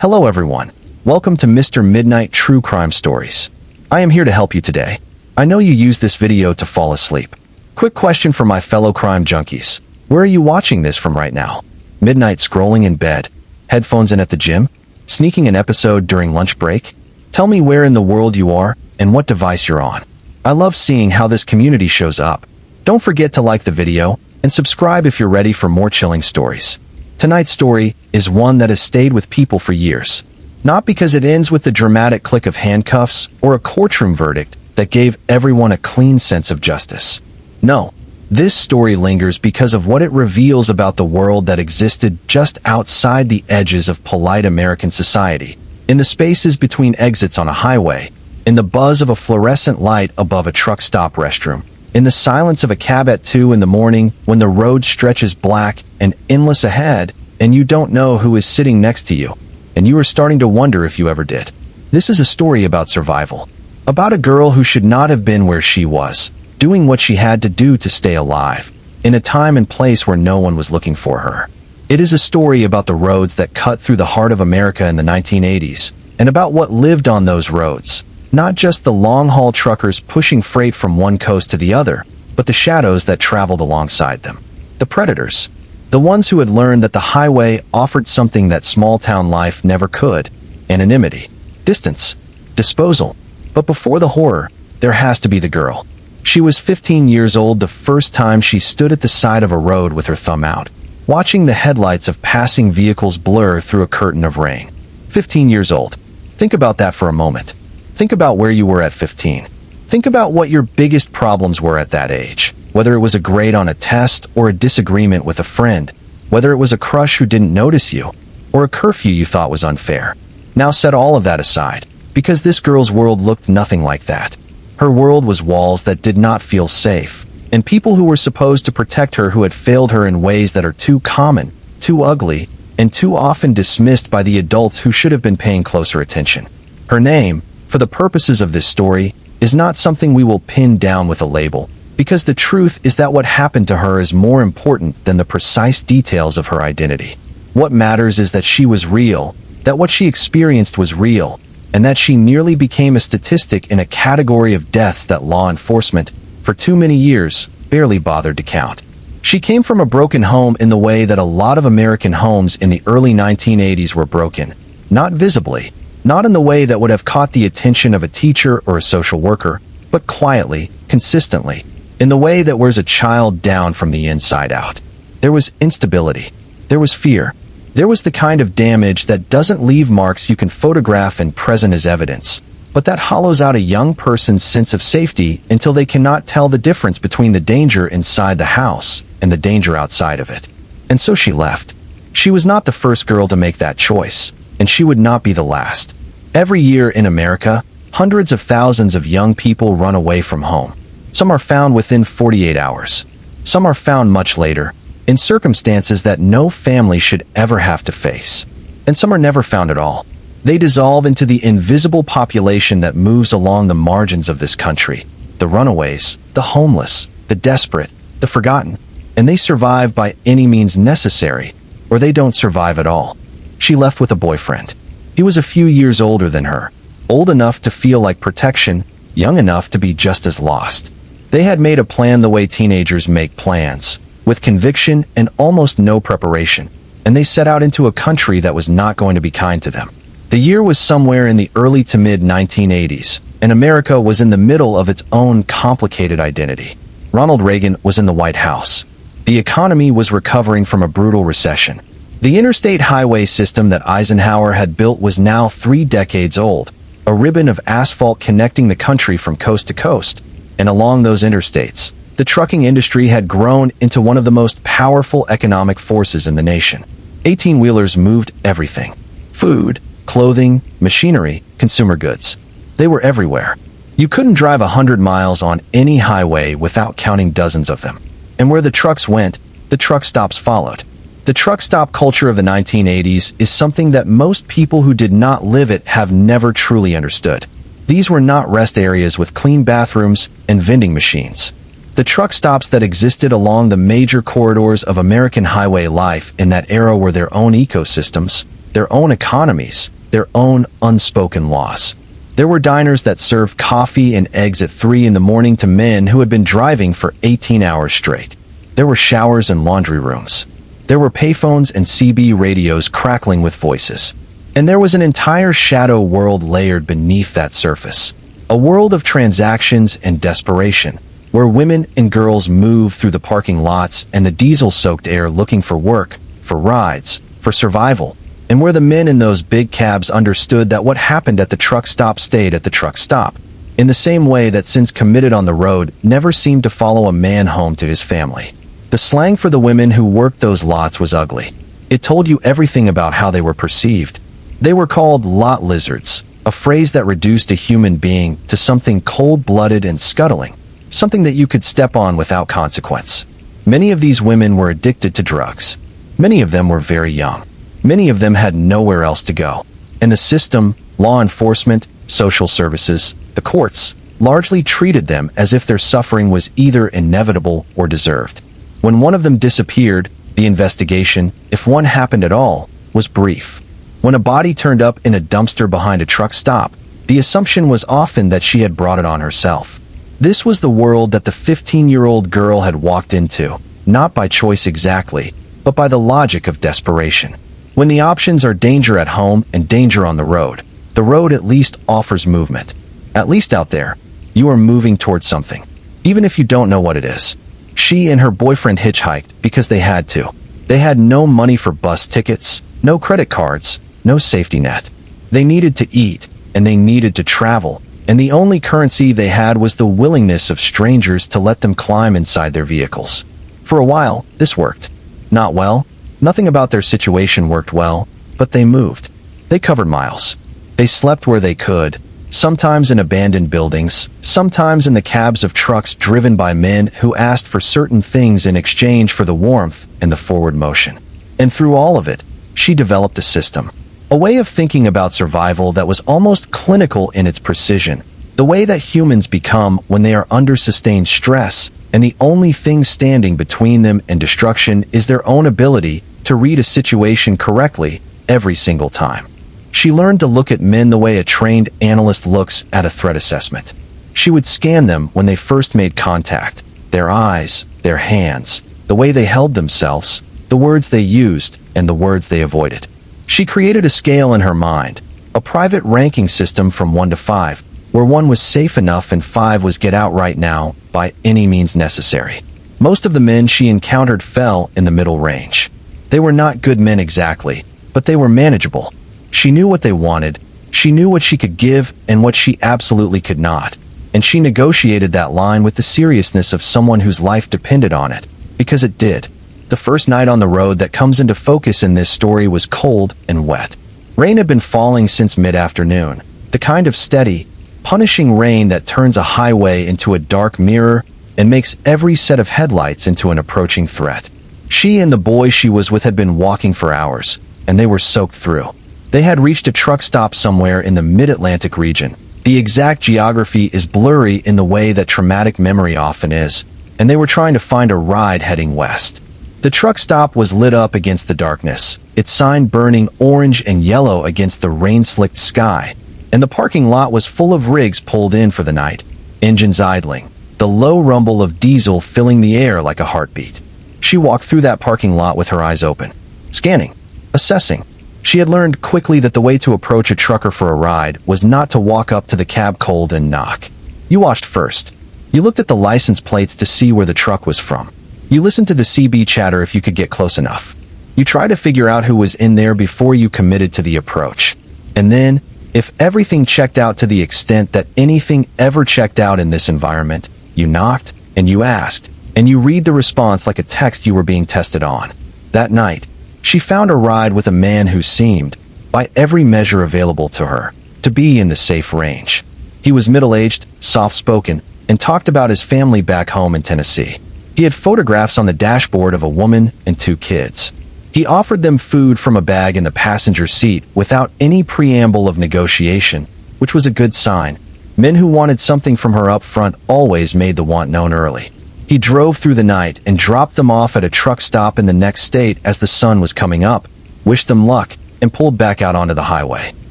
Hello everyone. Welcome to Mr. Midnight True Crime Stories. I am here to help you today. I know you use this video to fall asleep. Quick question for my fellow crime junkies. Where are you watching this from right now? Midnight scrolling in bed? Headphones in at the gym? Sneaking an episode during lunch break? Tell me where in the world you are and what device you're on. I love seeing how this community shows up. Don't forget to like the video and subscribe if you're ready for more chilling stories. Tonight's story is one that has stayed with people for years. Not because it ends with the dramatic click of handcuffs or a courtroom verdict that gave everyone a clean sense of justice. No, this story lingers because of what it reveals about the world that existed just outside the edges of polite American society, in the spaces between exits on a highway, in the buzz of a fluorescent light above a truck stop restroom, in the silence of a cab at 2 in the morning when the road stretches black and endless ahead and you don't know who is sitting next to you, and you are starting to wonder if you ever did. This is a story about survival. About a girl who should not have been where she was, doing what she had to do to stay alive, in a time and place where no one was looking for her. It is a story about the roads that cut through the heart of America in the 1980s, and about what lived on those roads. Not just the long-haul truckers pushing freight from one coast to the other, but the shadows that traveled alongside them. The predators. The ones who had learned that the highway offered something that small-town life never could. Anonymity. Distance. Disposal. But before the horror, there has to be the girl. She was 15 years old the first time she stood at the side of a road with her thumb out, watching the headlights of passing vehicles blur through a curtain of rain. 15 years old. Think about that for a moment. Think about where you were at 15. Think about what your biggest problems were at that age. Whether it was a grade on a test or a disagreement with a friend. Whether it was a crush who didn't notice you, or a curfew you thought was unfair. Now set all of that aside, because this girl's world looked nothing like that. Her world was walls that did not feel safe, and people who were supposed to protect her who had failed her in ways that are too common, too ugly, and too often dismissed by the adults who should have been paying closer attention. Her name, for the purposes of this story, is not something we will pin down with a label, because the truth is that what happened to her is more important than the precise details of her identity. What matters is that she was real, that what she experienced was real, and that she nearly became a statistic in a category of deaths that law enforcement, for too many years, barely bothered to count. She came from a broken home in the way that a lot of American homes in the early 1980s were broken, not visibly, not in the way that would have caught the attention of a teacher or a social worker, but quietly, consistently, in the way that wears a child down from the inside out. There was instability. There was fear. There was the kind of damage that doesn't leave marks you can photograph and present as evidence, but that hollows out a young person's sense of safety until they cannot tell the difference between the danger inside the house and the danger outside of it. And so she left. She was not the first girl to make that choice, and she would not be the last. Every year in America, hundreds of thousands of young people run away from home. Some are found within 48 hours. Some are found much later, in circumstances that no family should ever have to face. And some are never found at all. They dissolve into the invisible population that moves along the margins of this country. The runaways, the homeless, the desperate, the forgotten. And they survive by any means necessary, or they don't survive at all. She left with a boyfriend. He was a few years older than her, old enough to feel like protection, young enough to be just as lost. They had made a plan the way teenagers make plans, with conviction and almost no preparation, and they set out into a country that was not going to be kind to them. The year was somewhere in the early to mid-1980s, and America was in the middle of its own complicated identity. Ronald Reagan was in the White House. The economy was recovering from a brutal recession. The interstate highway system that Eisenhower had built was now 3 decades old, a ribbon of asphalt connecting the country from coast to coast. And along those interstates, the trucking industry had grown into one of the most powerful economic forces in the nation. 18-wheelers moved everything. Food, clothing, machinery, consumer goods. They were everywhere. You couldn't drive 100 miles on any highway without counting dozens of them. And where the trucks went, the truck stops followed. The truck stop culture of the 1980s is something that most people who did not live it have never truly understood. These were not rest areas with clean bathrooms and vending machines. The truck stops that existed along the major corridors of American highway life in that era were their own ecosystems, their own economies, their own unspoken laws. There were diners that served coffee and eggs at 3 in the morning to men who had been driving for 18 hours straight. There were showers and laundry rooms. There were payphones and CB radios crackling with voices. And there was an entire shadow world layered beneath that surface. A world of transactions and desperation, where women and girls moved through the parking lots and the diesel-soaked air looking for work, for rides, for survival, and where the men in those big cabs understood that what happened at the truck stop stayed at the truck stop, in the same way that sins committed on the road never seemed to follow a man home to his family. The slang for the women who worked those lots was ugly. It told you everything about how they were perceived. They were called lot lizards, a phrase that reduced a human being to something cold-blooded and scuttling, something that you could step on without consequence. Many of these women were addicted to drugs. Many of them were very young. Many of them had nowhere else to go. And the system, law enforcement, social services, the courts, largely treated them as if their suffering was either inevitable or deserved. When one of them disappeared, the investigation, if one happened at all, was brief. When a body turned up in a dumpster behind a truck stop, the assumption was often that she had brought it on herself. This was the world that the 15-year-old girl had walked into, not by choice exactly, but by the logic of desperation. When the options are danger at home and danger on the road at least offers movement. At least out there, you are moving towards something, even if you don't know what it is. She and her boyfriend hitchhiked because they had to. They had no money for bus tickets, no credit cards, no safety net. They needed to eat, and they needed to travel, and the only currency they had was the willingness of strangers to let them climb inside their vehicles. For a while, this worked. Not well. Nothing about their situation worked well, but they moved. They covered miles. They slept where they could, sometimes in abandoned buildings, sometimes in the cabs of trucks driven by men who asked for certain things in exchange for the warmth and the forward motion. And through all of it, she developed a system. A way of thinking about survival that was almost clinical in its precision. The way that humans become when they are under sustained stress, and the only thing standing between them and destruction is their own ability to read a situation correctly every single time. She learned to look at men the way a trained analyst looks at a threat assessment. She would scan them when they first made contact, their eyes, their hands, the way they held themselves, the words they used, and the words they avoided. She created a scale in her mind, a private ranking system from 1 to 5, where 1 was safe enough and 5 was get out right now, by any means necessary. Most of the men she encountered fell in the middle range. They were not good men exactly, but they were manageable. She knew what they wanted, she knew what she could give and what she absolutely could not, and she negotiated that line with the seriousness of someone whose life depended on it, because it did. The first night on the road that comes into focus in this story was cold and wet. Rain had been falling since mid-afternoon, the kind of steady, punishing rain that turns a highway into a dark mirror and makes every set of headlights into an approaching threat. She and the boy she was with had been walking for hours, and they were soaked through. They had reached a truck stop somewhere in the mid-Atlantic region. The exact geography is blurry in the way that traumatic memory often is, and they were trying to find a ride heading west. The truck stop was lit up against the darkness, its sign burning orange and yellow against the rain-slicked sky, and the parking lot was full of rigs pulled in for the night, engines idling, the low rumble of diesel filling the air like a heartbeat. She walked through that parking lot with her eyes open, scanning, assessing. She had learned quickly that the way to approach a trucker for a ride was not to walk up to the cab cold and knock. You watched first. You looked at the license plates to see where the truck was from. You listened to the CB chatter if you could get close enough. You tried to figure out who was in there before you committed to the approach. And then, if everything checked out to the extent that anything ever checked out in this environment, you knocked, and you asked, and you read the response like a text you were being tested on. That night, she found a ride with a man who seemed, by every measure available to her, to be in the safe range. He was middle-aged, soft-spoken, and talked about his family back home in Tennessee. He had photographs on the dashboard of a woman and 2 kids. He offered them food from a bag in the passenger seat without any preamble of negotiation, which was a good sign. Men who wanted something from her up front always made the want known early. He drove through the night and dropped them off at a truck stop in the next state as the sun was coming up, wished them luck, and pulled back out onto the highway.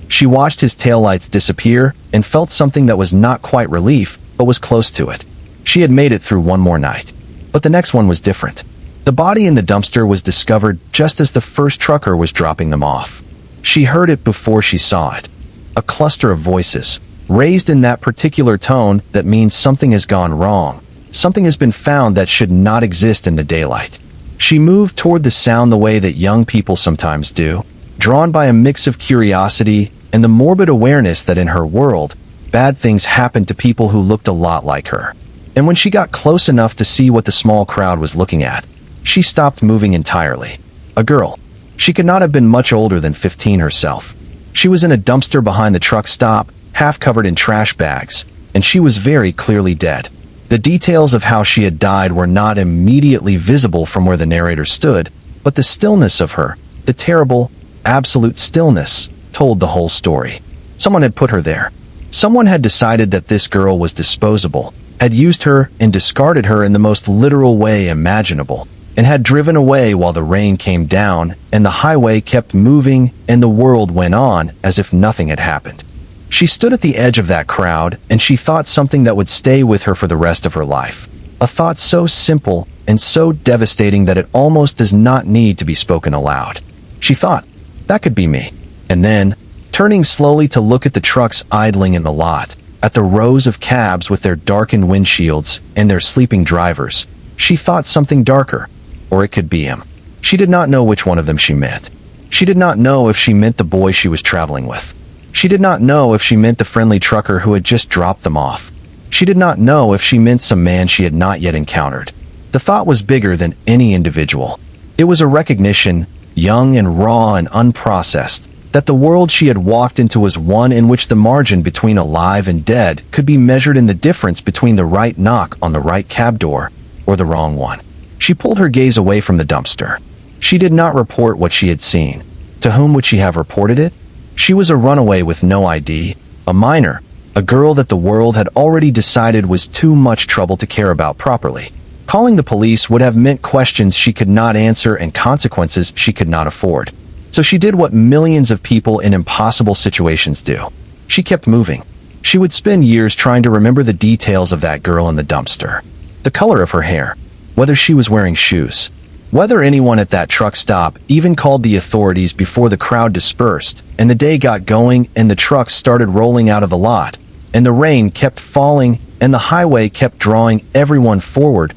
She watched his taillights disappear and felt something that was not quite relief, but was close to it. She had made it through one more night. But the next one was different. The body in the dumpster was discovered just as the first trucker was dropping them off. She heard it before she saw it. A cluster of voices, raised in that particular tone that means something has gone wrong. Something has been found that should not exist in the daylight. She moved toward the sound the way that young people sometimes do, drawn by a mix of curiosity and the morbid awareness that in her world, bad things happened to people who looked a lot like her. And when she got close enough to see what the small crowd was looking at, she stopped moving entirely. A girl. She could not have been much older than 15 herself. She was in a dumpster behind the truck stop, half covered in trash bags, and she was very clearly dead. The details of how she had died were not immediately visible from where the narrator stood, but the stillness of her, the terrible, absolute stillness, told the whole story. Someone had put her there. Someone had decided that this girl was disposable, had used her and discarded her in the most literal way imaginable, and had driven away while the rain came down and the highway kept moving and the world went on as if nothing had happened. She stood at the edge of that crowd, and she thought something that would stay with her for the rest of her life. A thought so simple and so devastating that it almost does not need to be spoken aloud. She thought, that could be me. And then, turning slowly to look at the trucks idling in the lot, at the rows of cabs with their darkened windshields and their sleeping drivers, she thought something darker. Or it could be him. She did not know which one of them she meant. She did not know if she meant the boy she was traveling with. She did not know if she meant the friendly trucker who had just dropped them off. She did not know if she meant some man she had not yet encountered. The thought was bigger than any individual. It was a recognition, young and raw and unprocessed, that the world she had walked into was one in which the margin between alive and dead could be measured in the difference between the right knock on the right cab door or the wrong one. She pulled her gaze away from the dumpster. She did not report what she had seen. To whom would she have reported it? She was a runaway with no ID, a minor, a girl that the world had already decided was too much trouble to care about properly. Calling the police would have meant questions she could not answer and consequences she could not afford. So she did what millions of people in impossible situations do. She kept moving. She would spend years trying to remember the details of that girl in the dumpster. The color of her hair, whether she was wearing shoes, whether anyone at that truck stop even called the authorities before the crowd dispersed, and the day got going and the trucks started rolling out of the lot, and the rain kept falling and the highway kept drawing everyone forward,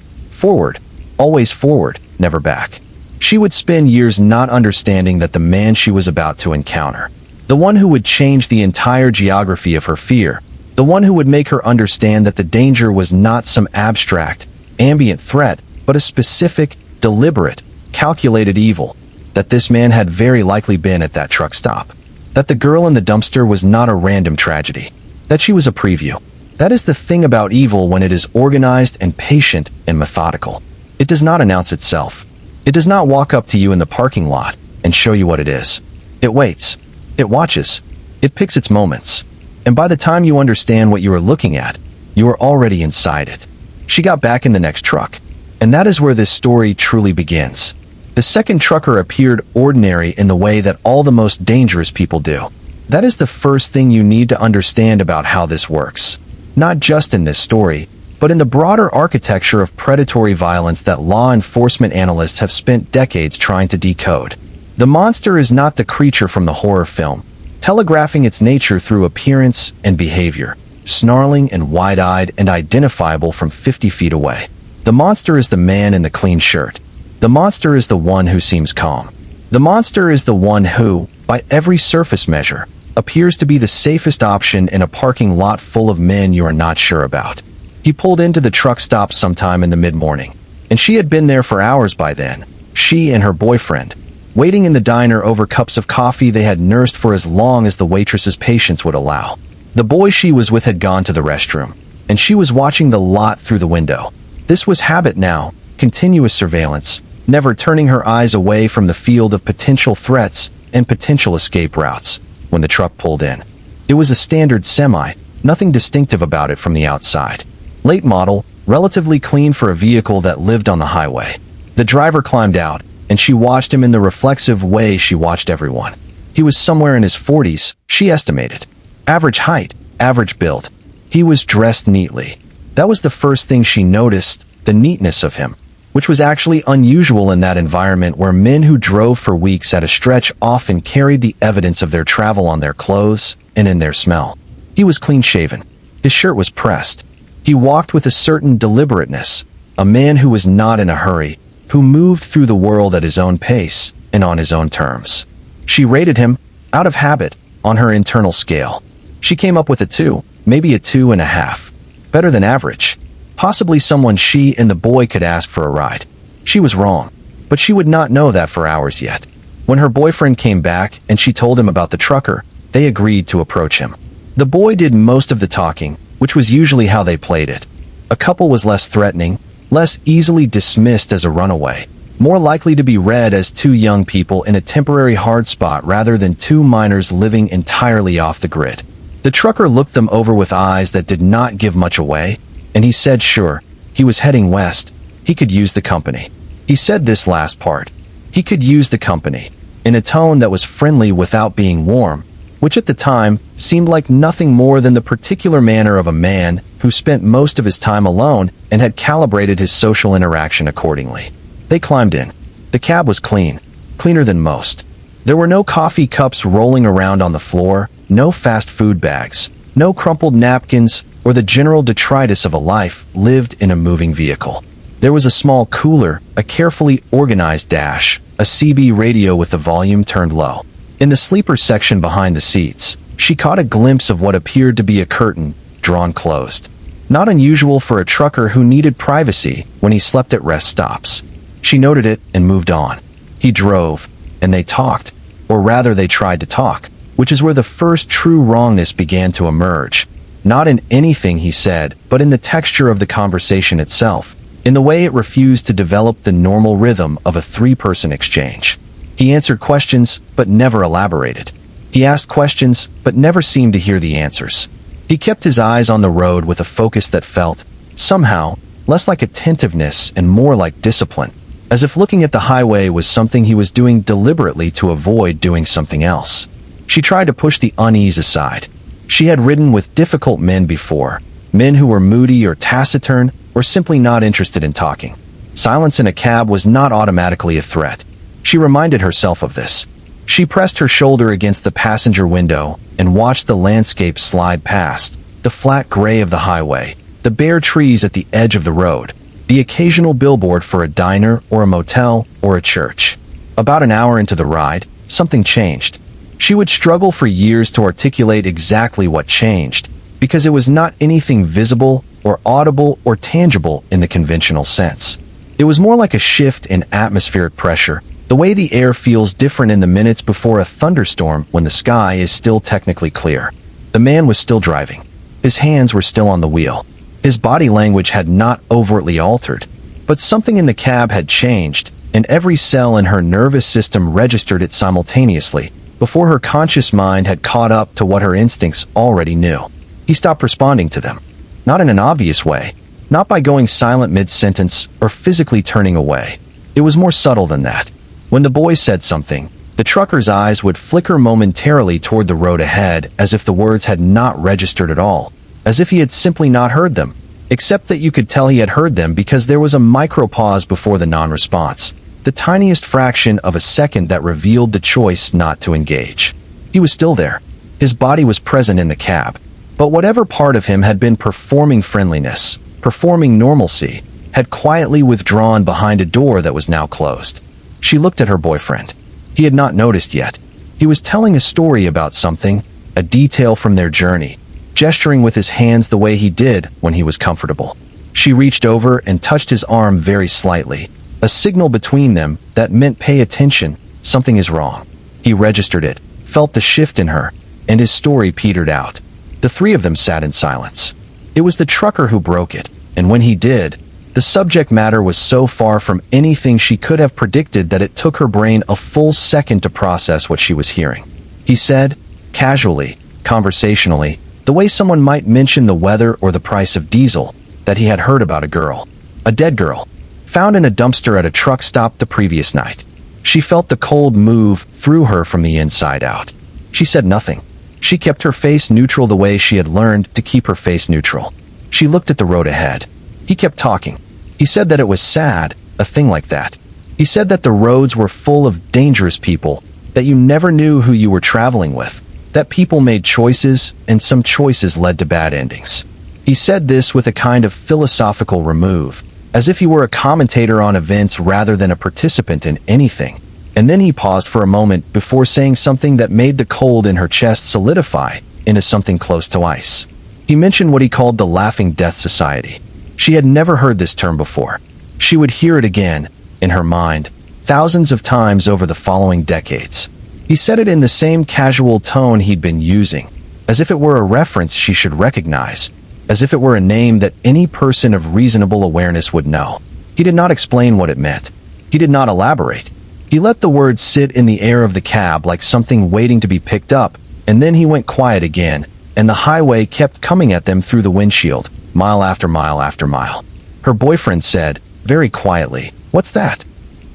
always forward, never back. She would spend years not understanding that the man she was about to encounter, the one who would change the entire geography of her fear, the one who would make her understand that the danger was not some abstract, ambient threat, but a specific, deliberate, calculated evil, that this man had very likely been at that truck stop, that the girl in the dumpster was not a random tragedy, that she was a preview. That is the thing about evil when it is organized and patient and methodical. It does not announce itself. It does not walk up to you in the parking lot and show you what it is. It waits. It watches. It picks its moments. And by the time you understand what you are looking at, you are already inside it. She got back in the next truck. And that is where this story truly begins. The second trucker appeared ordinary in the way that all the most dangerous people do. That is the first thing you need to understand about how this works. Not just in this story, but in the broader architecture of predatory violence that law enforcement analysts have spent decades trying to decode. The monster is not the creature from the horror film, telegraphing its nature through appearance and behavior, snarling and wide-eyed and identifiable from 50 feet away. The monster is the man in the clean shirt. The monster is the one who seems calm. The monster is the one who, by every surface measure, appears to be the safest option in a parking lot full of men you are not sure about. He pulled into the truck stop sometime in the mid-morning, and she had been there for hours by then, she and her boyfriend, waiting in the diner over cups of coffee they had nursed for as long as the waitress's patience would allow. The boy she was with had gone to the restroom, and she was watching the lot through the window. This was habit now, continuous surveillance, never turning her eyes away from the field of potential threats and potential escape routes. When the truck pulled in, it was a standard semi, nothing distinctive about it from the outside. Late model, relatively clean for a vehicle that lived on the highway. The driver climbed out, and she watched him in the reflexive way she watched everyone. He was somewhere in his 40s, she estimated. Average height, average build. He was dressed neatly. That was the first thing she noticed, the neatness of him, which was actually unusual in that environment where men who drove for weeks at a stretch often carried the evidence of their travel on their clothes and in their smell. He was clean-shaven. His shirt was pressed. He walked with a certain deliberateness, a man who was not in a hurry, who moved through the world at his own pace and on his own terms. She rated him, out of habit, on her internal scale. She came up with a 2, maybe a 2.5. Better than average. Possibly someone she and the boy could ask for a ride. She was wrong, but she would not know that for hours yet. When her boyfriend came back and she told him about the trucker, they agreed to approach him. The boy did most of the talking, which was usually how they played it. A couple was less threatening, less easily dismissed as a runaway, more likely to be read as two young people in a temporary hard spot rather than two minors living entirely off the grid. The trucker looked them over with eyes that did not give much away, and he said sure, he was heading west, he could use the company. He said this last part. He could use the company, in a tone that was friendly without being warm, which at the time seemed like nothing more than the particular manner of a man who spent most of his time alone and had calibrated his social interaction accordingly. They climbed in. The cab was clean, cleaner than most. There were no coffee cups rolling around on the floor, no fast food bags, no crumpled napkins, or the general detritus of a life lived in a moving vehicle. There was a small cooler, a carefully organized dash, a CB radio with the volume turned low. In the sleeper section behind the seats, she caught a glimpse of what appeared to be a curtain, drawn closed. Not unusual for a trucker who needed privacy when he slept at rest stops. She noted it and moved on. He drove, and they talked, or rather they tried to talk, which is where the first true wrongness began to emerge. Not in anything he said, but in the texture of the conversation itself, in the way it refused to develop the normal rhythm of a three-person exchange. He answered questions, but never elaborated. He asked questions, but never seemed to hear the answers. He kept his eyes on the road with a focus that felt, somehow, less like attentiveness and more like discipline, as if looking at the highway was something he was doing deliberately to avoid doing something else. She tried to push the unease aside. She had ridden with difficult men before, men who were moody or taciturn or simply not interested in talking. Silence in a cab was not automatically a threat. She reminded herself of this. She pressed her shoulder against the passenger window and watched the landscape slide past, the flat gray of the highway, the bare trees at the edge of the road, the occasional billboard for a diner or a motel or a church. About an hour into the ride, something changed. She would struggle for years to articulate exactly what changed, because it was not anything visible or audible or tangible in the conventional sense. It was more like a shift in atmospheric pressure, the way the air feels different in the minutes before a thunderstorm when the sky is still technically clear. The man was still driving. His hands were still on the wheel. His body language had not overtly altered, but something in the cab had changed, and every cell in her nervous system registered it simultaneously, before her conscious mind had caught up to what her instincts already knew. He stopped responding to them. Not in an obvious way, not by going silent mid-sentence or physically turning away. It was more subtle than that. When the boy said something, the trucker's eyes would flicker momentarily toward the road ahead as if the words had not registered at all, as if he had simply not heard them, except that you could tell he had heard them because there was a micro-pause before the non-response, the tiniest fraction of a second that revealed the choice not to engage. He was still there. His body was present in the cab, but whatever part of him had been performing friendliness, performing normalcy, had quietly withdrawn behind a door that was now closed. She looked at her boyfriend. He had not noticed yet. He was telling a story about something, a detail from their journey, gesturing with his hands the way he did when he was comfortable. She reached over and touched his arm very slightly, a signal between them that meant pay attention, something is wrong. He registered it, felt the shift in her, and his story petered out. The three of them sat in silence. It was the trucker who broke it, and when he did, the subject matter was so far from anything she could have predicted that it took her brain a full second to process what she was hearing. He said, casually, conversationally, the way someone might mention the weather or the price of diesel, that he had heard about a girl, a dead girl, found in a dumpster at a truck stop the previous night. She felt the cold move through her from the inside out. She said nothing. She kept her face neutral the way she had learned to keep her face neutral. She looked at the road ahead. He kept talking. He said that it was sad, a thing like that. He said that the roads were full of dangerous people, that you never knew who you were traveling with, that people made choices, and some choices led to bad endings. He said this with a kind of philosophical remove, as if he were a commentator on events rather than a participant in anything. And then he paused for a moment before saying something that made the cold in her chest solidify into something close to ice. He mentioned what he called the Laughing Death Society. She had never heard this term before. She would hear it again, in her mind, thousands of times over the following decades. He said it in the same casual tone he'd been using, as if it were a reference she should recognize, as if it were a name that any person of reasonable awareness would know. He did not explain what it meant. He did not elaborate. He let the words sit in the air of the cab like something waiting to be picked up, and then he went quiet again, and the highway kept coming at them through the windshield, mile after mile after mile. Her boyfriend said, very quietly, "What's that?"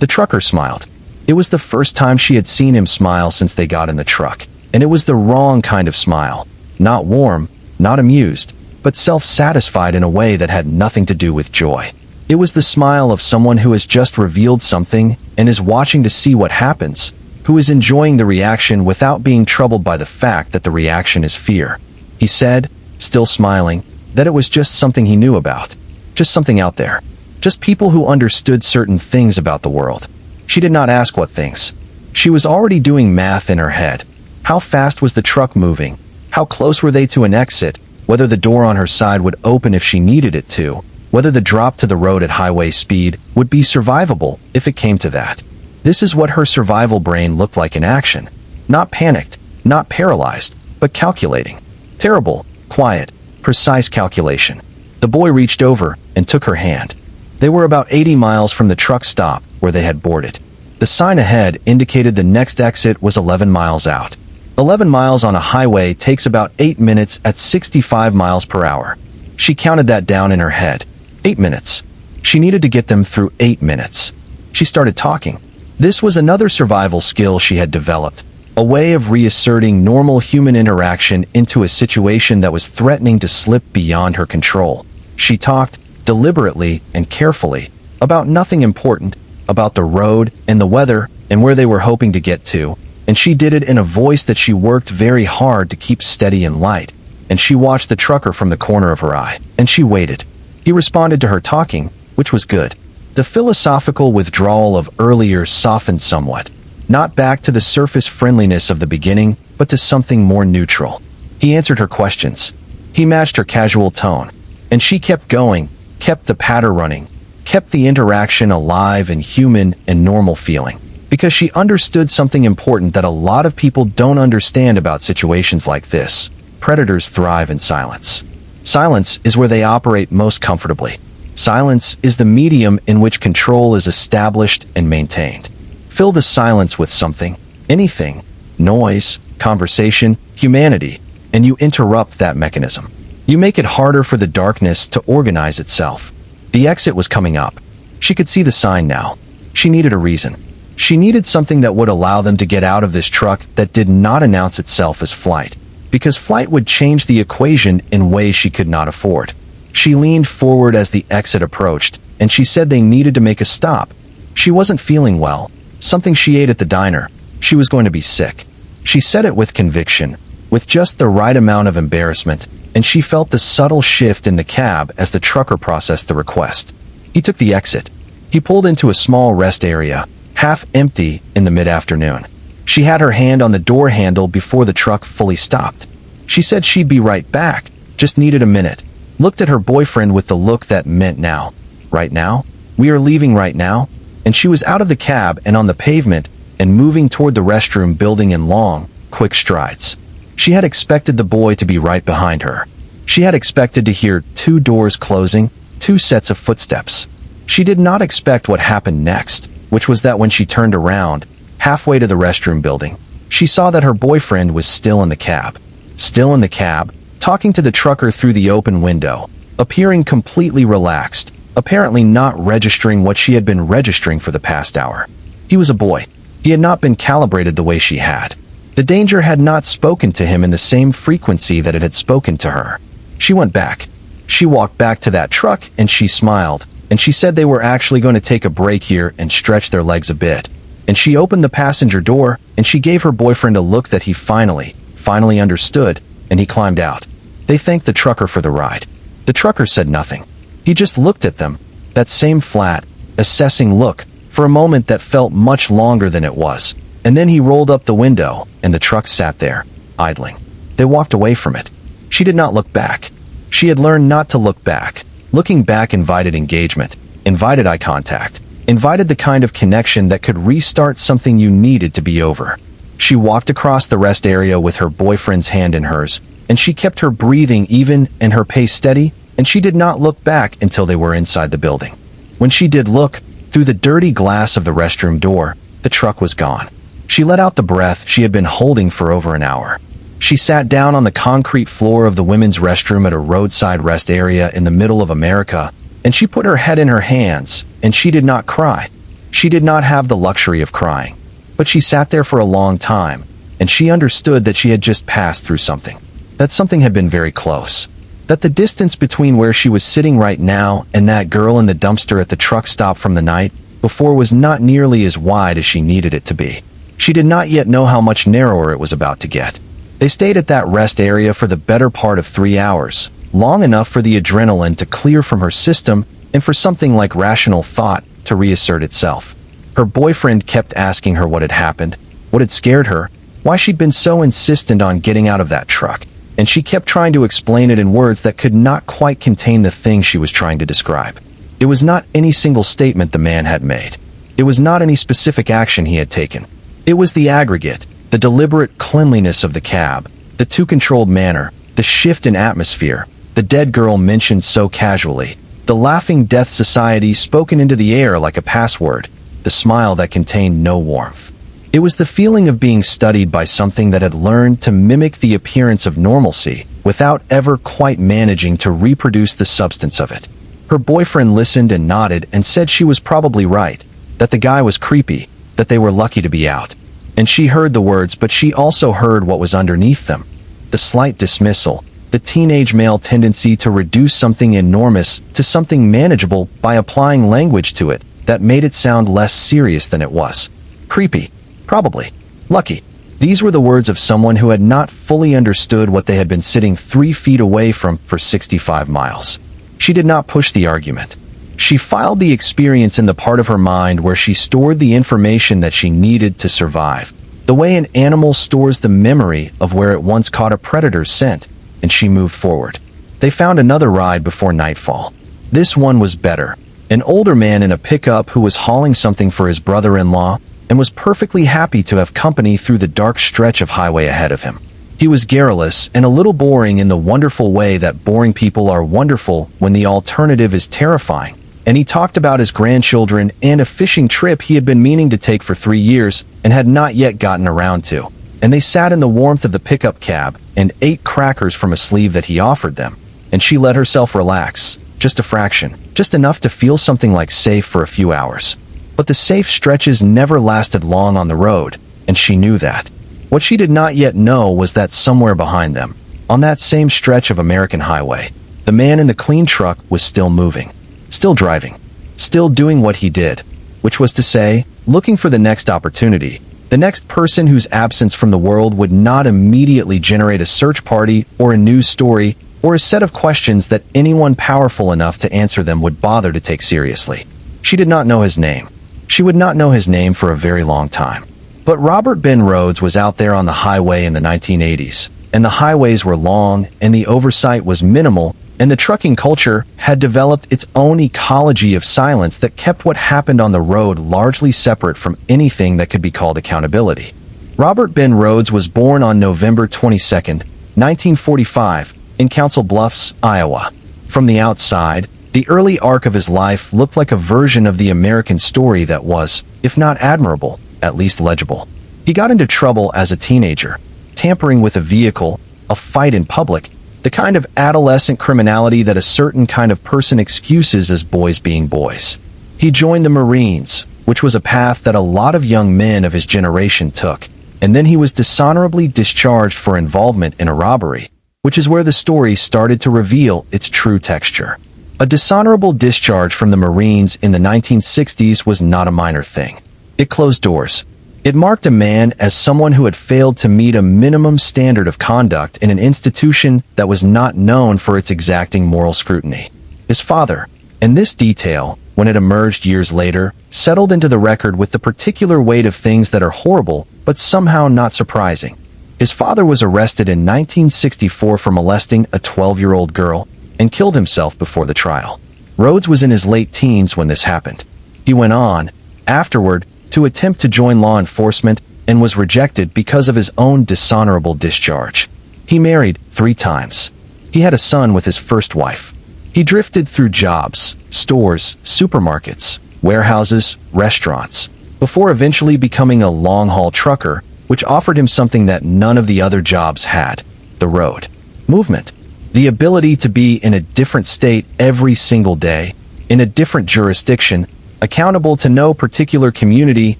The trucker smiled. It was the first time she had seen him smile since they got in the truck, and it was the wrong kind of smile. Not warm, not amused, but self-satisfied in a way that had nothing to do with joy. It was the smile of someone who has just revealed something and is watching to see what happens, who is enjoying the reaction without being troubled by the fact that the reaction is fear. He said, still smiling, that it was just something he knew about. Just something out there. Just people who understood certain things about the world. She did not ask what things. She was already doing math in her head. How fast was the truck moving? How close were they to an exit? Whether the door on her side would open if she needed it to? Whether the drop to the road at highway speed would be survivable if it came to that? This is what her survival brain looked like in action. Not panicked, not paralyzed, but calculating. Terrible, quiet, precise calculation. The boy reached over and took her hand. They were about 80 miles from the truck stop where they had boarded. The sign ahead indicated the next exit was 11 miles out. 11 miles on a highway takes about 8 minutes at 65 miles per hour. She counted that down in her head. 8 minutes. She needed to get them through 8 minutes. She started talking. This was another survival skill she had developed, a way of reasserting normal human interaction into a situation that was threatening to slip beyond her control. She talked, deliberately and carefully, about nothing important, about the road and the weather and where they were hoping to get to, and she did it in a voice that she worked very hard to keep steady and light, and she watched the trucker from the corner of her eye, and she waited. He responded to her talking, which was good. The philosophical withdrawal of earlier softened somewhat, not back to the surface friendliness of the beginning, but to something more neutral. He answered her questions. He matched her casual tone, and she kept going, kept the patter running, kept the interaction alive and human and normal feeling, because she understood something important that a lot of people don't understand about situations like this. Predators thrive in silence. Silence is where they operate most comfortably. Silence is the medium in which control is established and maintained. Fill the silence with something, anything, noise, conversation, humanity, and you interrupt that mechanism. You make it harder for the darkness to organize itself. The exit was coming up. She could see the sign now. She needed a reason. She needed something that would allow them to get out of this truck that did not announce itself as flight, because flight would change the equation in ways she could not afford. She leaned forward as the exit approached, and she said they needed to make a stop. She wasn't feeling well. Something she ate at the diner. She was going to be sick. She said it with conviction, with just the right amount of embarrassment, and she felt the subtle shift in the cab as the trucker processed the request. He took the exit. He pulled into a small rest area, half empty in the mid-afternoon. She had her hand on the door handle before the truck fully stopped. She said she'd be right back, just needed a minute. Looked at her boyfriend with the look that meant now. Right now? We are leaving right now? And she was out of the cab and on the pavement and moving toward the restroom building in long, quick strides. She had expected the boy to be right behind her. She had expected to hear 2 doors closing, 2 sets of footsteps. She did not expect what happened next, which was that when she turned around, halfway to the restroom building, she saw that her boyfriend was still in the cab. Still in the cab, talking to the trucker through the open window, appearing completely relaxed, apparently not registering what she had been registering for the past hour. He was a boy. He had not been calibrated the way she had. The danger had not spoken to him in the same frequency that it had spoken to her. She went back. She walked back to that truck and she smiled, and she said they were actually going to take a break here and stretch their legs a bit. And she opened the passenger door and she gave her boyfriend a look that he finally understood, and he climbed out. They thanked the trucker for the ride. The trucker said nothing. He just looked at them, that same flat, assessing look, for a moment that felt much longer than it was. And then he rolled up the window, and the truck sat there, idling. They walked away from it. She did not look back. She had learned not to look back. Looking back invited engagement, invited eye contact, invited the kind of connection that could restart something you needed to be over. She walked across the rest area with her boyfriend's hand in hers, and she kept her breathing even and her pace steady, and she did not look back until they were inside the building. When she did look, through the dirty glass of the restroom door, the truck was gone. She let out the breath she had been holding for over an hour. She sat down on the concrete floor of the women's restroom at a roadside rest area in the middle of America, and she put her head in her hands, and she did not cry. She did not have the luxury of crying. But she sat there for a long time, and she understood that she had just passed through something. That something had been very close. That the distance between where she was sitting right now and that girl in the dumpster at the truck stop from the night before was not nearly as wide as she needed it to be. She did not yet know how much narrower it was about to get. They stayed at that rest area for the better part of 3 hours, long enough for the adrenaline to clear from her system and for something like rational thought to reassert itself. Her boyfriend kept asking her what had happened, what had scared her, why she'd been so insistent on getting out of that truck, and she kept trying to explain it in words that could not quite contain the thing she was trying to describe. It was not any single statement the man had made. It was not any specific action he had taken. It was the aggregate, the deliberate cleanliness of the cab, the too-controlled manner, the shift in atmosphere, the dead girl mentioned so casually, the laughing death society spoken into the air like a password, the smile that contained no warmth. It was the feeling of being studied by something that had learned to mimic the appearance of normalcy without ever quite managing to reproduce the substance of it. Her boyfriend listened and nodded and said she was probably right, that the guy was creepy, that they were lucky to be out. And she heard the words, but she also heard what was underneath them. The slight dismissal, the teenage male tendency to reduce something enormous to something manageable by applying language to it that made it sound less serious than it was. Creepy. Probably. Lucky. These were the words of someone who had not fully understood what they had been sitting 3 feet away from for 65 miles. She did not push the argument. She filed the experience in the part of her mind where she stored the information that she needed to survive, the way an animal stores the memory of where it once caught a predator's scent, and she moved forward. They found another ride before nightfall. This one was better. An older man in a pickup who was hauling something for his brother-in-law and was perfectly happy to have company through the dark stretch of highway ahead of him. He was garrulous and a little boring in the wonderful way that boring people are wonderful when the alternative is terrifying, and he talked about his grandchildren and a fishing trip he had been meaning to take for 3 years and had not yet gotten around to. And they sat in the warmth of the pickup cab and ate crackers from a sleeve that he offered them, and she let herself relax, just a fraction, just enough to feel something like safe for a few hours. But the safe stretches never lasted long on the road, and she knew that. What she did not yet know was that somewhere behind them, on that same stretch of American highway, the man in the clean truck was still moving, still driving, still doing what he did, which was to say, looking for the next opportunity, the next person whose absence from the world would not immediately generate a search party or a news story or a set of questions that anyone powerful enough to answer them would bother to take seriously. She did not know his name. She would not know his name for a very long time. But Robert Ben Rhodes was out there on the highway in the 1980s, and the highways were long, and the oversight was minimal, and the trucking culture had developed its own ecology of silence that kept what happened on the road largely separate from anything that could be called accountability. Robert Ben Rhodes was born on November 22, 1945, in Council Bluffs, Iowa. From the outside, the early arc of his life looked like a version of the American story that was, if not admirable, at least legible. He got into trouble as a teenager, tampering with a vehicle, a fight in public, the kind of adolescent criminality that a certain kind of person excuses as boys being boys. He joined the Marines, which was a path that a lot of young men of his generation took, and then he was dishonorably discharged for involvement in a robbery, which is where the story started to reveal its true texture. A dishonorable discharge from the Marines in the 1960s was not a minor thing. It closed doors. It marked a man as someone who had failed to meet a minimum standard of conduct in an institution that was not known for its exacting moral scrutiny. His father, and this detail, when it emerged years later, settled into the record with the particular weight of things that are horrible but somehow not surprising. His father was arrested in 1964 for molesting a 12-year-old girl and killed himself before the trial. Rhodes was in his late teens when this happened. He went on, afterward, to attempt to join law enforcement and was rejected because of his own dishonorable discharge. He married 3 times. He had a son with his first wife. He drifted through jobs, stores, supermarkets, warehouses, restaurants, before eventually becoming a long-haul trucker, which offered him something that none of the other jobs had: the road. Movement. The ability to be in a different state every single day, in a different jurisdiction, accountable to no particular community,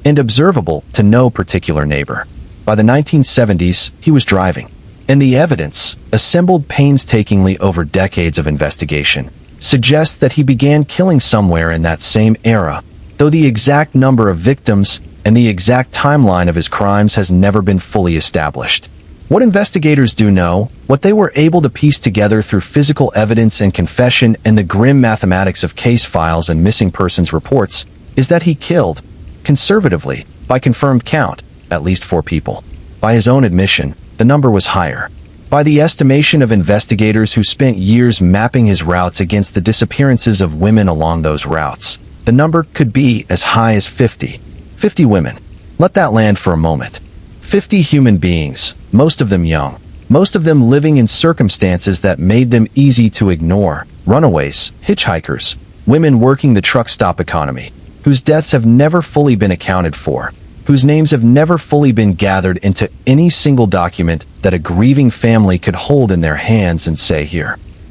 and observable to no particular neighbor. By the 1970s, he was driving, and the evidence, assembled painstakingly over decades of investigation, suggests that he began killing somewhere in that same era, though the exact number of victims and the exact timeline of his crimes has never been fully established. What investigators do know, what they were able to piece together through physical evidence and confession and the grim mathematics of case files and missing persons reports, is that he killed, conservatively, by confirmed count, at least 4 people. By his own admission, the number was higher. By the estimation of investigators who spent years mapping his routes against the disappearances of women along those routes, the number could be as high as 50. 50 women. Let that land for a moment. 50 human beings, most of them young, most of them living in circumstances that made them easy to ignore: runaways, hitchhikers, women working the truck stop economy, whose deaths have never fully been accounted for, whose names have never fully been gathered into any single document that a grieving family could hold in their hands and say,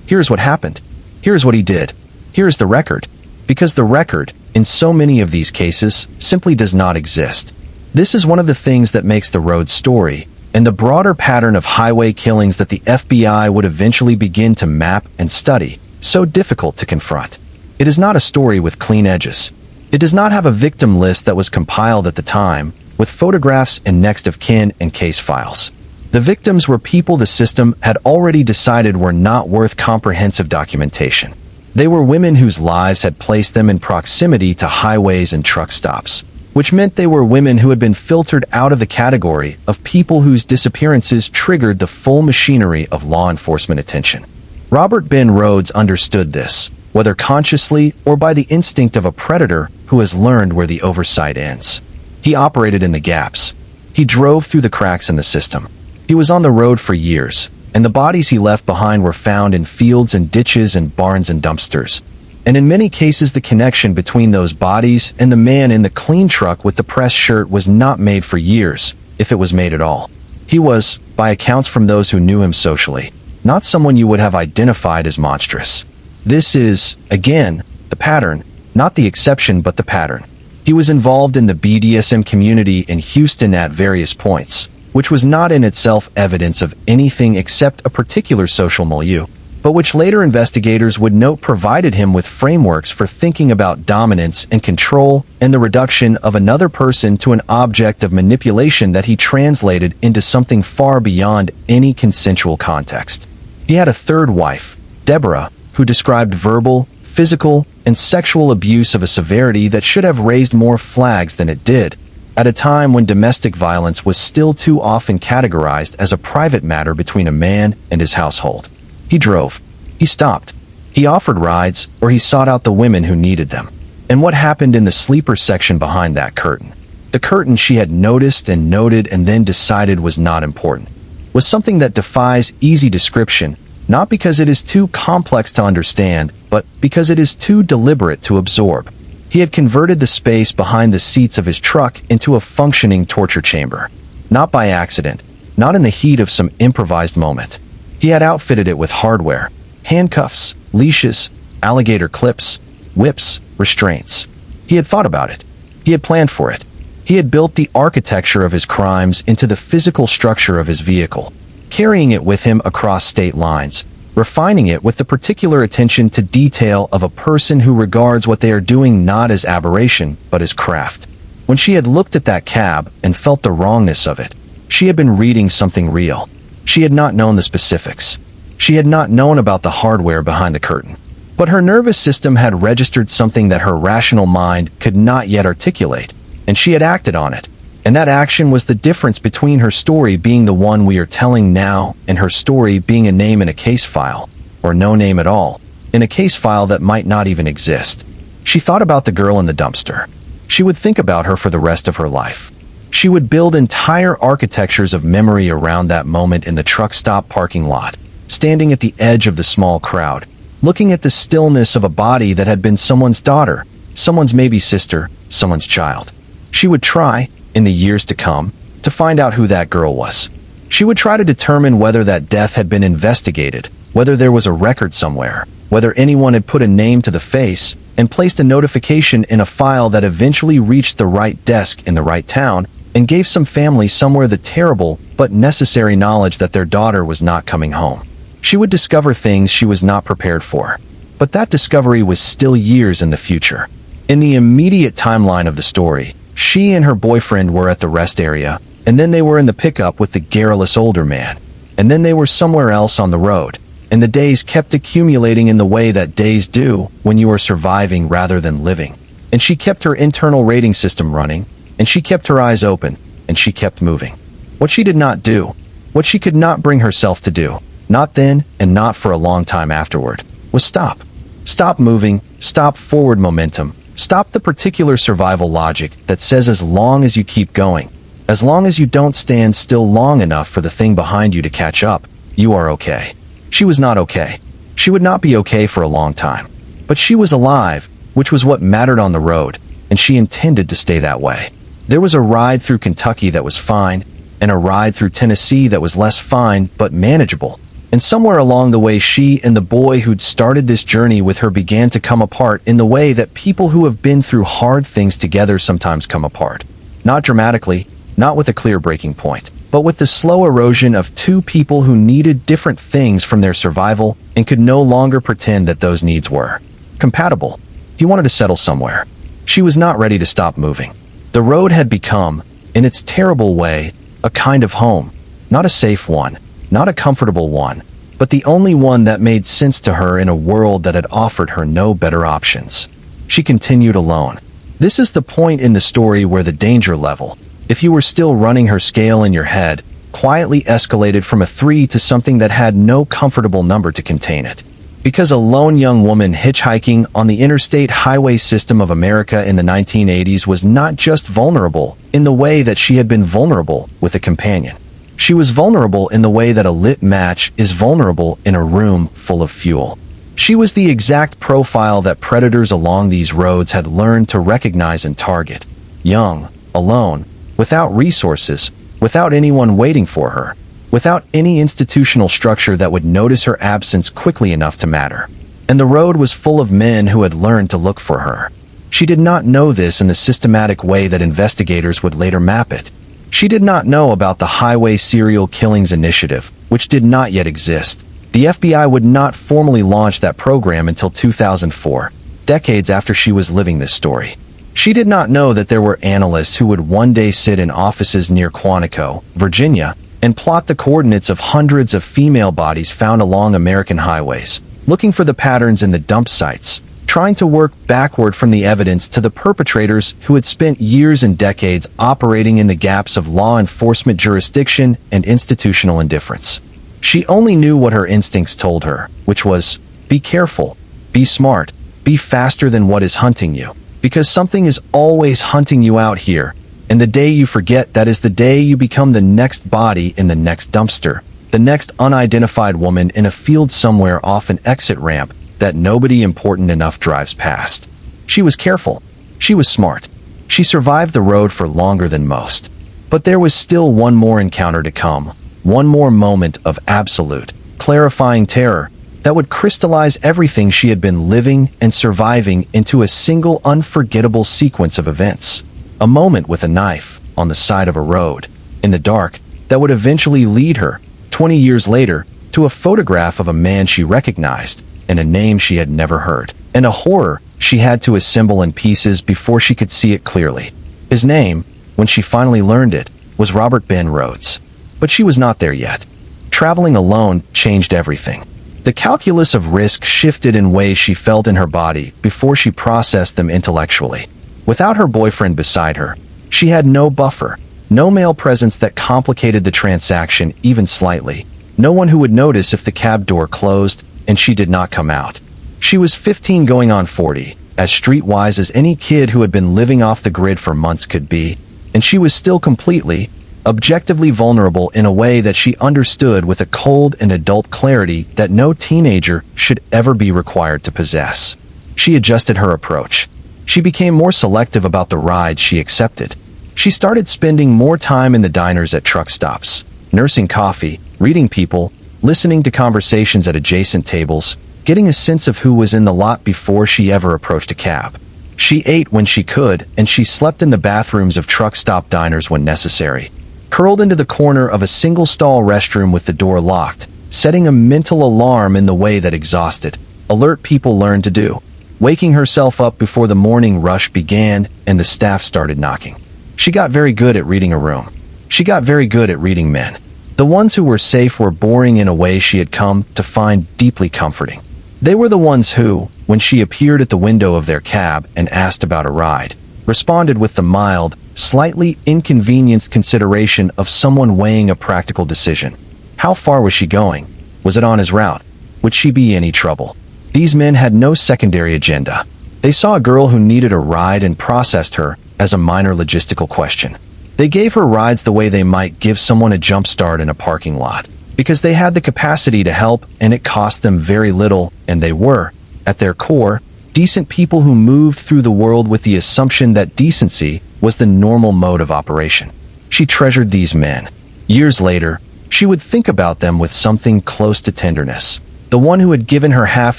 here's what happened, here's what he did, here's the record. Because the record, in so many of these cases, simply does not exist. This is one of the things that makes the Rhodes story, and the broader pattern of highway killings that the FBI would eventually begin to map and study, so difficult to confront. It is not a story with clean edges. It does not have a victim list that was compiled at the time, with photographs and next of kin and case files. The victims were people the system had already decided were not worth comprehensive documentation. They were women whose lives had placed them in proximity to highways and truck stops, which meant they were women who had been filtered out of the category of people whose disappearances triggered the full machinery of law enforcement attention. Robert Ben Rhodes understood this, whether consciously or by the instinct of a predator who has learned where the oversight ends. He operated in the gaps. He drove through the cracks in the system. He was on the road for years, and the bodies he left behind were found in fields and ditches and barns and dumpsters. And in many cases the connection between those bodies and the man in the clean truck with the pressed shirt was not made for years, if it was made at all. He was, by accounts from those who knew him socially, not someone you would have identified as monstrous. This is, again, the pattern, not the exception but the pattern. He was involved in the BDSM community in Houston at various points, which was not in itself evidence of anything except a particular social milieu, but which later investigators would note provided him with frameworks for thinking about dominance and control and the reduction of another person to an object of manipulation that he translated into something far beyond any consensual context. He had a third wife, Deborah, who described verbal, physical, and sexual abuse of a severity that should have raised more flags than it did, at a time when domestic violence was still too often categorized as a private matter between a man and his household. He drove. He stopped. He offered rides, or he sought out the women who needed them. And what happened in the sleeper section behind that curtain? The curtain she had noticed and noted and then decided was not important, was something that defies easy description, not because it is too complex to understand, but because it is too deliberate to absorb. He had converted the space behind the seats of his truck into a functioning torture chamber. Not by accident, not in the heat of some improvised moment. He had outfitted it with hardware, handcuffs, leashes, alligator clips, whips, restraints. He had thought about it. He had planned for it. He had built the architecture of his crimes into the physical structure of his vehicle, carrying it with him across state lines, refining it with the particular attention to detail of a person who regards what they are doing not as aberration, but as craft. When she had looked at that cab and felt the wrongness of it, she had been reading something real. She had not known the specifics. She had not known about the hardware behind the curtain. But her nervous system had registered something that her rational mind could not yet articulate, and she had acted on it. And that action was the difference between her story being the one we are telling now and her story being a name in a case file, or no name at all, in a case file that might not even exist. She thought about the girl in the dumpster. She would think about her for the rest of her life. She would build entire architectures of memory around that moment in the truck stop parking lot, standing at the edge of the small crowd, looking at the stillness of a body that had been someone's daughter, someone's maybe sister, someone's child. She would try, in the years to come, to find out who that girl was. She would try to determine whether that death had been investigated, whether there was a record somewhere, whether anyone had put a name to the face and placed a notification in a file that eventually reached the right desk in the right town and gave some family somewhere the terrible but necessary knowledge that their daughter was not coming home. She would discover things she was not prepared for, but that discovery was still years in the future. In the immediate timeline of the story, she and her boyfriend were at the rest area, and then they were in the pickup with the garrulous older man, and then they were somewhere else on the road, and the days kept accumulating in the way that days do when you are surviving rather than living. And she kept her internal rating system running, and she kept her eyes open, and she kept moving. What she did not do, what she could not bring herself to do, not then and not for a long time afterward, was stop. Stop moving, stop forward momentum, stop the particular survival logic that says as long as you keep going, as long as you don't stand still long enough for the thing behind you to catch up, you are okay. She was not okay. She would not be okay for a long time. But she was alive, which was what mattered on the road, and she intended to stay that way. There was a ride through Kentucky that was fine, and a ride through Tennessee that was less fine but manageable. And somewhere along the way she and the boy who'd started this journey with her began to come apart in the way that people who have been through hard things together sometimes come apart. Not dramatically, not with a clear breaking point, but with the slow erosion of two people who needed different things from their survival and could no longer pretend that those needs were compatible. He wanted to settle somewhere. She was not ready to stop moving. The road had become, in its terrible way, a kind of home, not a safe one, not a comfortable one, but the only one that made sense to her in a world that had offered her no better options. She continued alone. This is the point in the story where the danger level, if you were still running her scale in your head, quietly escalated from a 3 to something that had no comfortable number to contain it. Because a lone young woman hitchhiking on the interstate highway system of America in the 1980s was not just vulnerable in the way that she had been vulnerable with a companion. She was vulnerable in the way that a lit match is vulnerable in a room full of fuel. She was the exact profile that predators along these roads had learned to recognize and target. Young, alone, without resources, without anyone waiting for her, without any institutional structure that would notice her absence quickly enough to matter. And the road was full of men who had learned to look for her. She did not know this in the systematic way that investigators would later map it. She did not know about the Highway Serial Killings Initiative, which did not yet exist. The FBI would not formally launch that program until 2004, decades after she was living this story. She did not know that there were analysts who would one day sit in offices near Quantico, Virginia, and plot the coordinates of hundreds of female bodies found along American highways, looking for the patterns in the dump sites, trying to work backward from the evidence to the perpetrators who had spent years and decades operating in the gaps of law enforcement jurisdiction and institutional indifference. She only knew what her instincts told her, which was, be careful, be smart, be faster than what is hunting you, because something is always hunting you out here, and the day you forget that is the day you become the next body in the next dumpster, the next unidentified woman in a field somewhere off an exit ramp that nobody important enough drives past. She was careful. She was smart. She survived the road for longer than most. But there was still one more encounter to come, one more moment of absolute, clarifying terror that would crystallize everything she had been living and surviving into a single unforgettable sequence of events. A moment with a knife on the side of a road, in the dark, that would eventually lead her, 20 years later, to a photograph of a man she recognized and a name she had never heard, and a horror she had to assemble in pieces before she could see it clearly. His name, when she finally learned it, was Robert Ben Rhodes. But she was not there yet. Traveling alone changed everything. The calculus of risk shifted in ways she felt in her body before she processed them intellectually. Without her boyfriend beside her, she had no buffer, no male presence that complicated the transaction even slightly, no one who would notice if the cab door closed and she did not come out. She was 15 going on 40, as streetwise as any kid who had been living off the grid for months could be, and she was still completely, objectively vulnerable in a way that she understood with a cold and adult clarity that no teenager should ever be required to possess. She adjusted her approach. She became more selective about the rides she accepted. She started spending more time in the diners at truck stops, nursing coffee, reading people, listening to conversations at adjacent tables, getting a sense of who was in the lot before she ever approached a cab. She ate when she could, and she slept in the bathrooms of truck stop diners when necessary, curled into the corner of a single-stall restroom with the door locked, setting a mental alarm in the way that exhausted, alert people learned to do, waking herself up before the morning rush began and the staff started knocking. She got very good at reading a room. She got very good at reading men. The ones who were safe were boring in a way she had come to find deeply comforting. They were the ones who, when she appeared at the window of their cab and asked about a ride, responded with the mild, slightly inconvenienced consideration of someone weighing a practical decision. How far was she going? Was it on his route? Would she be any trouble? These men had no secondary agenda. They saw a girl who needed a ride and processed her as a minor logistical question. They gave her rides the way they might give someone a jump start in a parking lot, because they had the capacity to help and it cost them very little, and they were, at their core, decent people who moved through the world with the assumption that decency was the normal mode of operation. She treasured these men. Years later, she would think about them with something close to tenderness. The one who had given her half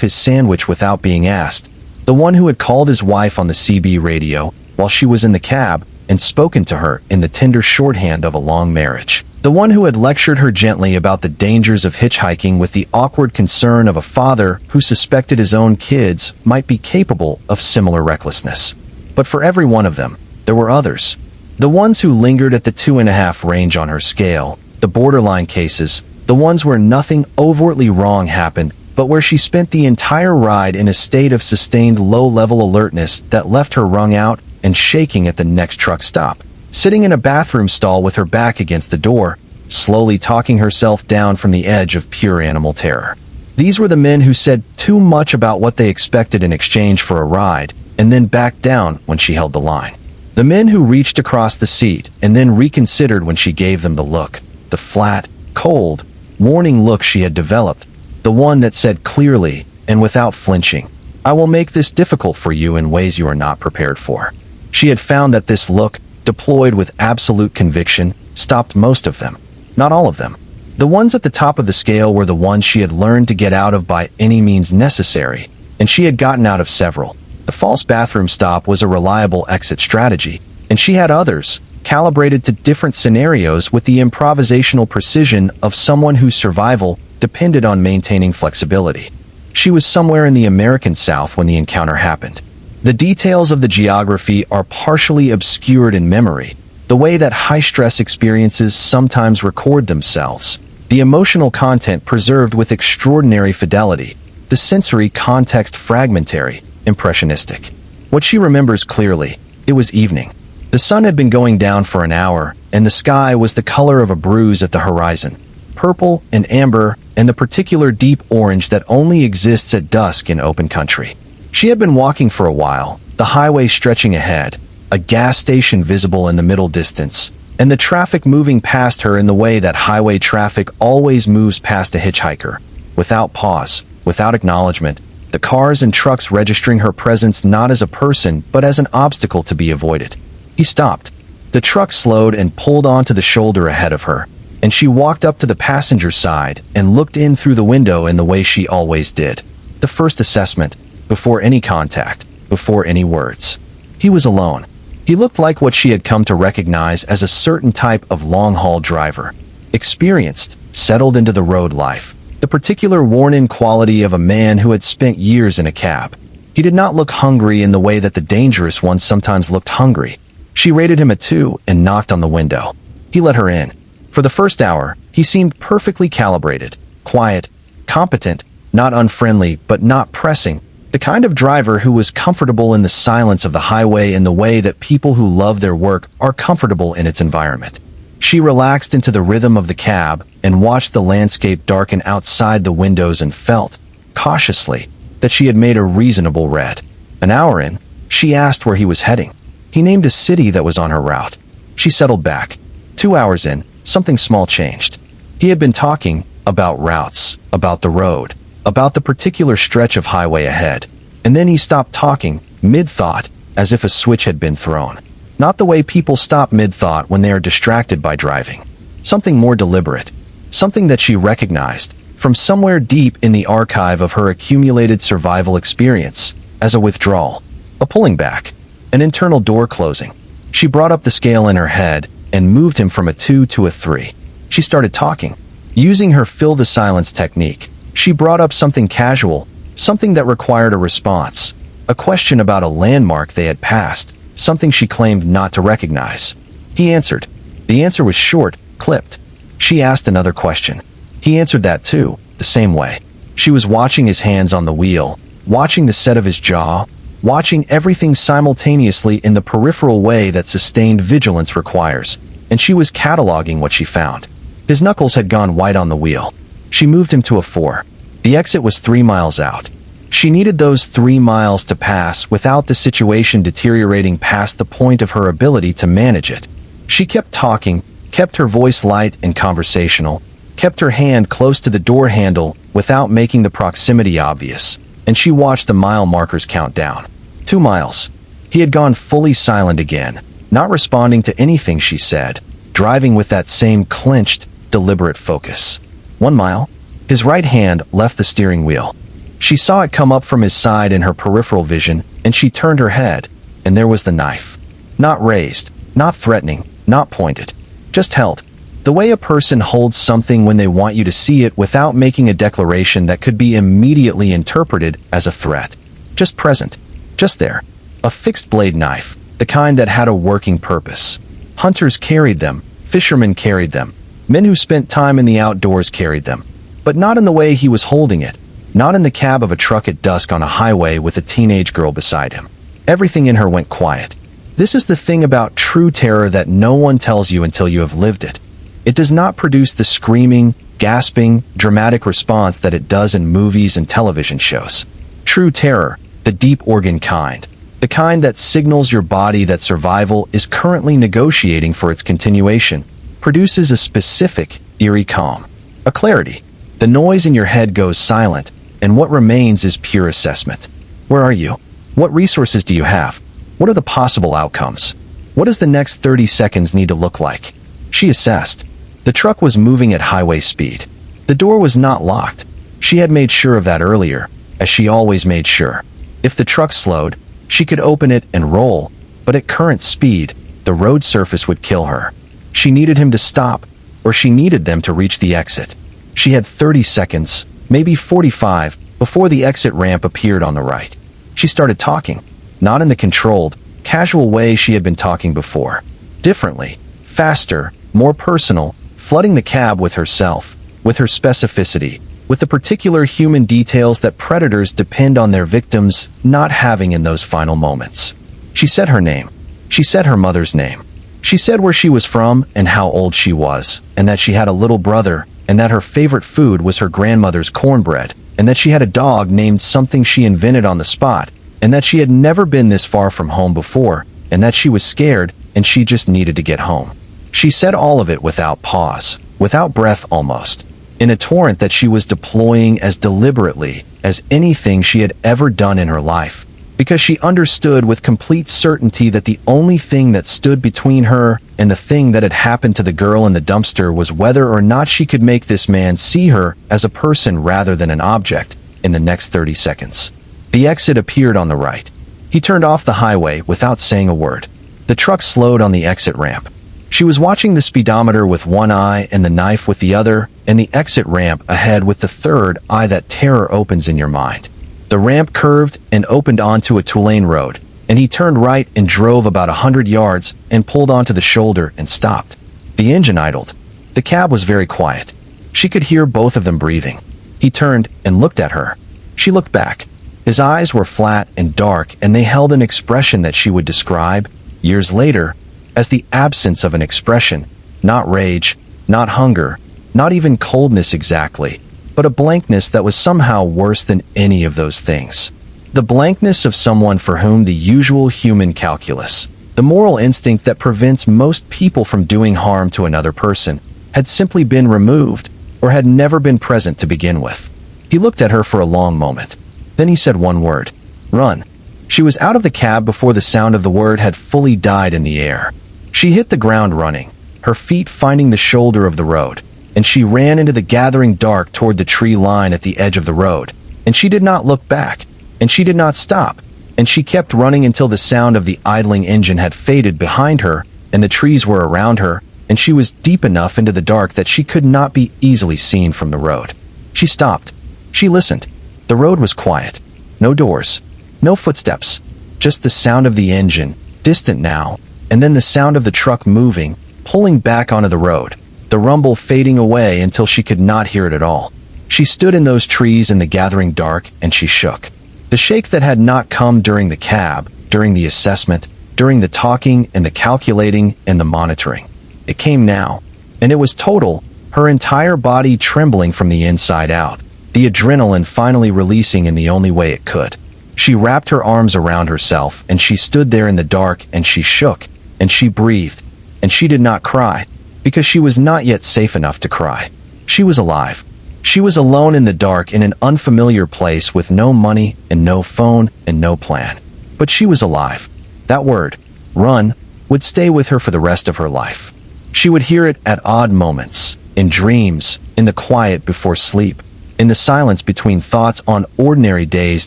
his sandwich without being asked. The one who had called his wife on the CB radio while she was in the cab and spoken to her in the tender shorthand of a long marriage. The one who had lectured her gently about the dangers of hitchhiking with the awkward concern of a father who suspected his own kids might be capable of similar recklessness. But for every one of them, there were others. The ones who lingered at the 2.5 range on her scale, the borderline cases, the ones where nothing overtly wrong happened, but where she spent the entire ride in a state of sustained low-level alertness that left her wrung out and shaking at the next truck stop, sitting in a bathroom stall with her back against the door, slowly talking herself down from the edge of pure animal terror. These were the men who said too much about what they expected in exchange for a ride, and then backed down when she held the line. The men who reached across the seat and then reconsidered when she gave them the look, the flat, cold, warning look she had developed, the one that said clearly, and without flinching, "I will make this difficult for you in ways you are not prepared for." She had found that this look, deployed with absolute conviction, stopped most of them. Not all of them. The ones at the top of the scale were the ones she had learned to get out of by any means necessary, and she had gotten out of several. The false bathroom stop was a reliable exit strategy, and she had others, calibrated to different scenarios with the improvisational precision of someone whose survival depended on maintaining flexibility. She was somewhere in the American South when the encounter happened. The details of the geography are partially obscured in memory, the way that high-stress experiences sometimes record themselves, the emotional content preserved with extraordinary fidelity, the sensory context fragmentary, impressionistic. What she remembers clearly, it was evening. The sun had been going down for an hour, and the sky was the color of a bruise at the horizon, purple and amber and the particular deep orange that only exists at dusk in open country. She had been walking for a while, the highway stretching ahead, a gas station visible in the middle distance, and the traffic moving past her in the way that highway traffic always moves past a hitchhiker, without pause, without acknowledgement, the cars and trucks registering her presence not as a person but as an obstacle to be avoided. He stopped. The truck slowed and pulled onto the shoulder ahead of her, and she walked up to the passenger side and looked in through the window in the way she always did. The first assessment, before any contact, before any words. He was alone. He looked like what she had come to recognize as a certain type of long-haul driver. Experienced, settled into the road life. The particular worn-in quality of a man who had spent years in a cab. He did not look hungry in the way that the dangerous ones sometimes looked hungry. She rated him a 2 and knocked on the window. He let her in. For the first hour, he seemed perfectly calibrated, quiet, competent, not unfriendly, but not pressing. The kind of driver who was comfortable in the silence of the highway in the way that people who love their work are comfortable in its environment. She relaxed into the rhythm of the cab and watched the landscape darken outside the windows and felt, cautiously, that she had made a reasonable read. An hour in, she asked where he was heading. He named a city that was on her route. She settled back. 2 hours in, something small changed. He had been talking about routes, about the road, about the particular stretch of highway ahead. And then he stopped talking, mid-thought, as if a switch had been thrown. Not the way people stop mid-thought when they are distracted by driving. Something more deliberate. Something that she recognized, from somewhere deep in the archive of her accumulated survival experience, as a withdrawal. A pulling back. An internal door closing. She brought up the scale in her head and moved him from a 2 to a 3. She started talking. Using her fill the silence technique, she brought up something casual, something that required a response. A question about a landmark they had passed, something she claimed not to recognize. He answered. The answer was short, clipped. She asked another question. He answered that too, the same way. She was watching his hands on the wheel, watching the set of his jaw, watching everything simultaneously in the peripheral way that sustained vigilance requires, and she was cataloging what she found. His knuckles had gone white on the wheel. She moved him to a 4. The exit was 3 miles out. She needed those 3 miles to pass without the situation deteriorating past the point of her ability to manage it. She kept talking, kept her voice light and conversational, kept her hand close to the door handle without making the proximity obvious, and she watched the mile markers count down. 2 miles. He had gone fully silent again, not responding to anything she said, driving with that same clenched, deliberate focus. 1 mile. His right hand left the steering wheel. She saw it come up from his side in her peripheral vision, and she turned her head, and there was the knife. Not raised, not threatening, not pointed. Just held. The way a person holds something when they want you to see it without making a declaration that could be immediately interpreted as a threat. Just present. Just there. A fixed blade knife, the kind that had a working purpose. Hunters carried them, fishermen carried them, men who spent time in the outdoors carried them. But not in the way he was holding it, not in the cab of a truck at dusk on a highway with a teenage girl beside him. Everything in her went quiet. This is the thing about true terror that no one tells you until you have lived it. It does not produce the screaming, gasping, dramatic response that it does in movies and television shows. True terror, the deep organ kind, the kind that signals your body that survival is currently negotiating for its continuation, produces a specific, eerie calm. A clarity. The noise in your head goes silent, and what remains is pure assessment. Where are you? What resources do you have? What are the possible outcomes? What does the next 30 seconds need to look like? She assessed. The truck was moving at highway speed. The door was not locked. She had made sure of that earlier, as she always made sure. If the truck slowed, she could open it and roll, but at current speed, the road surface would kill her. She needed him to stop, or she needed them to reach the exit. She had 30 seconds, maybe 45, before the exit ramp appeared on the right. She started talking, not in the controlled, casual way she had been talking before. Differently, faster, more personal, flooding the cab with herself, with her specificity, with the particular human details that predators depend on their victims not having in those final moments. She said her name. She said her mother's name. She said where she was from and how old she was, and that she had a little brother, and that her favorite food was her grandmother's cornbread, and that she had a dog named something she invented on the spot, and that she had never been this far from home before, and that she was scared, and she just needed to get home. She said all of it without pause, without breath almost, in a torrent that she was deploying as deliberately as anything she had ever done in her life, because she understood with complete certainty that the only thing that stood between her and the thing that had happened to the girl in the dumpster was whether or not she could make this man see her as a person rather than an object in the next 30 seconds. The exit appeared on the right. He turned off the highway without saying a word. The truck slowed on the exit ramp. She was watching the speedometer with one eye and the knife with the other, and the exit ramp ahead with the third eye that terror opens in your mind. The ramp curved and opened onto a two-lane road, and he turned right and drove about 100 yards and pulled onto the shoulder and stopped. The engine idled. The cab was very quiet. She could hear both of them breathing. He turned and looked at her. She looked back. His eyes were flat and dark, and they held an expression that she would describe, years later, as the absence of an expression. Not rage, not hunger, not even coldness exactly, but a blankness that was somehow worse than any of those things. The blankness of someone for whom the usual human calculus, the moral instinct that prevents most people from doing harm to another person, had simply been removed or had never been present to begin with. He looked at her for a long moment. Then he said one word: "Run." She was out of the cab before the sound of the word had fully died in the air. She hit the ground running, her feet finding the shoulder of the road, and she ran into the gathering dark toward the tree line at the edge of the road. And she did not look back, and she did not stop, and she kept running until the sound of the idling engine had faded behind her, and the trees were around her, and she was deep enough into the dark that she could not be easily seen from the road. She stopped. She listened. The road was quiet. No doors. No footsteps. Just the sound of the engine, distant now, and then the sound of the truck moving, pulling back onto the road, the rumble fading away until she could not hear it at all. She stood in those trees in the gathering dark, and she shook. The shake that had not come during the cab, during the assessment, during the talking and the calculating and the monitoring. It came now, and it was total, her entire body trembling from the inside out, the adrenaline finally releasing in the only way it could. She wrapped her arms around herself, and she stood there in the dark, and she shook, and she breathed, and she did not cry, because she was not yet safe enough to cry. She was alive. She was alone in the dark in an unfamiliar place with no money and no phone and no plan. But she was alive. That word, run, would stay with her for the rest of her life. She would hear it at odd moments, in dreams, in the quiet before sleep, in the silence between thoughts on ordinary days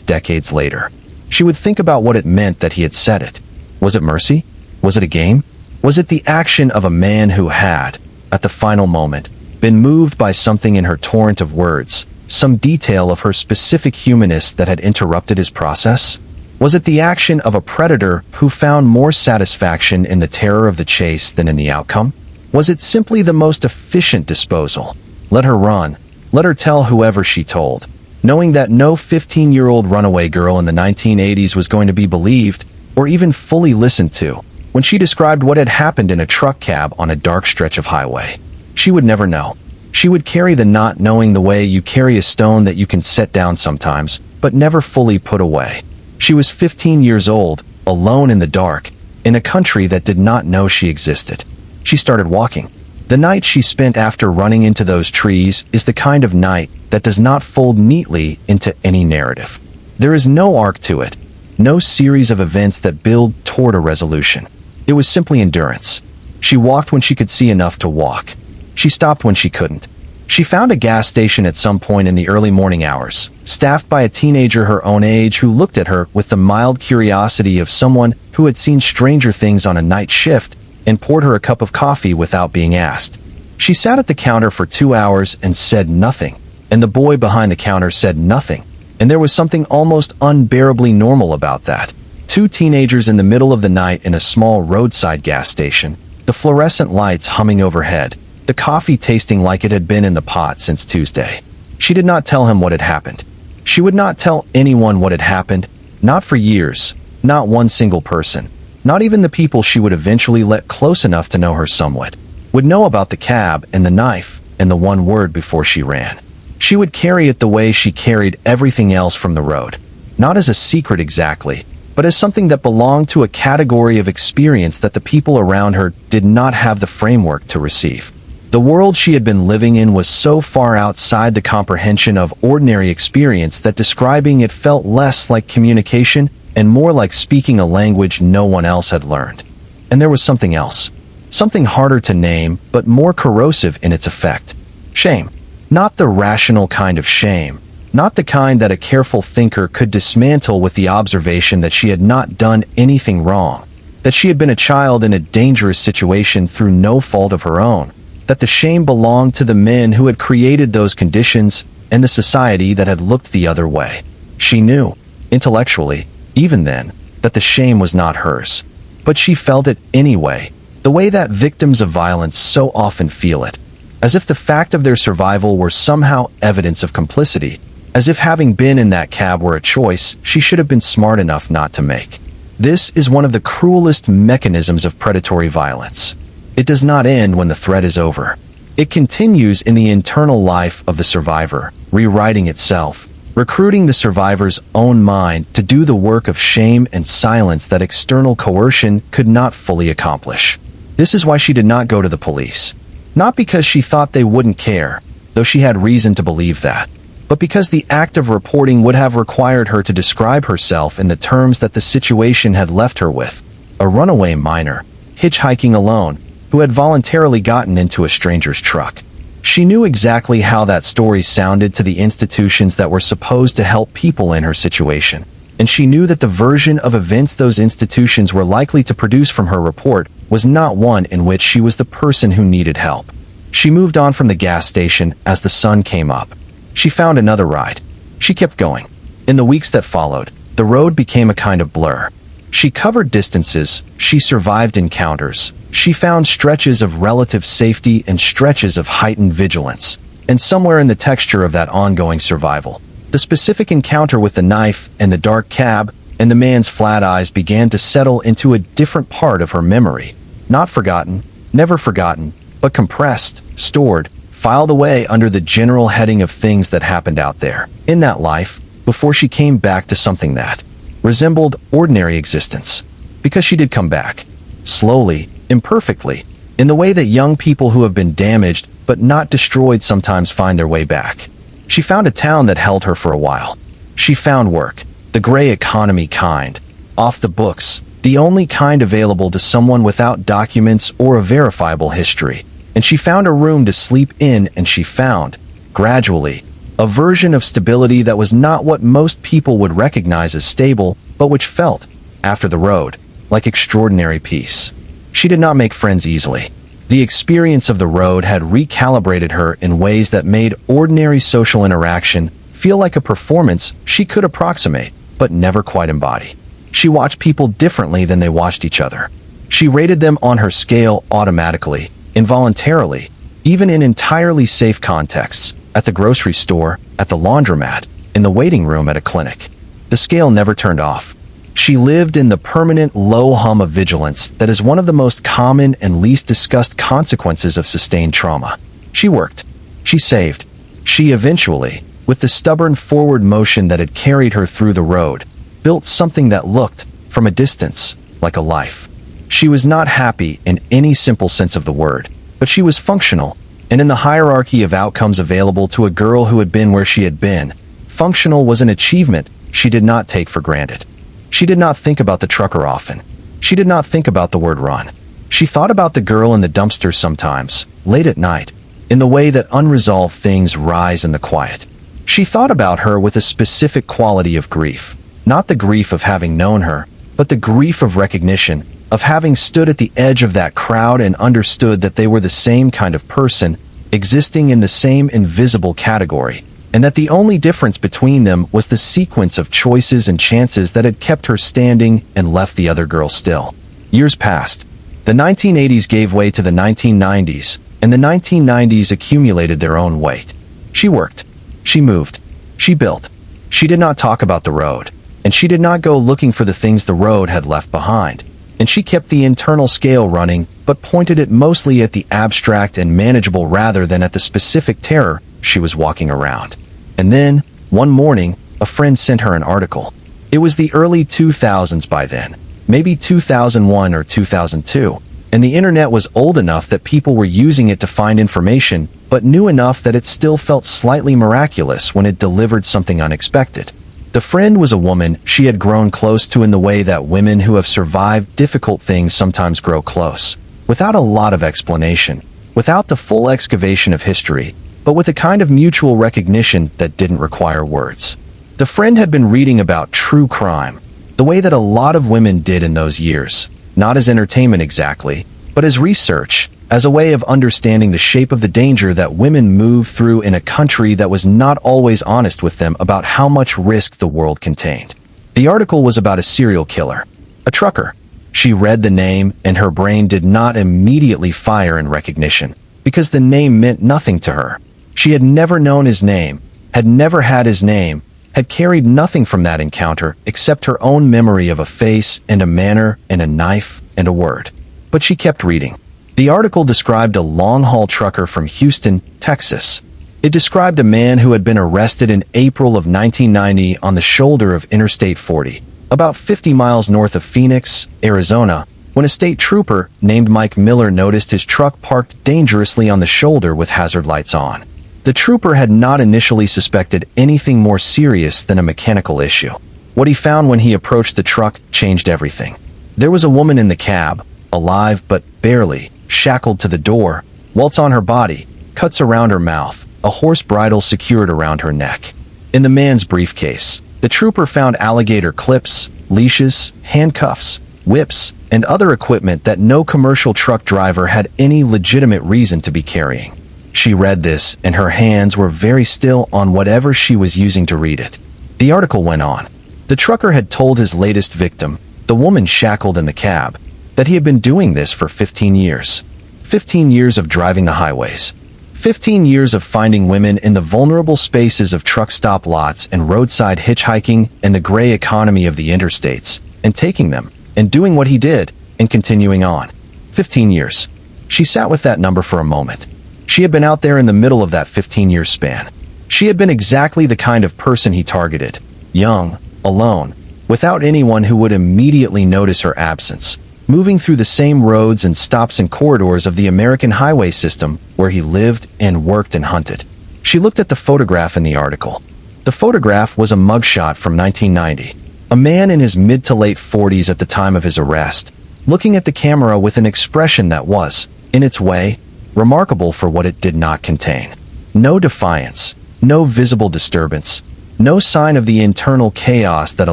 decades later. She would think about what it meant that he had said it. Was it mercy? Was it a game? Was it the action of a man who had, at the final moment, been moved by something in her torrent of words, some detail of her specific humanness that had interrupted his process? Was it the action of a predator who found more satisfaction in the terror of the chase than in the outcome? Was it simply the most efficient disposal? Let her run. Let her tell whoever she told, knowing that no 15-year-old runaway girl in the 1980s was going to be believed or even fully listened to when she described what had happened in a truck cab on a dark stretch of highway. She would never know. She would carry the not knowing the way you carry a stone that you can set down sometimes, but never fully put away. She was 15 years old, alone in the dark, in a country that did not know she existed. She started walking. The night she spent after running into those trees is the kind of night that does not fold neatly into any narrative. There is no arc to it, no series of events that build toward a resolution. It was simply endurance. She walked when she could see enough to walk. She stopped when she couldn't. She found a gas station at some point in the early morning hours, staffed by a teenager her own age who looked at her with the mild curiosity of someone who had seen stranger things on a night shift and poured her a cup of coffee without being asked. She sat at the counter for 2 hours and said nothing, and the boy behind the counter said nothing, and there was something almost unbearably normal about that. 2 teenagers in the middle of the night in a small roadside gas station, the fluorescent lights humming overhead, the coffee tasting like it had been in the pot since Tuesday. She did not tell him what had happened. She would not tell anyone what had happened, not for years, not one single person. Not even the people she would eventually let close enough to know her somewhat, would know about the cab and the knife and the one word before she ran. She would carry it the way she carried everything else from the road, not as a secret exactly, but as something that belonged to a category of experience that the people around her did not have the framework to receive. The world she had been living in was so far outside the comprehension of ordinary experience that describing it felt less like communication and more like speaking a language no one else had learned. And there was something else. Something harder to name, but more corrosive in its effect. Shame. Not the rational kind of shame. Not the kind that a careful thinker could dismantle with the observation that she had not done anything wrong. that she had been a child in a dangerous situation through no fault of her own, that the shame belonged to the men who had created those conditions and the society that had looked the other way. She knew, intellectually, even then, that the shame was not hers. But she felt it anyway, the way that victims of violence so often feel it, as if the fact of their survival were somehow evidence of complicity, as if having been in that cab were a choice she should have been smart enough not to make. This is one of the cruelest mechanisms of predatory violence. It does not end when the threat is over. It continues in the internal life of the survivor, rewriting itself, recruiting the survivor's own mind to do the work of shame and silence that external coercion could not fully accomplish. This is why she did not go to the police. Not because she thought they wouldn't care, though she had reason to believe that, but because the act of reporting would have required her to describe herself in the terms that the situation had left her with: a runaway minor, hitchhiking alone, who had voluntarily gotten into a stranger's truck. She knew exactly how that story sounded to the institutions that were supposed to help people in her situation, and she knew that the version of events those institutions were likely to produce from her report was not one in which she was the person who needed help. She moved on from the gas station as the sun came up. She found another ride. She kept going. In the weeks that followed, the road became a kind of blur. She covered distances, she survived encounters, she found stretches of relative safety and stretches of heightened vigilance. And somewhere in the texture of that ongoing survival, the specific encounter with the knife and the dark cab and the man's flat eyes began to settle into a different part of her memory. Not forgotten, never forgotten, but compressed, stored, filed away under the general heading of things that happened out there, in that life, before she came back to something that resembled ordinary existence. Because she did come back. Slowly, imperfectly, in the way that young people who have been damaged but not destroyed sometimes find their way back. She found a town that held her for a while. She found work, the gray economy kind, off the books, the only kind available to someone without documents or a verifiable history. And she found a room to sleep in, and she found, gradually, a version of stability that was not what most people would recognize as stable, but which felt, after the road, like extraordinary peace. She did not make friends easily. The experience of the road had recalibrated her in ways that made ordinary social interaction feel like a performance she could approximate, but never quite embody. She watched people differently than they watched each other. She rated them on her scale automatically, involuntarily, even in entirely safe contexts, at the grocery store, at the laundromat, in the waiting room at a clinic. The scale never turned off. She lived in the permanent low hum of vigilance that is one of the most common and least discussed consequences of sustained trauma. She worked. She saved. She eventually, with the stubborn forward motion that had carried her through the road, built something that looked, from a distance, like a life. She was not happy in any simple sense of the word, but she was functional, and in the hierarchy of outcomes available to a girl who had been where she had been, functional was an achievement she did not take for granted. She did not think about the trucker often. She did not think about the word run. She thought about the girl in the dumpster sometimes, late at night, in the way that unresolved things rise in the quiet. She thought about her with a specific quality of grief, not the grief of having known her, but the grief of recognition, of having stood at the edge of that crowd and understood that they were the same kind of person, existing in the same invisible category, and that the only difference between them was the sequence of choices and chances that had kept her standing and left the other girl still. Years passed. The 1980s gave way to the 1990s, and the 1990s accumulated their own weight. She worked. She moved. She built. She did not talk about the road, and she did not go looking for the things the road had left behind. And she kept the internal scale running, but pointed it mostly at the abstract and manageable rather than at the specific terror she was walking around. And then, one morning, a friend sent her an article. It was the early 2000s by then, maybe 2001 or 2002, and the internet was old enough that people were using it to find information, but new enough that it still felt slightly miraculous when it delivered something unexpected. The friend was a woman she had grown close to in the way that women who have survived difficult things sometimes grow close, without a lot of explanation, without the full excavation of history, but with a kind of mutual recognition that didn't require words. The friend had been reading about true crime, the way that a lot of women did in those years, not as entertainment exactly, but as research, as a way of understanding the shape of the danger that women move through in a country that was not always honest with them about how much risk the world contained. The article was about a serial killer, a trucker. She read the name, and her brain did not immediately fire in recognition, because the name meant nothing to her. She had never known his name, had never had his name, had carried nothing from that encounter except her own memory of a face and a manner and a knife and a word. But she kept reading. The article described a long-haul trucker from Houston, Texas. It described a man who had been arrested in April of 1990 on the shoulder of Interstate 40, about 50 miles north of Phoenix, Arizona, when a state trooper named Mike Miller noticed his truck parked dangerously on the shoulder with hazard lights on. The trooper had not initially suspected anything more serious than a mechanical issue. What he found when he approached the truck changed everything. There was a woman in the cab, alive but barely, shackled to the door, welts on her body, cuts around her mouth, a horse bridle secured around her neck. In the man's briefcase, the trooper found alligator clips, leashes, handcuffs, whips, and other equipment that no commercial truck driver had any legitimate reason to be carrying. She read this, and her hands were very still on whatever she was using to read it. The article went on. The trucker had told his latest victim, the woman shackled in the cab, that he had been doing this for 15 years. 15 years of driving the highways. 15 years of finding women in the vulnerable spaces of truck stop lots and roadside hitchhiking and the gray economy of the interstates, and taking them, and doing what he did, and continuing on. 15 years. She sat with that number for a moment. She had been out there in the middle of that 15-year span. She had been exactly the kind of person he targeted. Young, alone, without anyone who would immediately notice her absence, moving through the same roads and stops and corridors of the American highway system where he lived and worked and hunted. She looked at the photograph in the article. The photograph was a mugshot from 1990. A man in his mid to late 40s at the time of his arrest, looking at the camera with an expression that was, in its way, remarkable for what it did not contain. No defiance, no visible disturbance, no sign of the internal chaos that a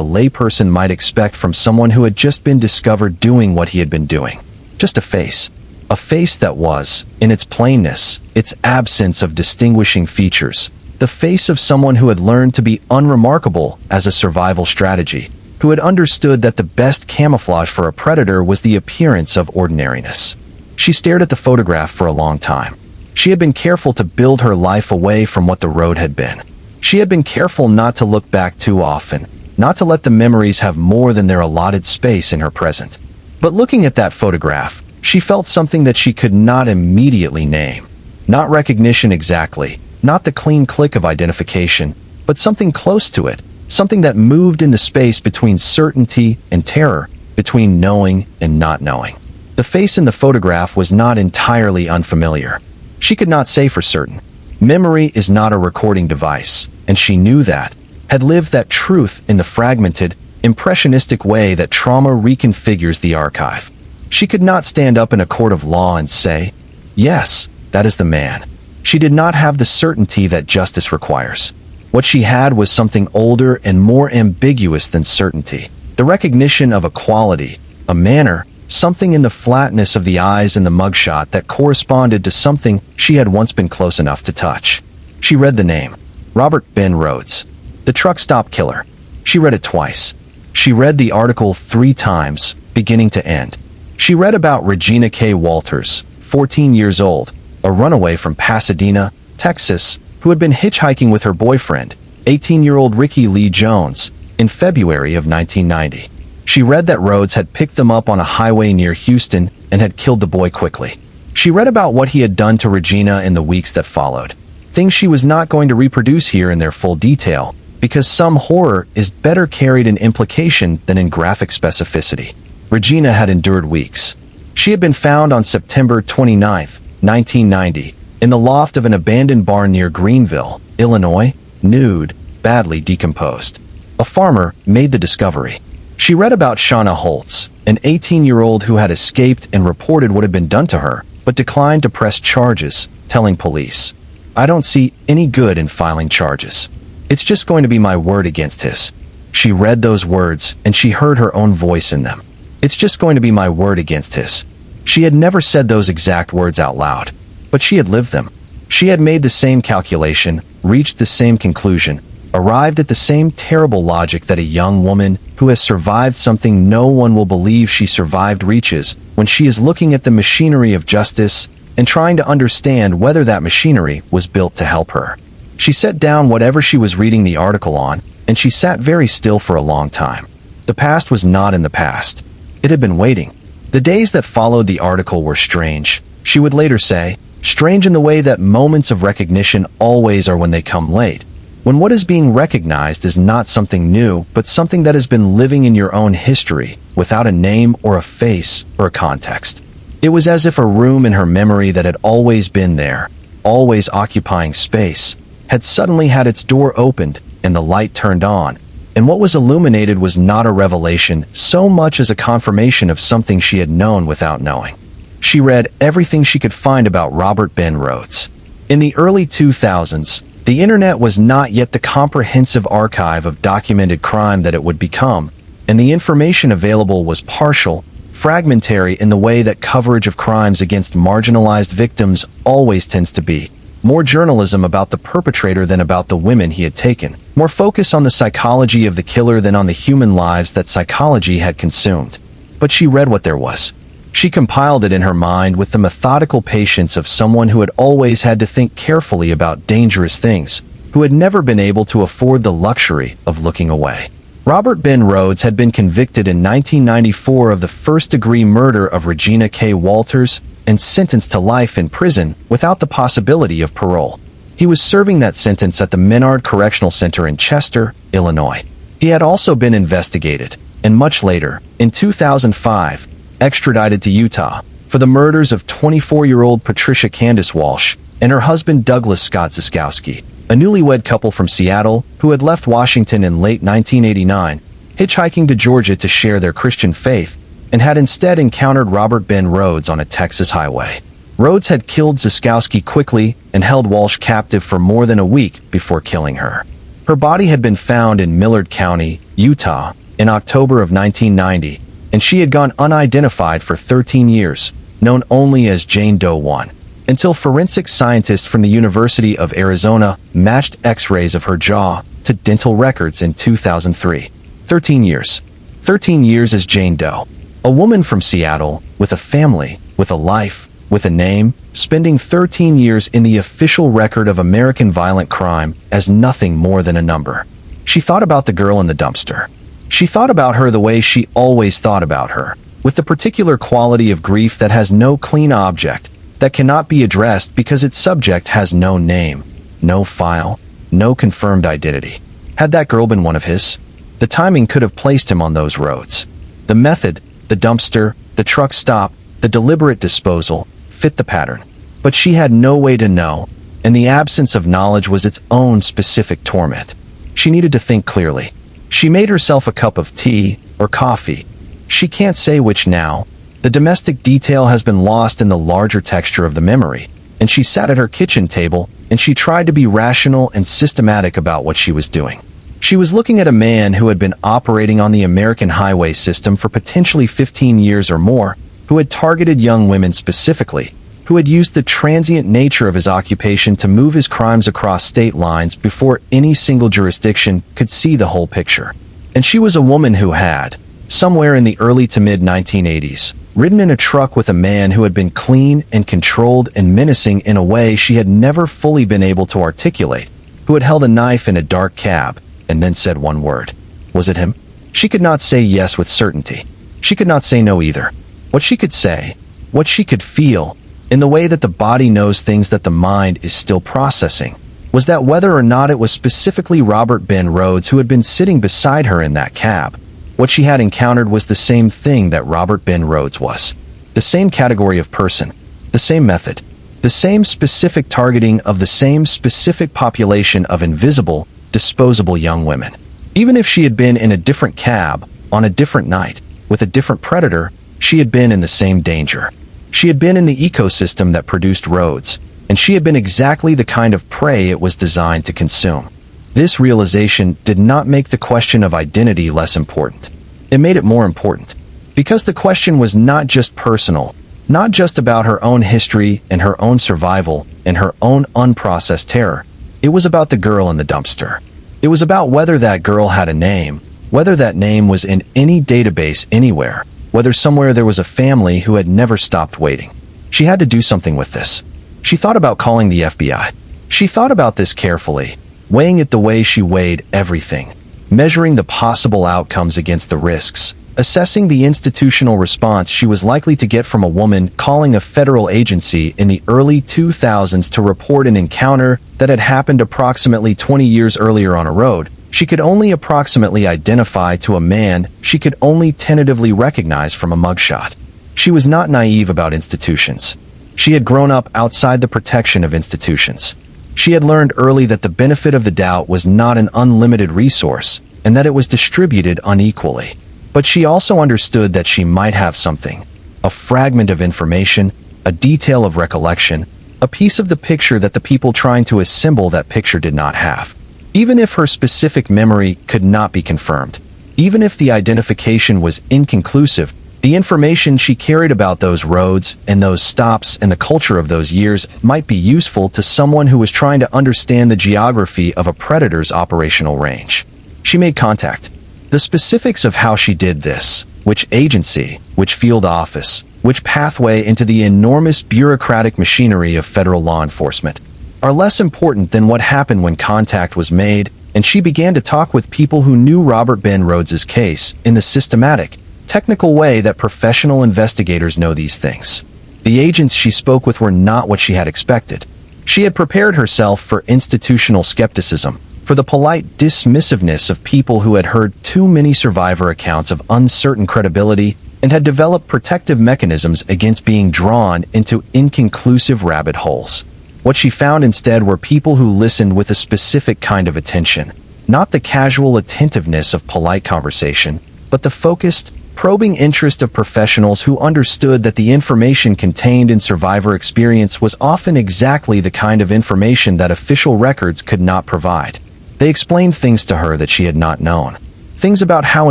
layperson might expect from someone who had just been discovered doing what he had been doing. Just a face. A face that was, in its plainness, its absence of distinguishing features, the face of someone who had learned to be unremarkable as a survival strategy, who had understood that the best camouflage for a predator was the appearance of ordinariness. She stared at the photograph for a long time. She had been careful to build her life away from what the road had been. She had been careful not to look back too often, not to let the memories have more than their allotted space in her present. But looking at that photograph, she felt something that she could not immediately name. Not recognition exactly, not the clean click of identification, but something close to it, something that moved in the space between certainty and terror, between knowing and not knowing. The face in the photograph was not entirely unfamiliar. She could not say for certain. Memory is not a recording device, and she knew that, had lived that truth in the fragmented, impressionistic way that trauma reconfigures the archive. She could not stand up in a court of law and say, yes, that is the man. She did not have the certainty that justice requires. What she had was something older and more ambiguous than certainty. The recognition of a quality, a manner, something in the flatness of the eyes in the mugshot that corresponded to something she had once been close enough to touch. She read the name. Robert Ben Rhodes. The truck stop killer. She read it twice. She read the article 3 times, beginning to end. She read about Regina K. Walters, 14 years old, a runaway from Pasadena, Texas, who had been hitchhiking with her boyfriend, 18-year-old Ricky Lee Jones, in February of 1990. She read that Rhodes had picked them up on a highway near Houston and had killed the boy quickly. She read about what he had done to Regina in the weeks that followed. Things she was not going to reproduce here in their full detail, because some horror is better carried in implication than in graphic specificity. Regina had endured weeks. She had been found on September 29, 1990, in the loft of an abandoned barn near Greenville, Illinois, nude, badly decomposed. A farmer made the discovery. She read about Shauna Holtz, an 18-year-old who had escaped and reported what had been done to her, but declined to press charges, telling police, "I don't see any good in filing charges. It's just going to be my word against his." She read those words, and she heard her own voice in them. It's just going to be my word against his. She had never said those exact words out loud, but she had lived them. She had made the same calculation, reached the same conclusion, arrived at the same terrible logic that a young woman who has survived something no one will believe she survived reaches when she is looking at the machinery of justice and trying to understand whether that machinery was built to help her. She set down whatever she was reading the article on, and she sat very still for a long time. The past was not in the past. It had been waiting. The days that followed the article were strange. She would later say, strange in the way that moments of recognition always are when they come late. When what is being recognized is not something new, but something that has been living in your own history, without a name or a face or a context. It was as if a room in her memory that had always been there, always occupying space, had suddenly had its door opened and the light turned on, and what was illuminated was not a revelation so much as a confirmation of something she had known without knowing. She read everything she could find about Robert Ben Rhodes. In the early 2000s, the internet was not yet the comprehensive archive of documented crime that it would become, and the information available was partial, fragmentary in the way that coverage of crimes against marginalized victims always tends to be. More journalism about the perpetrator than about the women he had taken. More focus on the psychology of the killer than on the human lives that psychology had consumed. But she read what there was. She compiled it in her mind with the methodical patience of someone who had always had to think carefully about dangerous things, who had never been able to afford the luxury of looking away. Robert Ben Rhodes had been convicted in 1994 of the first-degree murder of Regina K. Walters and sentenced to life in prison without the possibility of parole. He was serving that sentence at the Menard Correctional Center in Chester, Illinois. He had also been investigated, and much later, in 2005, extradited to Utah for the murders of 24-year-old Patricia Candace Walsh and her husband Douglas Scott Ziskowski, a newlywed couple from Seattle who had left Washington in late 1989, hitchhiking to Georgia to share their Christian faith, and had instead encountered Robert Ben Rhodes on a Texas highway. Rhodes had killed Ziskowski quickly and held Walsh captive for more than a week before killing her. Her body had been found in Millard County, Utah, in October of 1990, and she had gone unidentified for 13 years, known only as Jane Doe 1, until forensic scientists from the University of Arizona matched X-rays of her jaw to dental records in 2003. 13 years. 13 years as Jane Doe. A woman from Seattle, with a family, with a life, with a name, spending 13 years in the official record of American violent crime as nothing more than a number. She thought about the girl in the dumpster. She thought about her the way she always thought about her, with the particular quality of grief that has no clean object, that cannot be addressed because its subject has no name, no file, no confirmed identity. Had that girl been one of his? The timing could have placed him on those roads. The method, the dumpster, the truck stop, the deliberate disposal, fit the pattern. But she had no way to know, and the absence of knowledge was its own specific torment. She needed to think clearly. She made herself a cup of tea or coffee. She can't say which now. The domestic detail has been lost in the larger texture of the memory, and she sat at her kitchen table, and she tried to be rational and systematic about what she was doing. She was looking at a man who had been operating on the American highway system for potentially 15 years or more, who had targeted young women specifically, who had used the transient nature of his occupation to move his crimes across state lines before any single jurisdiction could see the whole picture. And she was a woman who had, somewhere in the early to mid-1980s, ridden in a truck with a man who had been clean and controlled and menacing in a way she had never fully been able to articulate, who had held a knife in a dark cab, and then said one word. Was it him? She could not say yes with certainty. She could not say no either. What she could say, what she could feel, in the way that the body knows things that the mind is still processing, was that whether or not it was specifically Robert Ben Rhodes who had been sitting beside her in that cab, what she had encountered was the same thing that Robert Ben Rhodes was. The same category of person, the same method, the same specific targeting of the same specific population of invisible, disposable young women. Even if she had been in a different cab, on a different night, with a different predator, she had been in the same danger. She had been in the ecosystem that produced Rhodes, and she had been exactly the kind of prey it was designed to consume. This realization did not make the question of identity less important. It made it more important. Because the question was not just personal, not just about her own history and her own survival and her own unprocessed terror. It was about the girl in the dumpster. It was about whether that girl had a name, whether that name was in any database anywhere, whether somewhere there was a family who had never stopped waiting. She had to do something with this. She thought about calling the FBI. She thought about this carefully, weighing it the way she weighed everything, measuring the possible outcomes against the risks, assessing the institutional response she was likely to get from a woman calling a federal agency in the early 2000s to report an encounter that had happened approximately 20 years earlier on a road she could only approximately identify to a man she could only tentatively recognize from a mugshot. She was not naive about institutions. She had grown up outside the protection of institutions. She had learned early that the benefit of the doubt was not an unlimited resource and that it was distributed unequally. But she also understood that she might have something, a fragment of information, a detail of recollection, a piece of the picture that the people trying to assemble that picture did not have. Even if her specific memory could not be confirmed, even if the identification was inconclusive, the information she carried about those roads and those stops and the culture of those years might be useful to someone who was trying to understand the geography of a predator's operational range. She made contact. The specifics of how she did this, which agency, which field office, which pathway into the enormous bureaucratic machinery of federal law enforcement, are less important than what happened when contact was made, and she began to talk with people who knew Robert Ben Rhodes's case in the systematic, technical way that professional investigators know these things. The agents she spoke with were not what she had expected. She had prepared herself for institutional skepticism, for the polite dismissiveness of people who had heard too many survivor accounts of uncertain credibility and had developed protective mechanisms against being drawn into inconclusive rabbit holes. What she found instead were people who listened with a specific kind of attention, not the casual attentiveness of polite conversation, but the focused, probing interest of professionals who understood that the information contained in survivor experience was often exactly the kind of information that official records could not provide. They explained things to her that she had not known. Things about how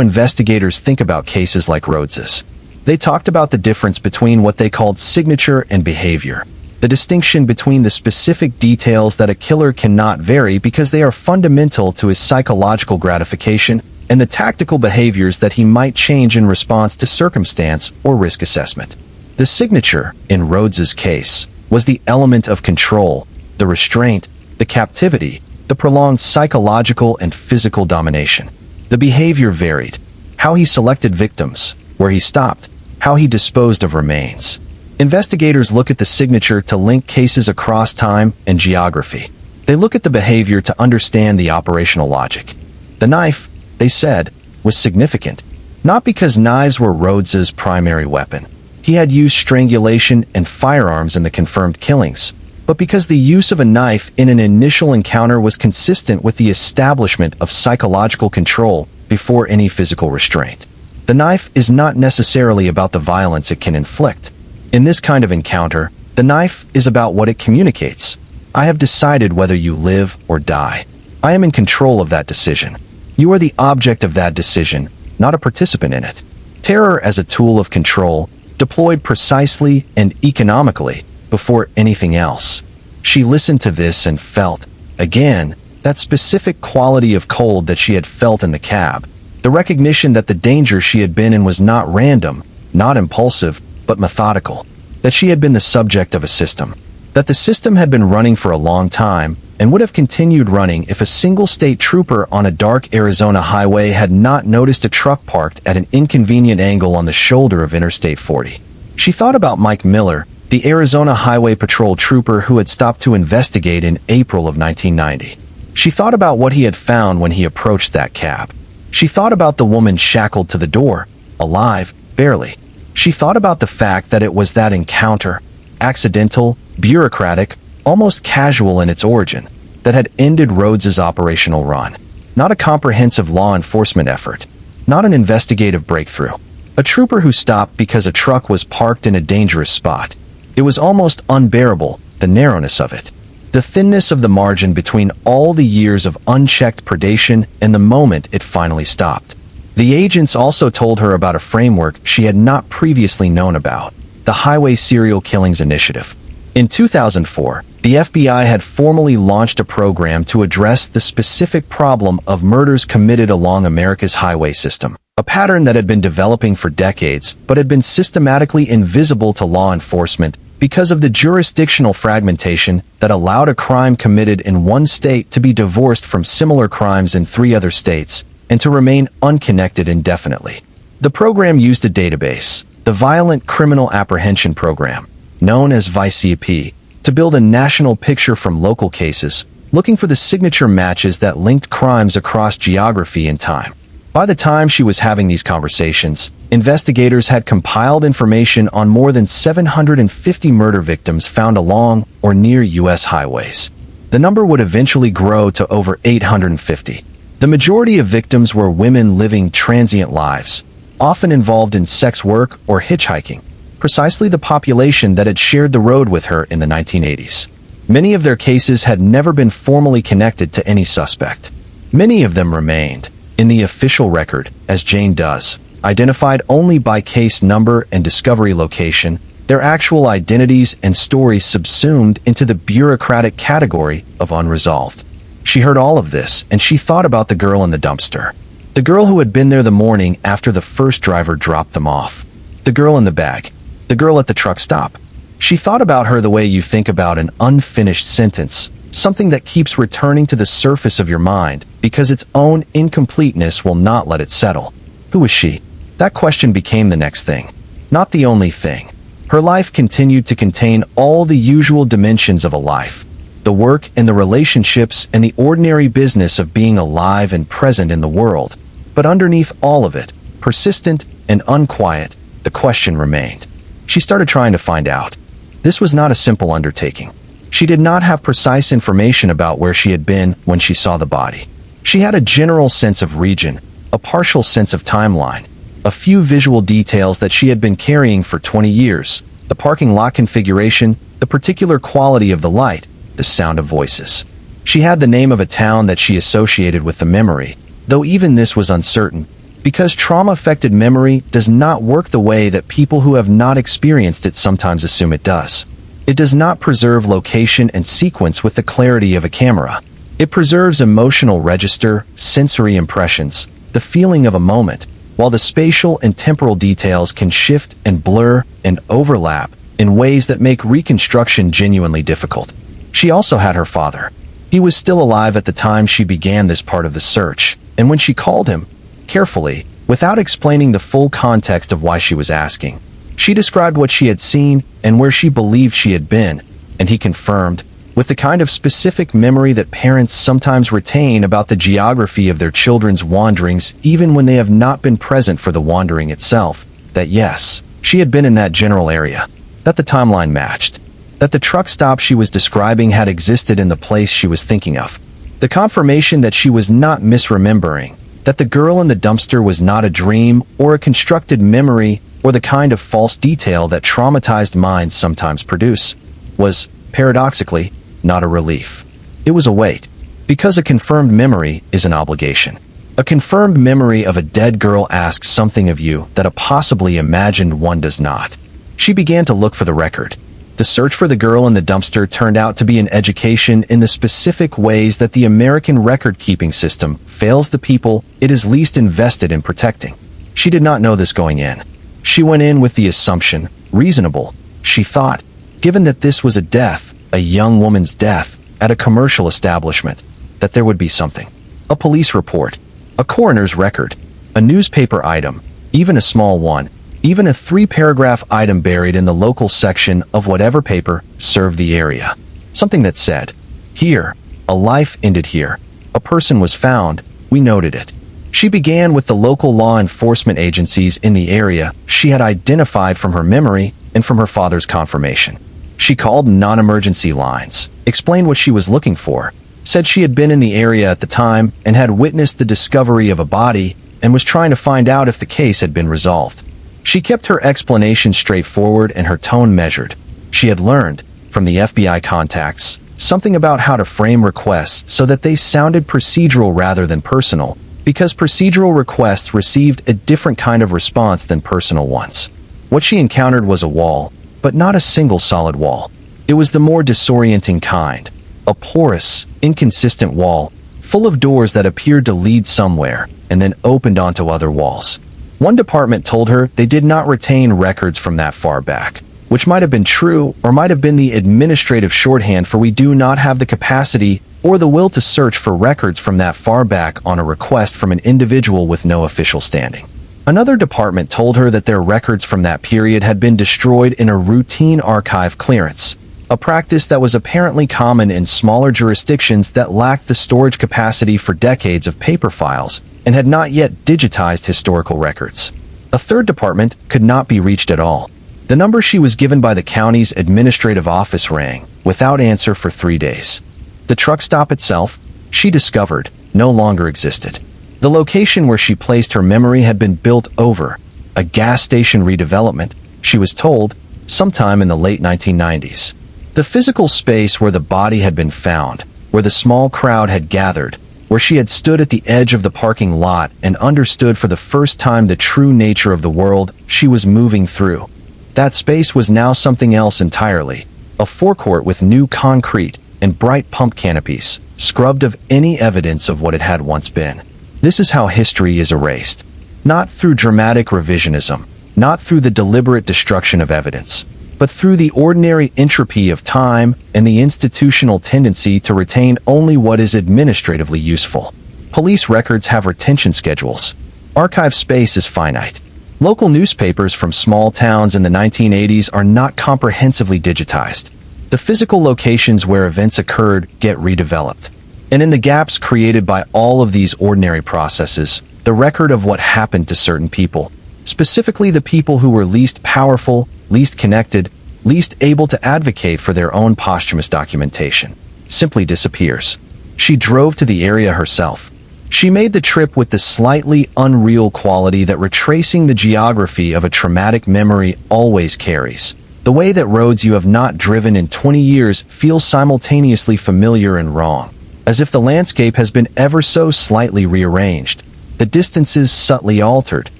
investigators think about cases like Rhodes's. They talked about the difference between what they called signature and behavior. The distinction between the specific details that a killer cannot vary because they are fundamental to his psychological gratification and the tactical behaviors that he might change in response to circumstance or risk assessment. The signature, in Rhodes's case, was the element of control, the restraint, the captivity, the prolonged psychological and physical domination. The behavior varied. How he selected victims, where he stopped, how he disposed of remains. Investigators look at the signature to link cases across time and geography. They look at the behavior to understand the operational logic. The knife, they said, was significant, not because knives were Rhodes's primary weapon. He had used strangulation and firearms in the confirmed killings, but because the use of a knife in an initial encounter was consistent with the establishment of psychological control before any physical restraint. The knife is not necessarily about the violence it can inflict. In this kind of encounter, the knife is about what it communicates. I have decided whether you live or die. I am in control of that decision. You are the object of that decision, not a participant in it. Terror as a tool of control, deployed precisely and economically, before anything else. She listened to this and felt, again, that specific quality of cold that she had felt in the cab, the recognition that the danger she had been in was not random, not impulsive, but methodical, that she had been the subject of a system, that the system had been running for a long time and would have continued running if a single state trooper on a dark Arizona highway had not noticed a truck parked at an inconvenient angle on the shoulder of Interstate 40. She thought about Mike Miller, the Arizona Highway Patrol trooper who had stopped to investigate in April of 1990. She thought about what he had found when he approached that cab. She thought about the woman shackled to the door, alive, barely. She thought about the fact that it was that encounter, accidental, bureaucratic, almost casual in its origin, that had ended Rhodes's operational run. Not a comprehensive law enforcement effort. Not an investigative breakthrough. A trooper who stopped because a truck was parked in a dangerous spot. It was almost unbearable, the narrowness of it. The thinness of the margin between all the years of unchecked predation and the moment it finally stopped. The agents also told her about a framework she had not previously known about, the Highway Serial Killings Initiative. In 2004, the FBI had formally launched a program to address the specific problem of murders committed along America's highway system, a pattern that had been developing for decades but had been systematically invisible to law enforcement because of the jurisdictional fragmentation that allowed a crime committed in one state to be divorced from similar crimes in 3 other states and to remain unconnected indefinitely. The program used a database, the Violent Criminal Apprehension Program, known as VICAP, to build a national picture from local cases, looking for the signature matches that linked crimes across geography and time. By the time she was having these conversations, investigators had compiled information on more than 750 murder victims found along or near U.S. highways. The number would eventually grow to over 850. The majority of victims were women living transient lives, often involved in sex work or hitchhiking, precisely the population that had shared the road with her in the 1980s. Many of their cases had never been formally connected to any suspect. Many of them remained, in the official record, as Jane Does, identified only by case number and discovery location, their actual identities and stories subsumed into the bureaucratic category of unresolved. She heard all of this, and she thought about the girl in the dumpster. The girl who had been there the morning after the first driver dropped them off. The girl in the bag. The girl at the truck stop. She thought about her the way you think about an unfinished sentence, something that keeps returning to the surface of your mind because its own incompleteness will not let it settle. Who was she? That question became the next thing. Not the only thing. Her life continued to contain all the usual dimensions of a life. The work and the relationships and the ordinary business of being alive and present in the world. But underneath all of it, persistent and unquiet, the question remained. She started trying to find out. This was not a simple undertaking. She did not have precise information about where she had been when she saw the body. She had a general sense of region, a partial sense of timeline, a few visual details that she had been carrying for 20 years, the parking lot configuration, the particular quality of the light, the sound of voices. She had the name of a town that she associated with the memory, though even this was uncertain, because trauma-affected memory does not work the way that people who have not experienced it sometimes assume it does. It does not preserve location and sequence with the clarity of a camera. It preserves emotional register, sensory impressions, the feeling of a moment, while the spatial and temporal details can shift and blur and overlap in ways that make reconstruction genuinely difficult. She also had her father. He was still alive at the time she began this part of the search, and when she called him, carefully, without explaining the full context of why she was asking, she described what she had seen and where she believed she had been, and he confirmed, with the kind of specific memory that parents sometimes retain about the geography of their children's wanderings even when they have not been present for the wandering itself, that yes, she had been in that general area, that the timeline matched, that the truck stop she was describing had existed in the place she was thinking of, the confirmation that she was not misremembering, that the girl in the dumpster was not a dream or a constructed memory or the kind of false detail that traumatized minds sometimes produce, was, paradoxically, not a relief. It was a weight, because a confirmed memory is an obligation. A confirmed memory of a dead girl asks something of you that a possibly imagined one does not. She began to look for the record. The search for the girl in the dumpster turned out to be an education in the specific ways that the American record-keeping system fails the people it is least invested in protecting. She did not know this going in. She went in with the assumption, reasonable, she thought, given that this was a death, a young woman's death, at a commercial establishment, that there would be something. A police report, a coroner's record, a newspaper item, even a small one, even a 3-paragraph item buried in the local section of whatever paper served the area. Something that said, here, a life ended here, a person was found, we noted it. She began with the local law enforcement agencies in the area she had identified from her memory and from her father's confirmation. She called non-emergency lines, explained what she was looking for, said she had been in the area at the time and had witnessed the discovery of a body and was trying to find out if the case had been resolved. She kept her explanation straightforward and her tone measured. She had learned, from the FBI contacts, something about how to frame requests so that they sounded procedural rather than personal, because procedural requests received a different kind of response than personal ones. What she encountered was a wall, but not a single solid wall. It was the more disorienting kind, a porous, inconsistent wall, full of doors that appeared to lead somewhere and then opened onto other walls. One department told her they did not retain records from that far back, which might have been true or might have been the administrative shorthand for we do not have the capacity or the will to search for records from that far back on a request from an individual with no official standing. Another department told her that their records from that period had been destroyed in a routine archive clearance, a practice that was apparently common in smaller jurisdictions that lacked the storage capacity for decades of paper files and had not yet digitized historical records. A third department could not be reached at all. The number she was given by the county's administrative office rang, without answer for 3 days. The truck stop itself, she discovered, no longer existed. The location where she placed her memory had been built over, a gas station redevelopment, she was told, sometime in the late 1990s. The physical space where the body had been found, where the small crowd had gathered, where she had stood at the edge of the parking lot and understood for the first time the true nature of the world she was moving through. That space was now something else entirely, a forecourt with new concrete and bright pump canopies, scrubbed of any evidence of what it had once been. This is how history is erased. Not through dramatic revisionism, not through the deliberate destruction of evidence, but through the ordinary entropy of time and the institutional tendency to retain only what is administratively useful. Police records have retention schedules. Archive space is finite. Local newspapers from small towns in the 1980s are not comprehensively digitized. The physical locations where events occurred get redeveloped. And in the gaps created by all of these ordinary processes, the record of what happened to certain people, specifically the people who were least powerful, least connected, least able to advocate for their own posthumous documentation, simply disappears. She drove to the area herself. She made the trip with the slightly unreal quality that retracing the geography of a traumatic memory always carries. The way that roads you have not driven in 20 years feel simultaneously familiar and wrong, as if the landscape has been ever so slightly rearranged. The distances subtly altered.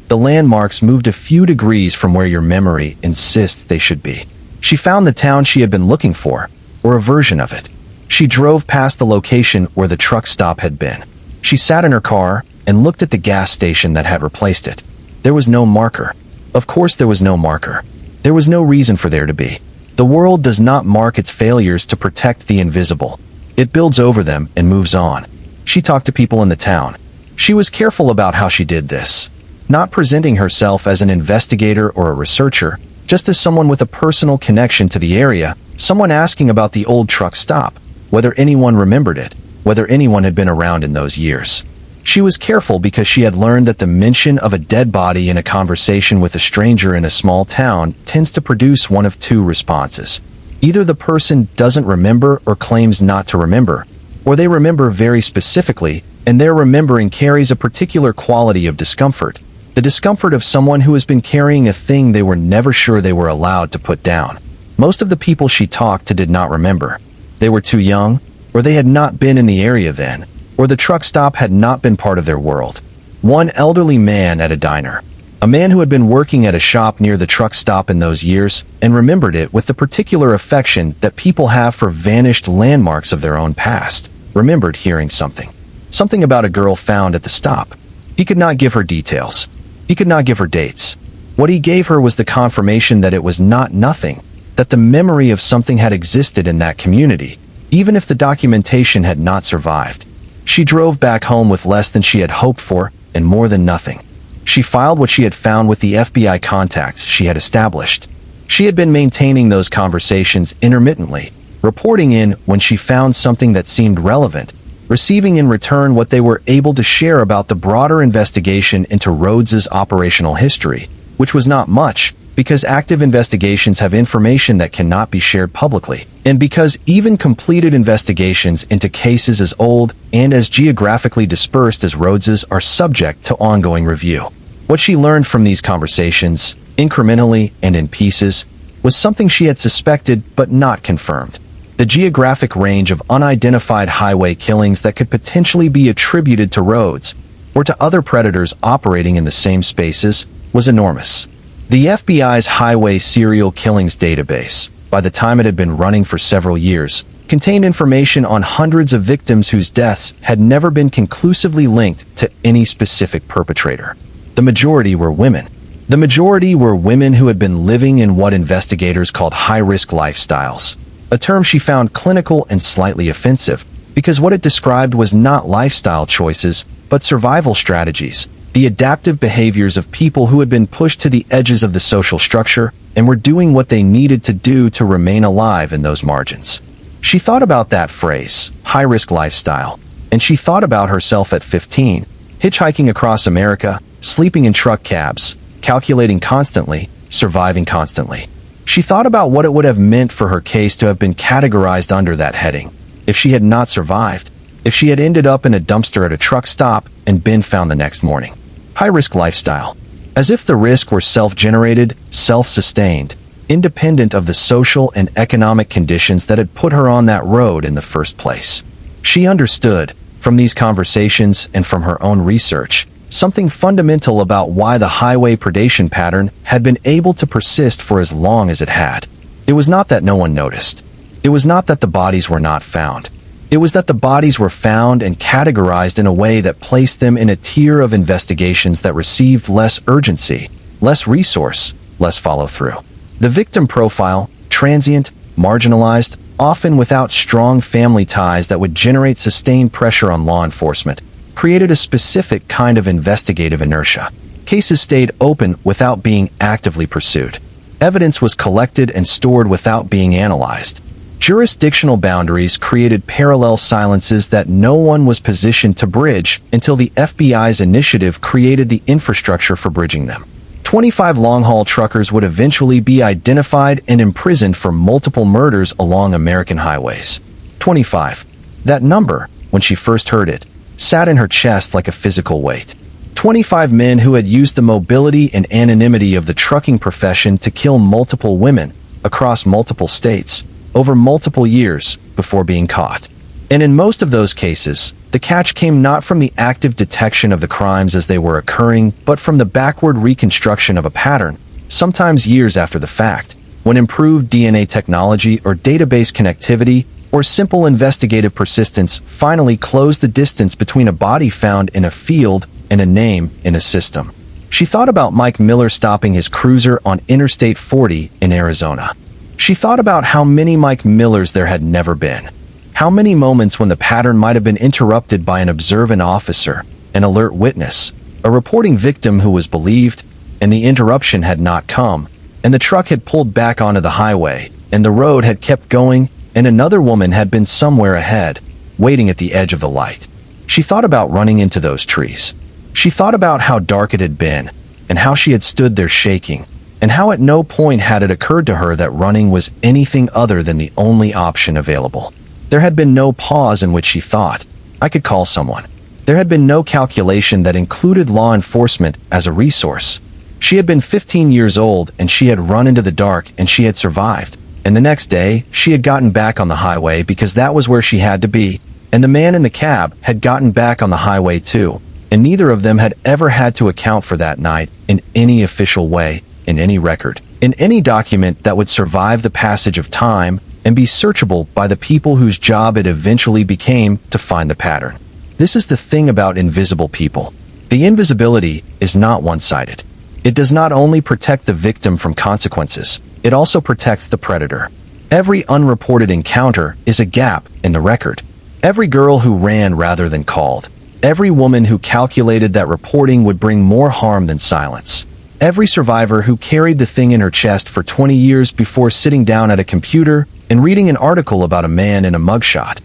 The landmarks moved a few degrees from where your memory insists they should be. She found the town she had been looking for, or a version of it. She drove past the location where the truck stop had been. She sat in her car and looked at the gas station that had replaced it. There was no marker. Of course there was no marker. There was no reason for there to be. The world does not mark its failures to protect the invisible. It builds over them and moves on. She talked to people in the town. She was careful about how she did this, not presenting herself as an investigator or a researcher, just as someone with a personal connection to the area, someone asking about the old truck stop, whether anyone remembered it, whether anyone had been around in those years. She was careful because she had learned that the mention of a dead body in a conversation with a stranger in a small town tends to produce one of two responses. Either the person doesn't remember or claims not to remember, or they remember very specifically, and their remembering carries a particular quality of discomfort. The discomfort of someone who has been carrying a thing they were never sure they were allowed to put down. Most of the people she talked to did not remember. They were too young, or they had not been in the area then, or the truck stop had not been part of their world. One elderly man at a diner, a man who had been working at a shop near the truck stop in those years, and remembered it with the particular affection that people have for vanished landmarks of their own past, remembered hearing something. Something about a girl found at the stop. He could not give her details. He could not give her dates. What he gave her was the confirmation that it was not nothing, that the memory of something had existed in that community, even if the documentation had not survived. She drove back home with less than she had hoped for, and more than nothing. She filed what she had found with the FBI contacts she had established. She had been maintaining those conversations intermittently, reporting in when she found something that seemed relevant, receiving in return what they were able to share about the broader investigation into Rhodes's operational history, which was not much, because active investigations have information that cannot be shared publicly, and because even completed investigations into cases as old and as geographically dispersed as Rhodes's are subject to ongoing review. What she learned from these conversations, incrementally and in pieces, was something she had suspected but not confirmed. The geographic range of unidentified highway killings that could potentially be attributed to Rhodes, or to other predators operating in the same spaces, was enormous. The FBI's highway serial killings database, by the time it had been running for several years, contained information on hundreds of victims whose deaths had never been conclusively linked to any specific perpetrator. The majority were women. The majority were women who had been living in what investigators called high-risk lifestyles, a term she found clinical and slightly offensive, because what it described was not lifestyle choices, but survival strategies, the adaptive behaviors of people who had been pushed to the edges of the social structure and were doing what they needed to do to remain alive in those margins. She thought about that phrase, high-risk lifestyle, and she thought about herself at 15, hitchhiking across America, sleeping in truck cabs, calculating constantly, surviving constantly. She thought about what it would have meant for her case to have been categorized under that heading, if she had not survived, if she had ended up in a dumpster at a truck stop and been found the next morning. High-risk lifestyle. As if the risk were self-generated, self-sustained, independent of the social and economic conditions that had put her on that road in the first place. She understood, from these conversations and from her own research, something fundamental about why the highway predation pattern had been able to persist for as long as it had. It was not that no one noticed. It was not that the bodies were not found. It was that the bodies were found and categorized in a way that placed them in a tier of investigations that received less urgency, less resource, less follow-through. The victim profile, transient, marginalized, often without strong family ties that would generate sustained pressure on law enforcement, created a specific kind of investigative inertia. Cases stayed open without being actively pursued. Evidence was collected and stored without being analyzed. Jurisdictional boundaries created parallel silences that no one was positioned to bridge until the FBI's initiative created the infrastructure for bridging them. 25 long-haul truckers would eventually be identified and imprisoned for multiple murders along American highways. 25. That number, when she first heard it, sat in her chest like a physical weight. 25 men who had used the mobility and anonymity of the trucking profession to kill multiple women across multiple states over multiple years before being caught. And in most of those cases, the catch came not from the active detection of the crimes as they were occurring, but from the backward reconstruction of a pattern, sometimes years after the fact, when improved DNA technology or database connectivity or simple investigative persistence finally closed the distance between a body found in a field and a name in a system. She thought about Mike Miller stopping his cruiser on Interstate 40 in Arizona. She thought about how many Mike Millers there had never been. How many moments when the pattern might have been interrupted by an observant officer, an alert witness, a reporting victim who was believed, and the interruption had not come, and the truck had pulled back onto the highway, and the road had kept going, and another woman had been somewhere ahead, waiting at the edge of the light. She thought about running into those trees. She thought about how dark it had been, and how she had stood there shaking, and how at no point had it occurred to her that running was anything other than the only option available. There had been no pause in which she thought, I could call someone. There had been no calculation that included law enforcement as a resource. She had been 15 years old and she had run into the dark and she had survived. And the next day, she had gotten back on the highway because that was where she had to be. And the man in the cab had gotten back on the highway too. And neither of them had ever had to account for that night in any official way, in any record, in any document that would survive the passage of time and be searchable by the people whose job it eventually became to find the pattern. This is the thing about invisible people. The invisibility is not one-sided. It does not only protect the victim from consequences, it also protects the predator. Every unreported encounter is a gap in the record. Every girl who ran rather than called. Every woman who calculated that reporting would bring more harm than silence. Every survivor who carried the thing in her chest for 20 years before sitting down at a computer and reading an article about a man in a mugshot.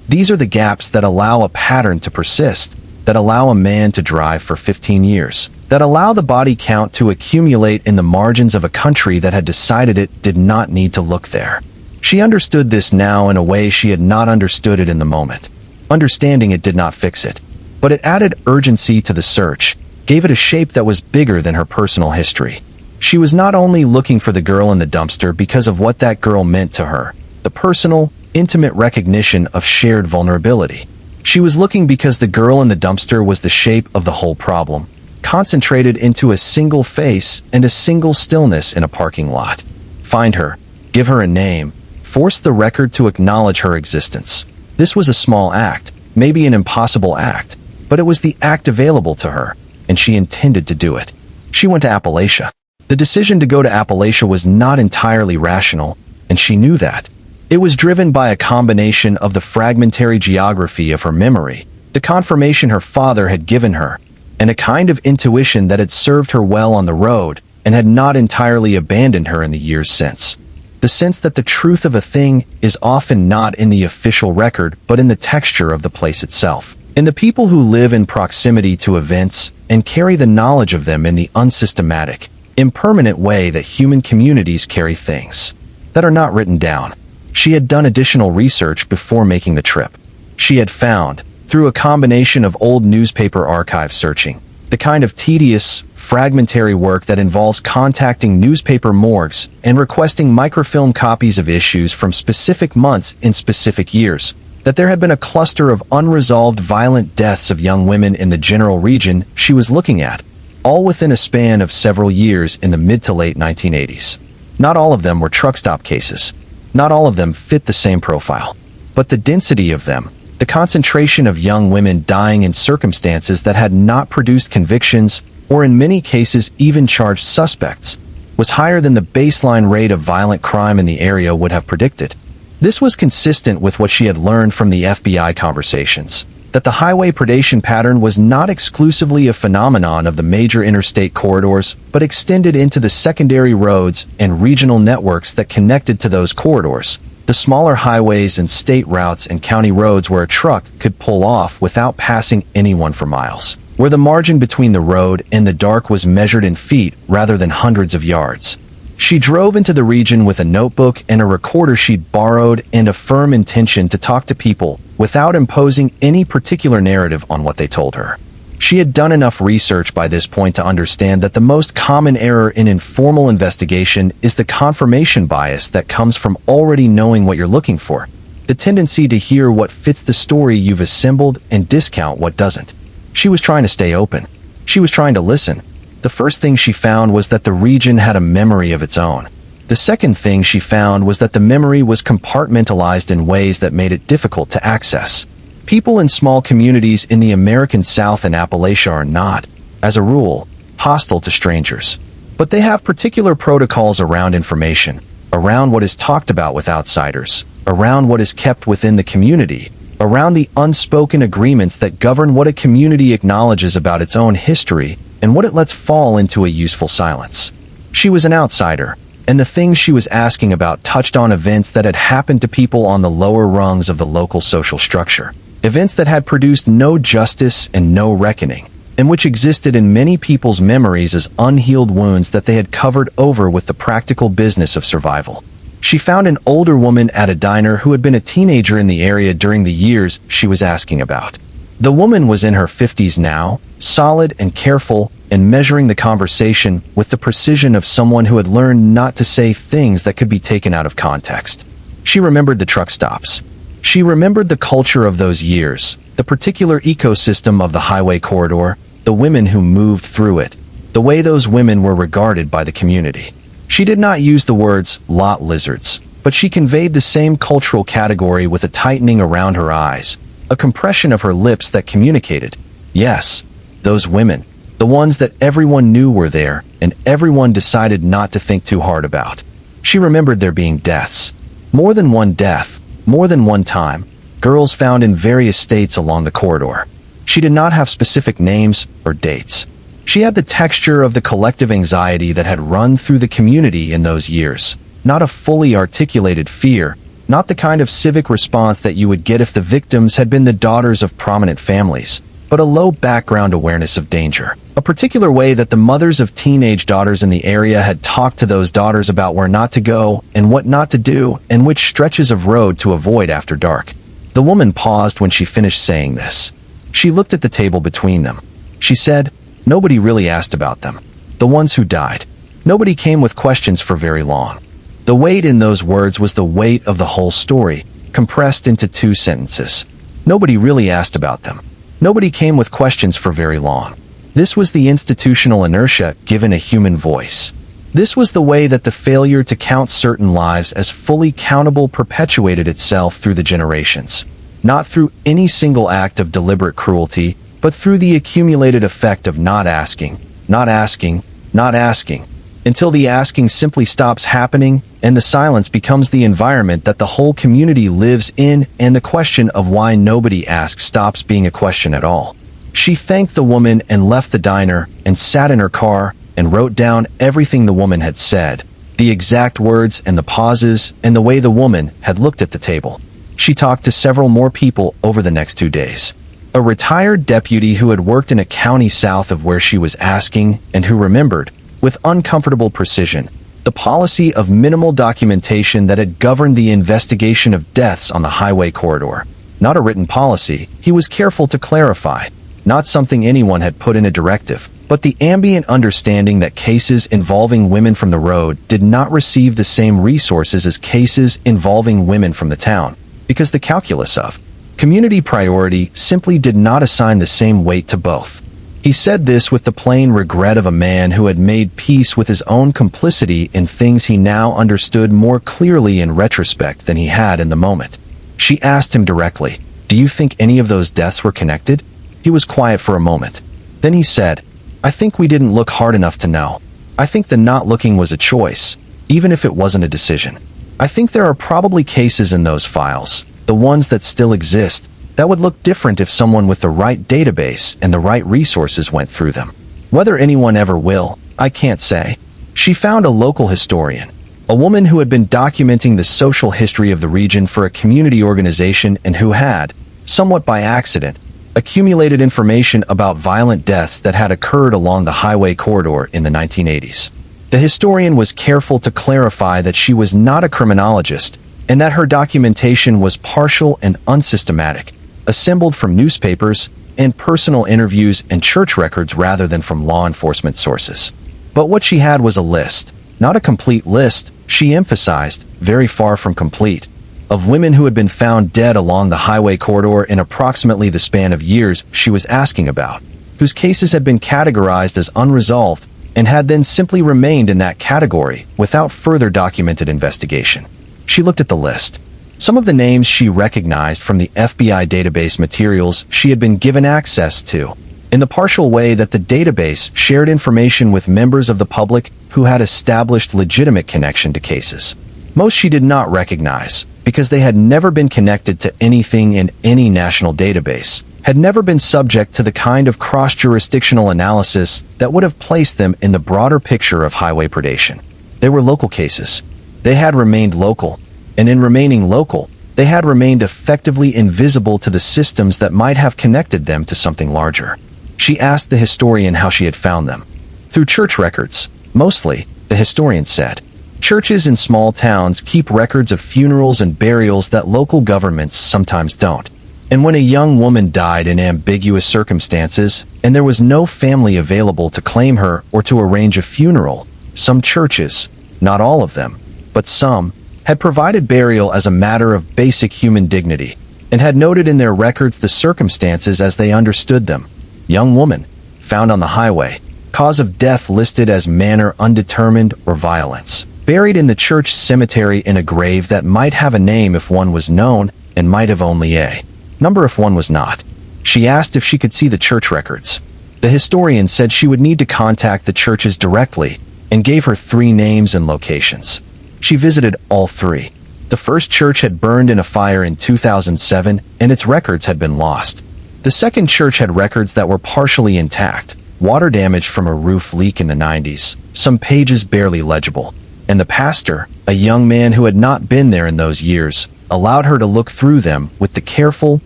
These are the gaps that allow a pattern to persist, that allow a man to drive for 15 years, that allow the body count to accumulate in the margins of a country that had decided it did not need to look there. She understood this now in a way she had not understood it in the moment. Understanding it did not fix it, but it added urgency to the search, gave it a shape that was bigger than her personal history. She was not only looking for the girl in the dumpster because of what that girl meant to her, the personal, intimate recognition of shared vulnerability. She was looking because the girl in the dumpster was the shape of the whole problem, concentrated into a single face and a single stillness in a parking lot. Find her, give her a name, force the record to acknowledge her existence. This was a small act, maybe an impossible act, but it was the act available to her, and she intended to do it. She went to Appalachia. The decision to go to Appalachia was not entirely rational, and she knew that. It was driven by a combination of the fragmentary geography of her memory, the confirmation her father had given her, and a kind of intuition that had served her well on the road and had not entirely abandoned her in the years since. The sense that the truth of a thing is often not in the official record but in the texture of the place itself, in the people who live in proximity to events and carry the knowledge of them in the unsystematic, impermanent way that human communities carry things that are not written down. She had done additional research before making the trip. She had found, through a combination of old newspaper archive searching, the kind of tedious, fragmentary work that involves contacting newspaper morgues and requesting microfilm copies of issues from specific months in specific years, that there had been a cluster of unresolved violent deaths of young women in the general region she was looking at, all within a span of several years in the mid to late 1980s. Not all of them were truck stop cases. Not all of them fit the same profile. But the density of them, the concentration of young women dying in circumstances that had not produced convictions, or in many cases even charged suspects, was higher than the baseline rate of violent crime in the area would have predicted. This was consistent with what she had learned from the FBI conversations, that the highway predation pattern was not exclusively a phenomenon of the major interstate corridors, but extended into the secondary roads and regional networks that connected to those corridors, the smaller highways and state routes and county roads where a truck could pull off without passing anyone for miles, where the margin between the road and the dark was measured in feet rather than hundreds of yards. She drove into the region with a notebook and a recorder she'd borrowed and a firm intention to talk to people without imposing any particular narrative on what they told her. She had done enough research by this point to understand that the most common error in informal investigation is the confirmation bias that comes from already knowing what you're looking for, the tendency to hear what fits the story you've assembled and discount what doesn't. She was trying to stay open. She was trying to listen. The first thing she found was that the region had a memory of its own. The second thing she found was that the memory was compartmentalized in ways that made it difficult to access. People in small communities in the American South and Appalachia are not, as a rule, hostile to strangers. But they have particular protocols around information, around what is talked about with outsiders, around what is kept within the community, around the unspoken agreements that govern what a community acknowledges about its own history and what it lets fall into a useful silence. She was an outsider, and the things she was asking about touched on events that had happened to people on the lower rungs of the local social structure. Events that had produced no justice and no reckoning, and which existed in many people's memories as unhealed wounds that they had covered over with the practical business of survival. She found an older woman at a diner who had been a teenager in the area during the years she was asking about. The woman was in her 50s now, solid and careful, and measuring the conversation with the precision of someone who had learned not to say things that could be taken out of context. She remembered the truck stops. She remembered the culture of those years, the particular ecosystem of the highway corridor, the women who moved through it, the way those women were regarded by the community. She did not use the words lot lizards, but she conveyed the same cultural category with a tightening around her eyes, a compression of her lips that communicated, yes, those women, the ones that everyone knew were there and everyone decided not to think too hard about. She remembered there being deaths. More than one death, more than one time, girls found in various states along the corridor. She did not have specific names or dates. She had the texture of the collective anxiety that had run through the community in those years, not a fully articulated fear, not the kind of civic response that you would get if the victims had been the daughters of prominent families, but a low background awareness of danger. A particular way that the mothers of teenage daughters in the area had talked to those daughters about where not to go and what not to do and which stretches of road to avoid after dark. The woman paused when she finished saying this. She looked at the table between them. She said, nobody really asked about them. The ones who died. Nobody came with questions for very long. The weight in those words was the weight of the whole story, compressed into 2 sentences. Nobody really asked about them. Nobody came with questions for very long. This was the institutional inertia given a human voice. This was the way that the failure to count certain lives as fully countable perpetuated itself through the generations. Not through any single act of deliberate cruelty, but through the accumulated effect of not asking, not asking, not asking, until the asking simply stops happening and the silence becomes the environment that the whole community lives in, and the question of why nobody asks stops being a question at all. She thanked the woman and left the diner and sat in her car and wrote down everything the woman had said, the exact words and the pauses and the way the woman had looked at the table. She talked to several more people over the next 2 days. A retired deputy who had worked in a county south of where she was asking and who remembered, with uncomfortable precision, the policy of minimal documentation that had governed the investigation of deaths on the highway corridor. Not a written policy, he was careful to clarify, not something anyone had put in a directive, but the ambient understanding that cases involving women from the road did not receive the same resources as cases involving women from the town, because the calculus of community priority simply did not assign the same weight to both. He said this with the plain regret of a man who had made peace with his own complicity in things he now understood more clearly in retrospect than he had in the moment. She asked him directly, "Do you think any of those deaths were connected?" He was quiet for a moment. Then he said, "I think we didn't look hard enough to know. I think the not looking was a choice, even if it wasn't a decision. I think there are probably cases in those files, the ones that still exist, that would look different if someone with the right database and the right resources went through them. Whether anyone ever will, I can't say." She found a local historian, a woman who had been documenting the social history of the region for a community organization and who had, somewhat by accident, accumulated information about violent deaths that had occurred along the highway corridor in the 1980s. The historian was careful to clarify that she was not a criminologist and that her documentation was partial and unsystematic, assembled from newspapers and personal interviews and church records rather than from law enforcement sources. But what she had was a list, not a complete list, she emphasized, very far from complete, of women who had been found dead along the highway corridor in approximately the span of years she was asking about, whose cases had been categorized as unresolved and had then simply remained in that category without further documented investigation. She looked at the list. Some of the names she recognized from the FBI database materials she had been given access to, in the partial way that the database shared information with members of the public who had established legitimate connection to cases. Most she did not recognize, because they had never been connected to anything in any national database, had never been subject to the kind of cross-jurisdictional analysis that would have placed them in the broader picture of highway predation. They were local cases. They had remained local, and in remaining local, they had remained effectively invisible to the systems that might have connected them to something larger. She asked the historian how she had found them. Through church records, mostly, the historian said. Churches in small towns keep records of funerals and burials that local governments sometimes don't. And when a young woman died in ambiguous circumstances, and there was no family available to claim her or to arrange a funeral, some churches, not all of them, but some, had provided burial as a matter of basic human dignity, and had noted in their records the circumstances as they understood them. Young woman, found on the highway, cause of death listed as manner undetermined or violence, buried in the church cemetery in a grave that might have a name if one was known and might have only a number if one was not. She asked if she could see the church records. The historian said she would need to contact the churches directly and gave her 3 names and locations. She visited all 3. The first church had burned in a fire in 2007 and its records had been lost. The second church had records that were partially intact, water damage from a roof leak in the 90s, some pages barely legible, and the pastor, a young man who had not been there in those years, allowed her to look through them with the careful,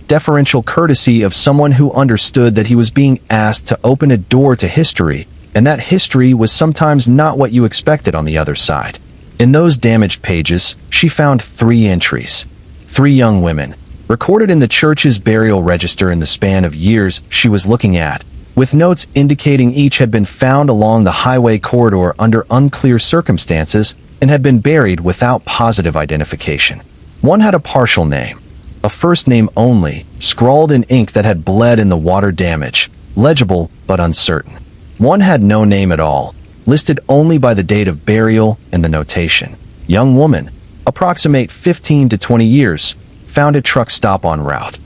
deferential courtesy of someone who understood that he was being asked to open a door to history, and that history was sometimes not what you expected on the other side. In those damaged pages, she found 3 entries. 3 young women, recorded in the church's burial register in the span of years she was looking at, with notes indicating each had been found along the highway corridor under unclear circumstances and had been buried without positive identification. One had a partial name. A first name only, scrawled in ink that had bled in the water damage, legible but uncertain. One had no name at all, listed only by the date of burial and the notation. Young woman, approximate 15 to 20 years, found at truck stop en route.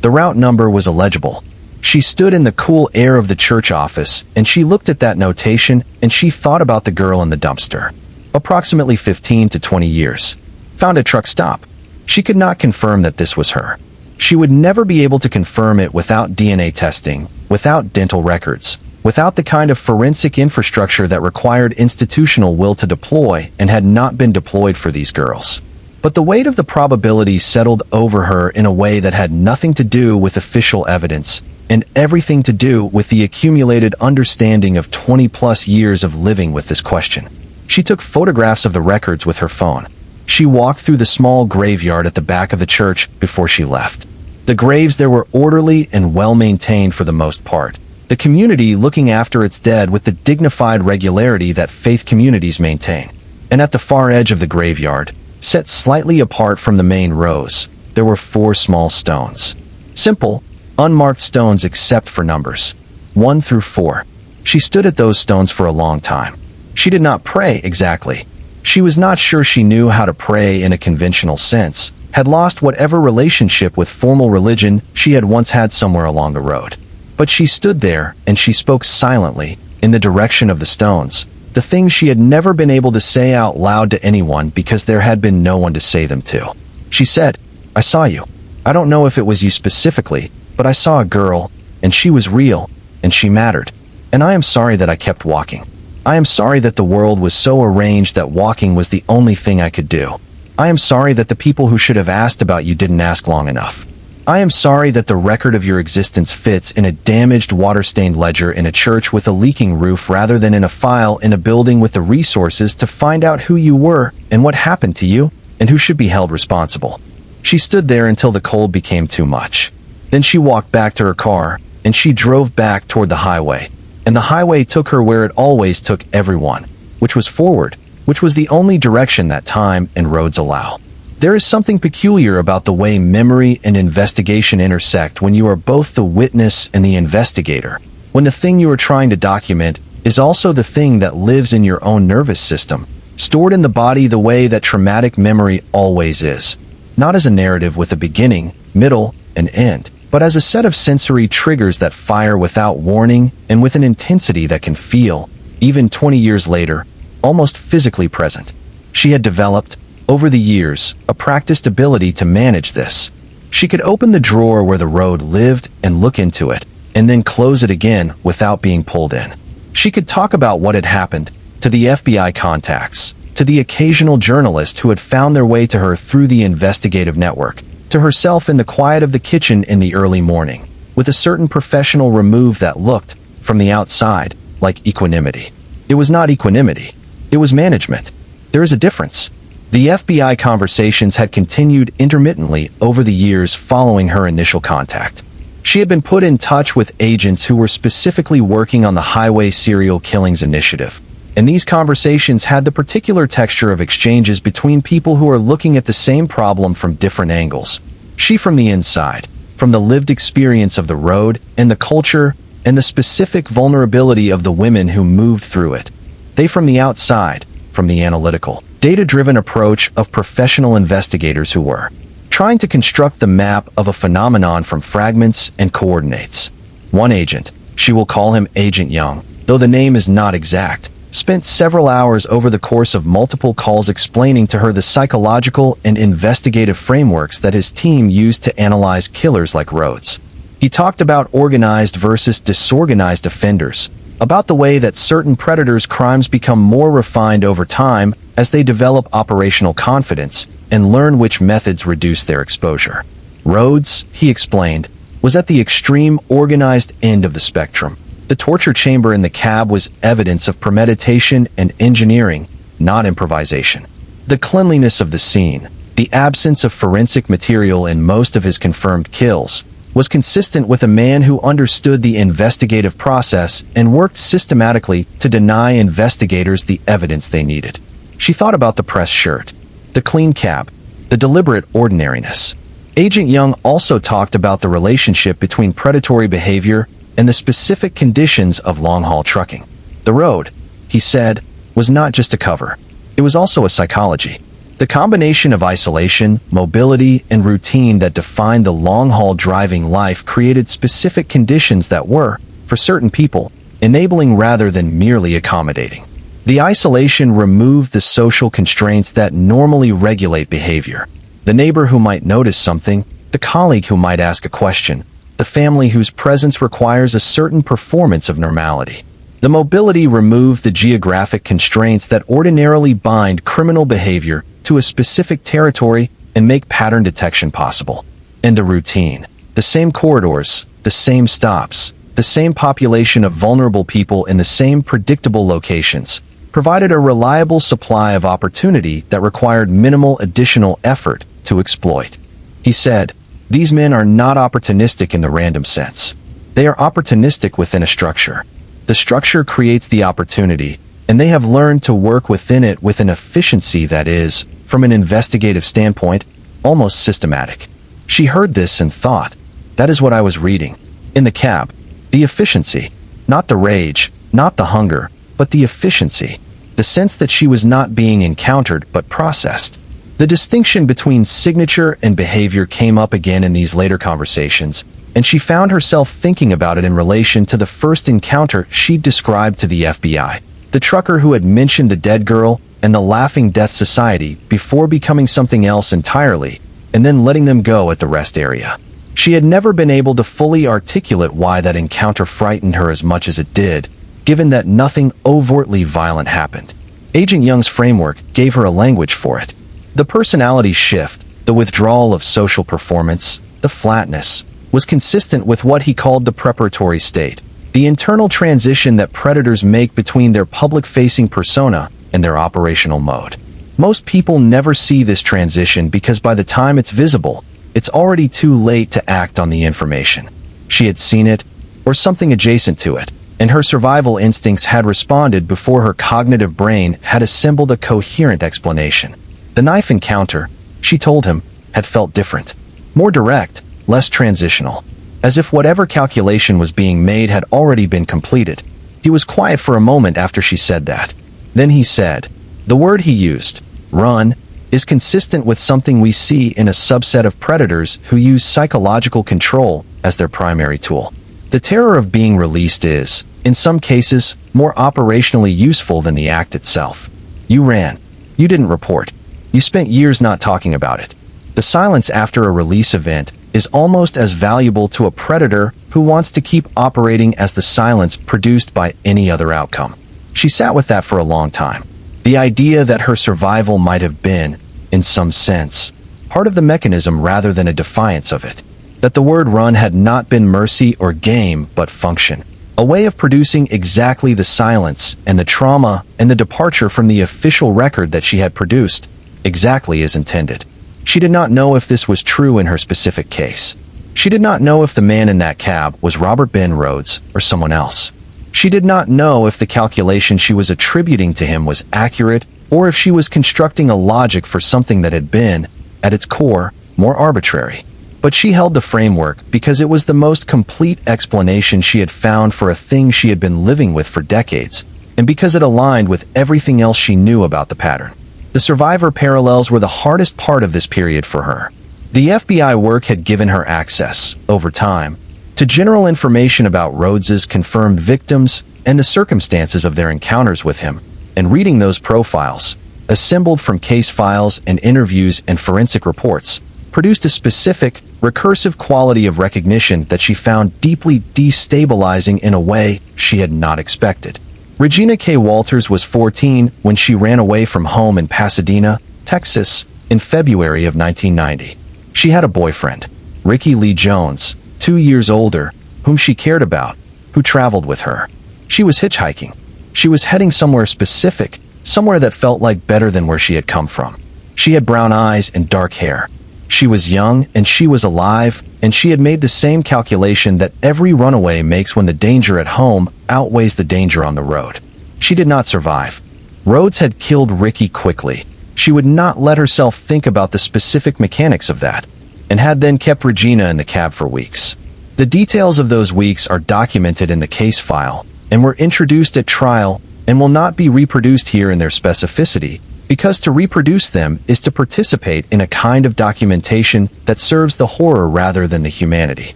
The route number was illegible. She stood in the cool air of the church office, and she looked at that notation, and she thought about the girl in the dumpster. Approximately 15 to 20 years. Found at truck stop. She could not confirm that this was her. She would never be able to confirm it without DNA testing, without dental records, without the kind of forensic infrastructure that required institutional will to deploy and had not been deployed for these girls. But the weight of the probability settled over her in a way that had nothing to do with official evidence, and everything to do with the accumulated understanding of 20-plus years of living with this question. She took photographs of the records with her phone. She walked through the small graveyard at the back of the church before she left. The graves there were orderly and well-maintained for the most part, the community looking after its dead with the dignified regularity that faith communities maintain. And at the far edge of the graveyard, set slightly apart from the main rows, there were 4 small stones. Simple, unmarked stones except for numbers. 1 through 4. She stood at those stones for a long time. She did not pray exactly. She was not sure she knew how to pray in a conventional sense, had lost whatever relationship with formal religion she had once had somewhere along the road. But she stood there, and she spoke silently, in the direction of the stones, the things she had never been able to say out loud to anyone because there had been no one to say them to. She said, "I saw you. I don't know if it was you specifically, but I saw a girl, and she was real, and she mattered. And I am sorry that I kept walking. I am sorry that the world was so arranged that walking was the only thing I could do. I am sorry that the people who should have asked about you didn't ask long enough. I am sorry that the record of your existence fits in a damaged water-stained ledger in a church with a leaking roof rather than in a file in a building with the resources to find out who you were and what happened to you and who should be held responsible." She stood there until the cold became too much. Then she walked back to her car, and she drove back toward the highway. And the highway took her where it always took everyone, which was forward, which was the only direction that time and roads allow. There is something peculiar about the way memory and investigation intersect when you are both the witness and the investigator, when the thing you are trying to document is also the thing that lives in your own nervous system, stored in the body the way that traumatic memory always is, not as a narrative with a beginning, middle, and end, but as a set of sensory triggers that fire without warning and with an intensity that can feel, even 20 years later, almost physically present. She had developed, over the years, a practiced ability to manage this. She could open the drawer where the road lived and look into it, and then close it again without being pulled in. She could talk about what had happened, to the FBI contacts, to the occasional journalist who had found their way to her through the investigative network, to herself in the quiet of the kitchen in the early morning, with a certain professional remove that looked, from the outside, like equanimity. It was not equanimity. It was management. There is a difference. The FBI conversations had continued intermittently over the years following her initial contact. She had been put in touch with agents who were specifically working on the Highway Serial Killings Initiative, and these conversations had the particular texture of exchanges between people who are looking at the same problem from different angles. She from the inside, from the lived experience of the road and the culture and the specific vulnerability of the women who moved through it. They from the outside, from the analytical, data-driven approach of professional investigators who were trying to construct the map of a phenomenon from fragments and coordinates. One agent, she will call him Agent Young, though the name is not exact, spent several hours over the course of multiple calls explaining to her the psychological and investigative frameworks that his team used to analyze killers like Rhodes. He talked about organized versus disorganized offenders, about the way that certain predators' crimes become more refined over time as they develop operational confidence and learn which methods reduce their exposure. Rhodes, he explained, was at the extreme organized end of the spectrum. The torture chamber in the cab was evidence of premeditation and engineering, not improvisation. The cleanliness of the scene, the absence of forensic material in most of his confirmed kills, was consistent with a man who understood the investigative process and worked systematically to deny investigators the evidence they needed. She thought about the press shirt, the clean cab, the deliberate ordinariness. Agent Young also talked about the relationship between predatory behavior and the specific conditions of long-haul trucking. The road, he said, was not just a cover. It was also a psychology. The combination of isolation, mobility, and routine that defined the long-haul driving life created specific conditions that were, for certain people, enabling rather than merely accommodating. The isolation removed the social constraints that normally regulate behavior. The neighbor who might notice something, the colleague who might ask a question, the family whose presence requires a certain performance of normality. The mobility removed the geographic constraints that ordinarily bind criminal behavior to a specific territory and make pattern detection possible. And the routine. The same corridors, the same stops, the same population of vulnerable people in the same predictable locations, provided a reliable supply of opportunity that required minimal additional effort to exploit. He said, "These men are not opportunistic in the random sense. They are opportunistic within a structure. The structure creates the opportunity, and they have learned to work within it with an efficiency that is, from an investigative standpoint, almost systematic." She heard this and thought, that is what I was reading. In the cab. The efficiency. Not the rage, not the hunger, but the efficiency. The sense that she was not being encountered but processed. The distinction between signature and behavior came up again in these later conversations, and she found herself thinking about it in relation to the first encounter she'd described to the FBI. The trucker who had mentioned the dead girl and the Laughing Death Society before becoming something else entirely, and then letting them go at the rest area. She had never been able to fully articulate why that encounter frightened her as much as it did, given that nothing overtly violent happened. Agent Young's framework gave her a language for it. The personality shift, the withdrawal of social performance, the flatness, was consistent with what he called the preparatory state, the internal transition that predators make between their public-facing persona and their operational mode. Most people never see this transition because by the time it's visible, it's already too late to act on the information. She had seen it, or something adjacent to it, and her survival instincts had responded before her cognitive brain had assembled a coherent explanation. The knife encounter, she told him, had felt different. More direct, less transitional. As if whatever calculation was being made had already been completed. He was quiet for a moment after she said that. Then he said, "The word he used, run, is consistent with something we see in a subset of predators who use psychological control as their primary tool. The terror of being released is, in some cases, more operationally useful than the act itself. You ran. You didn't report. You spent years not talking about it. The silence after a release event is almost as valuable to a predator who wants to keep operating as the silence produced by any other outcome." She sat with that for a long time. The idea that her survival might have been, in some sense, part of the mechanism rather than a defiance of it. That the word run had not been mercy or game, but function. A way of producing exactly the silence and the trauma and the departure from the official record that she had produced, exactly as intended. She did not know if this was true in her specific case. She did not know if the man in that cab was Robert Ben Rhodes or someone else. She did not know if the calculation she was attributing to him was accurate or if she was constructing a logic for something that had been, at its core, more arbitrary. But she held the framework because it was the most complete explanation she had found for a thing she had been living with for decades, and because it aligned with everything else she knew about the pattern. The survivor parallels were the hardest part of this period for her. The FBI work had given her access, over time, to general information about Rhodes's confirmed victims and the circumstances of their encounters with him, and reading those profiles, assembled from case files and interviews and forensic reports, produced a specific, recursive quality of recognition that she found deeply destabilizing in a way she had not expected. Regina K. Walters was 14 when she ran away from home in Pasadena, Texas, in February of 1990. She had a boyfriend, Ricky Lee Jones, 2 years older, whom she cared about, who traveled with her. She was hitchhiking. She was heading somewhere specific, somewhere that felt like better than where she had come from. She had brown eyes and dark hair. She was young and she was alive, and she had made the same calculation that every runaway makes when the danger at home outweighs the danger on the road. She did not survive. Rhodes had killed Ricky quickly. She would not let herself think about the specific mechanics of that. and had then kept Regina in the cab for weeks. The details of those weeks are documented in the case file and were introduced at trial and will not be reproduced here in their specificity, because to reproduce them is to participate in a kind of documentation that serves the horror rather than the humanity.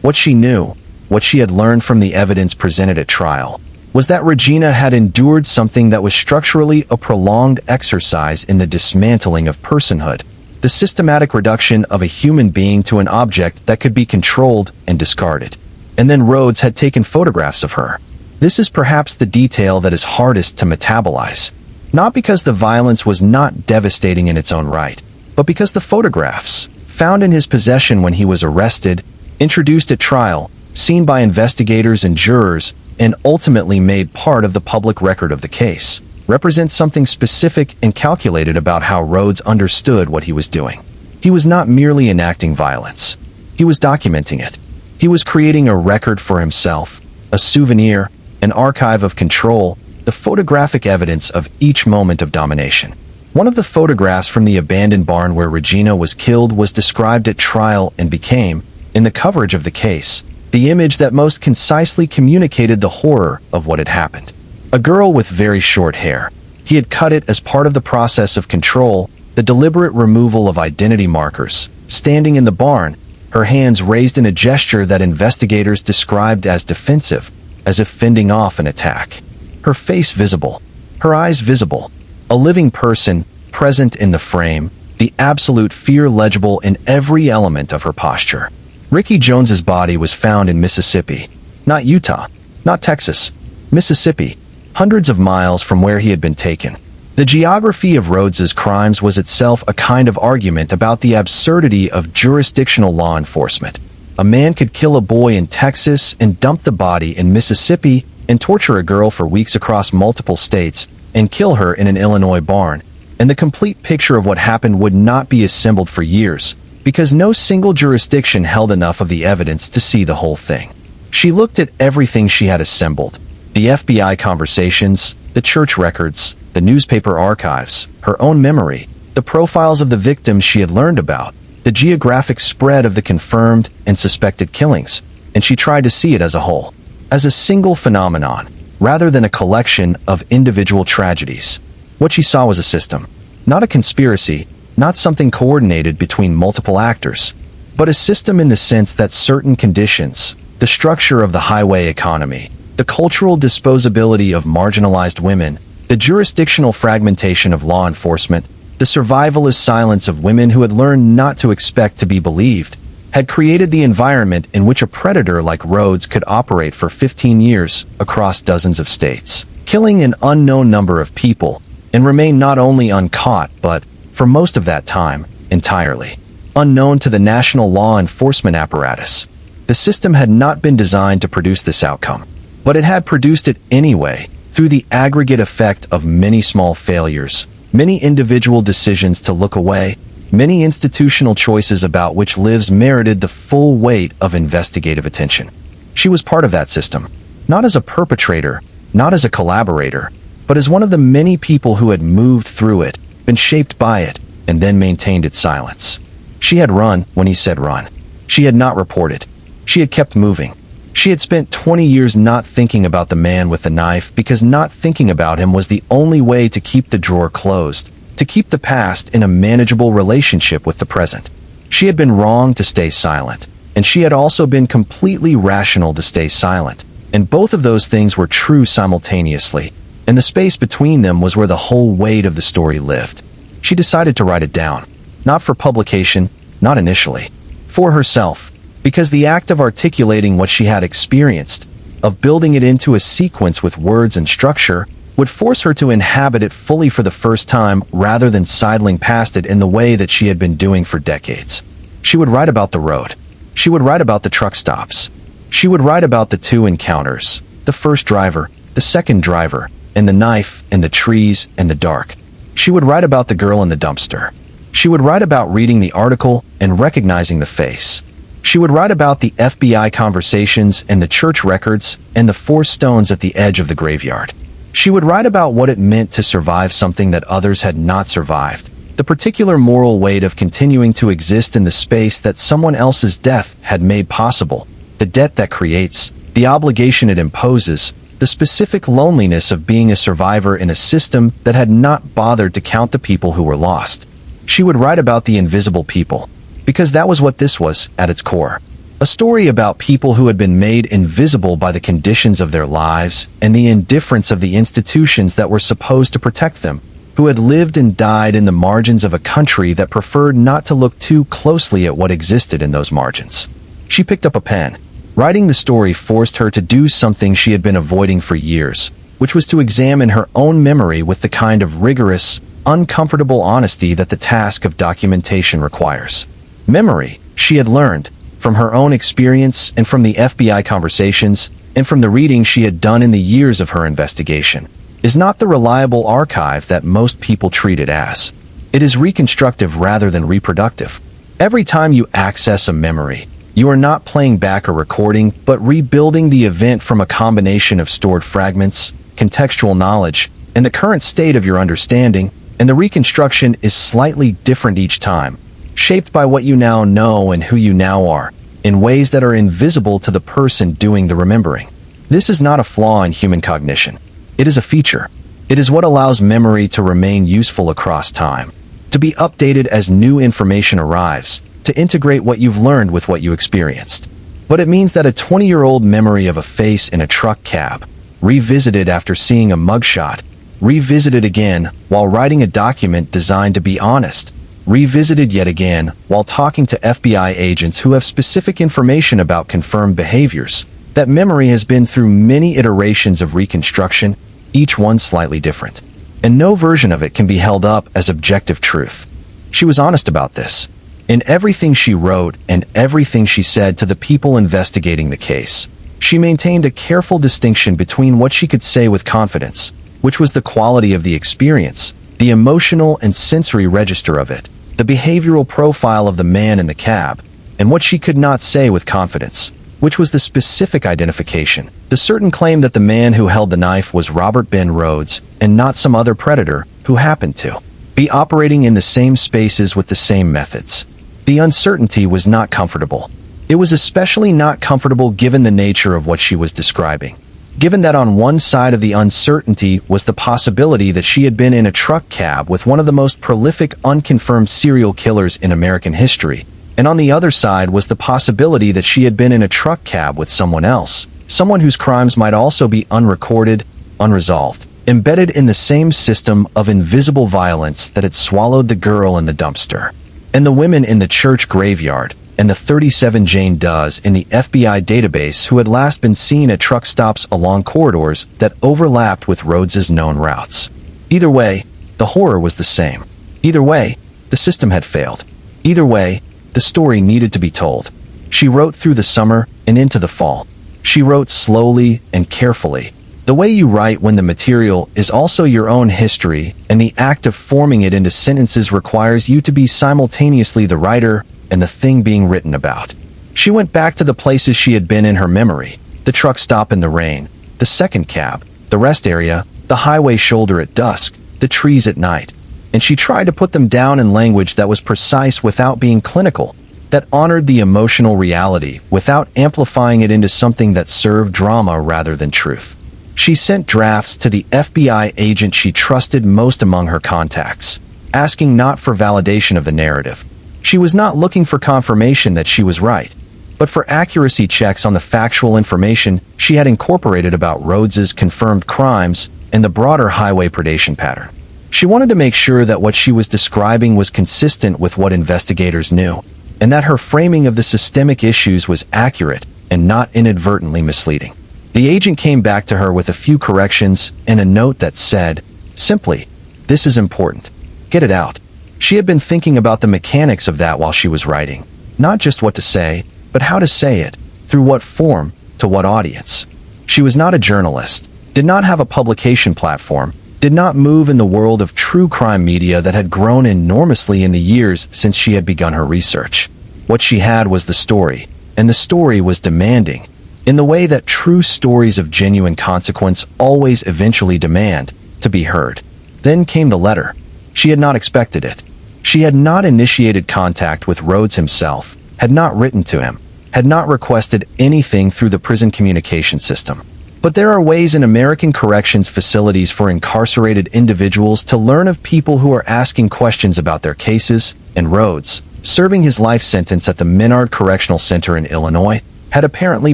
What she knew, what she had learned from the evidence presented at trial, was that Regina had endured something that was structurally a prolonged exercise in the dismantling of personhood, the systematic reduction of a human being to an object that could be controlled and discarded. And then Rhodes had taken photographs of her. This is perhaps the detail that is hardest to metabolize, not because the violence was not devastating in its own right, but because the photographs, found in his possession when he was arrested, introduced at trial, seen by investigators and jurors, and ultimately made part of the public record of the case, represents something specific and calculated about how Rhodes understood what he was doing. He was not merely enacting violence. He was documenting it. He was creating a record for himself, a souvenir, an archive of control, the photographic evidence of each moment of domination. One of the photographs from the abandoned barn where Regina was killed was described at trial and became, in the coverage of the case, the image that most concisely communicated the horror of what had happened. A girl with very short hair. He had cut it as part of the process of control, the deliberate removal of identity markers, standing in the barn, her hands raised in a gesture that investigators described as defensive, as if fending off an attack. Her face visible, her eyes visible, a living person present in the frame, the absolute fear legible in every element of her posture. Ricky Jones's body was found in Mississippi, not Utah, not Texas, Mississippi, hundreds of miles from where he had been taken. The geography of Rhodes's crimes was itself a kind of argument about the absurdity of jurisdictional law enforcement. A man could kill a boy in Texas and dump the body in Mississippi and torture a girl for weeks across multiple states and kill her in an Illinois barn, and the complete picture of what happened would not be assembled for years, because no single jurisdiction held enough of the evidence to see the whole thing. She looked at everything she had assembled, the FBI conversations, the church records, the newspaper archives, her own memory, the profiles of the victims she had learned about, the geographic spread of the confirmed and suspected killings, and she tried to see it as a whole, as a single phenomenon, rather than a collection of individual tragedies. What she saw was a system, not a conspiracy, not something coordinated between multiple actors, but a system in the sense that certain conditions, the structure of the highway economy, the cultural disposability of marginalized women, the jurisdictional fragmentation of law enforcement, the survivalist silence of women who had learned not to expect to be believed, had created the environment in which a predator like Rhodes could operate for 15 years across dozens of states, killing an unknown number of people, and remain not only uncaught but, for most of that time, entirely unknown to the national law enforcement apparatus. The system had not been designed to produce this outcome, but it had produced it anyway, through the aggregate effect of many small failures, many individual decisions to look away, many institutional choices about which lives merited the full weight of investigative attention. She was part of that system, not as a perpetrator, not as a collaborator, but as one of the many people who had moved through it, been shaped by it, and then maintained its silence. She had run when he said run. She had not reported. She had kept moving. She had spent 20 years not thinking about the man with the knife because not thinking about him was the only way to keep the drawer closed, to keep the past in a manageable relationship with the present. She had been wrong to stay silent, and she had also been completely rational to stay silent, and both of those things were true simultaneously, and the space between them was where the whole weight of the story lived. She decided to write it down, not for publication, not initially, for herself, because the act of articulating what she had experienced, of building it into a sequence with words and structure, would force her to inhabit it fully for the first time rather than sidling past it in the way that she had been doing for decades. She would write about the road. She would write about the truck stops. She would write about the two encounters, the first driver, the second driver, and the knife, and the trees, and the dark. She would write about the girl in the dumpster. She would write about reading the article and recognizing the face. She would write about the FBI conversations and the church records and the 4 stones at the edge of the graveyard. She would write about what it meant to survive something that others had not survived, the particular moral weight of continuing to exist in the space that someone else's death had made possible, the debt that creates, the obligation it imposes, the specific loneliness of being a survivor in a system that had not bothered to count the people who were lost. She would write about the invisible people, because that was what this was at its core. A story about people who had been made invisible by the conditions of their lives and the indifference of the institutions that were supposed to protect them, who had lived and died in the margins of a country that preferred not to look too closely at what existed in those margins. She picked up a pen. Writing the story forced her to do something she had been avoiding for years, which was to examine her own memory with the kind of rigorous, uncomfortable honesty that the task of documentation requires. Memory, she had learned, from her own experience and from the FBI conversations, and from the reading she had done in the years of her investigation, is not the reliable archive that most people treat it as. It is reconstructive rather than reproductive. Every time you access a memory, you are not playing back a recording, but rebuilding the event from a combination of stored fragments, contextual knowledge, and the current state of your understanding, and the reconstruction is slightly different each time, shaped by what you now know and who you now are, in ways that are invisible to the person doing the remembering. This is not a flaw in human cognition. It is a feature. It is what allows memory to remain useful across time, to be updated as new information arrives, to integrate what you've learned with what you experienced. But it means that a 20-year-old memory of a face in a truck cab, revisited after seeing a mugshot, revisited again while writing a document designed to be honest, revisited yet again while talking to FBI agents who have specific information about confirmed behaviors. That memory has been through many iterations of reconstruction, each one slightly different. And no version of it can be held up as objective truth. She was honest about this. In everything she wrote and everything she said to the people investigating the case, she maintained a careful distinction between what she could say with confidence, which was the quality of the experience, the emotional and sensory register of it, the behavioral profile of the man in the cab, and what she could not say with confidence, which was the specific identification, the certain claim that the man who held the knife was Robert Ben Rhodes and not some other predator who happened to be operating in the same spaces with the same methods. The uncertainty was not comfortable. It was especially not comfortable given the nature of what she was describing. Given that on one side of the uncertainty was the possibility that she had been in a truck cab with one of the most prolific unconfirmed serial killers in American history, and on the other side was the possibility that she had been in a truck cab with someone else, someone whose crimes might also be unrecorded, unresolved, embedded in the same system of invisible violence that had swallowed the girl in the dumpster, and the women in the church graveyard, and the 37 Jane Does in the FBI database who had last been seen at truck stops along corridors that overlapped with Rhodes's known routes. Either way, the horror was the same. Either way, the system had failed. Either way, the story needed to be told. She wrote through the summer and into the fall. She wrote slowly and carefully, the way you write when the material is also your own history, and the act of forming it into sentences requires you to be simultaneously the writer and the thing being written about. She went back to the places she had been in her memory, the truck stop in the rain, the second cab, the rest area, the highway shoulder at dusk, the trees at night, and she tried to put them down in language that was precise without being clinical, that honored the emotional reality without amplifying it into something that served drama rather than truth. She sent drafts to the FBI agent she trusted most among her contacts, asking not for validation of the narrative. She was not looking for confirmation that she was right, but for accuracy checks on the factual information she had incorporated about Rhodes's confirmed crimes and the broader highway predation pattern. She wanted to make sure that what she was describing was consistent with what investigators knew, and that her framing of the systemic issues was accurate and not inadvertently misleading. The agent came back to her with a few corrections and a note that said, simply, "This is important. Get it out." She had been thinking about the mechanics of that while she was writing, not just what to say, but how to say it, through what form, to what audience. She was not a journalist, did not have a publication platform, did not move in the world of true crime media that had grown enormously in the years since she had begun her research. What she had was the story, and the story was demanding, in the way that true stories of genuine consequence always eventually demand, to be heard. Then came the letter. She had not expected it. She had not initiated contact with Rhodes himself, had not written to him, had not requested anything through the prison communication system. But there are ways in American corrections facilities for incarcerated individuals to learn of people who are asking questions about their cases, and Rhodes, serving his life sentence at the Menard Correctional Center in Illinois, had apparently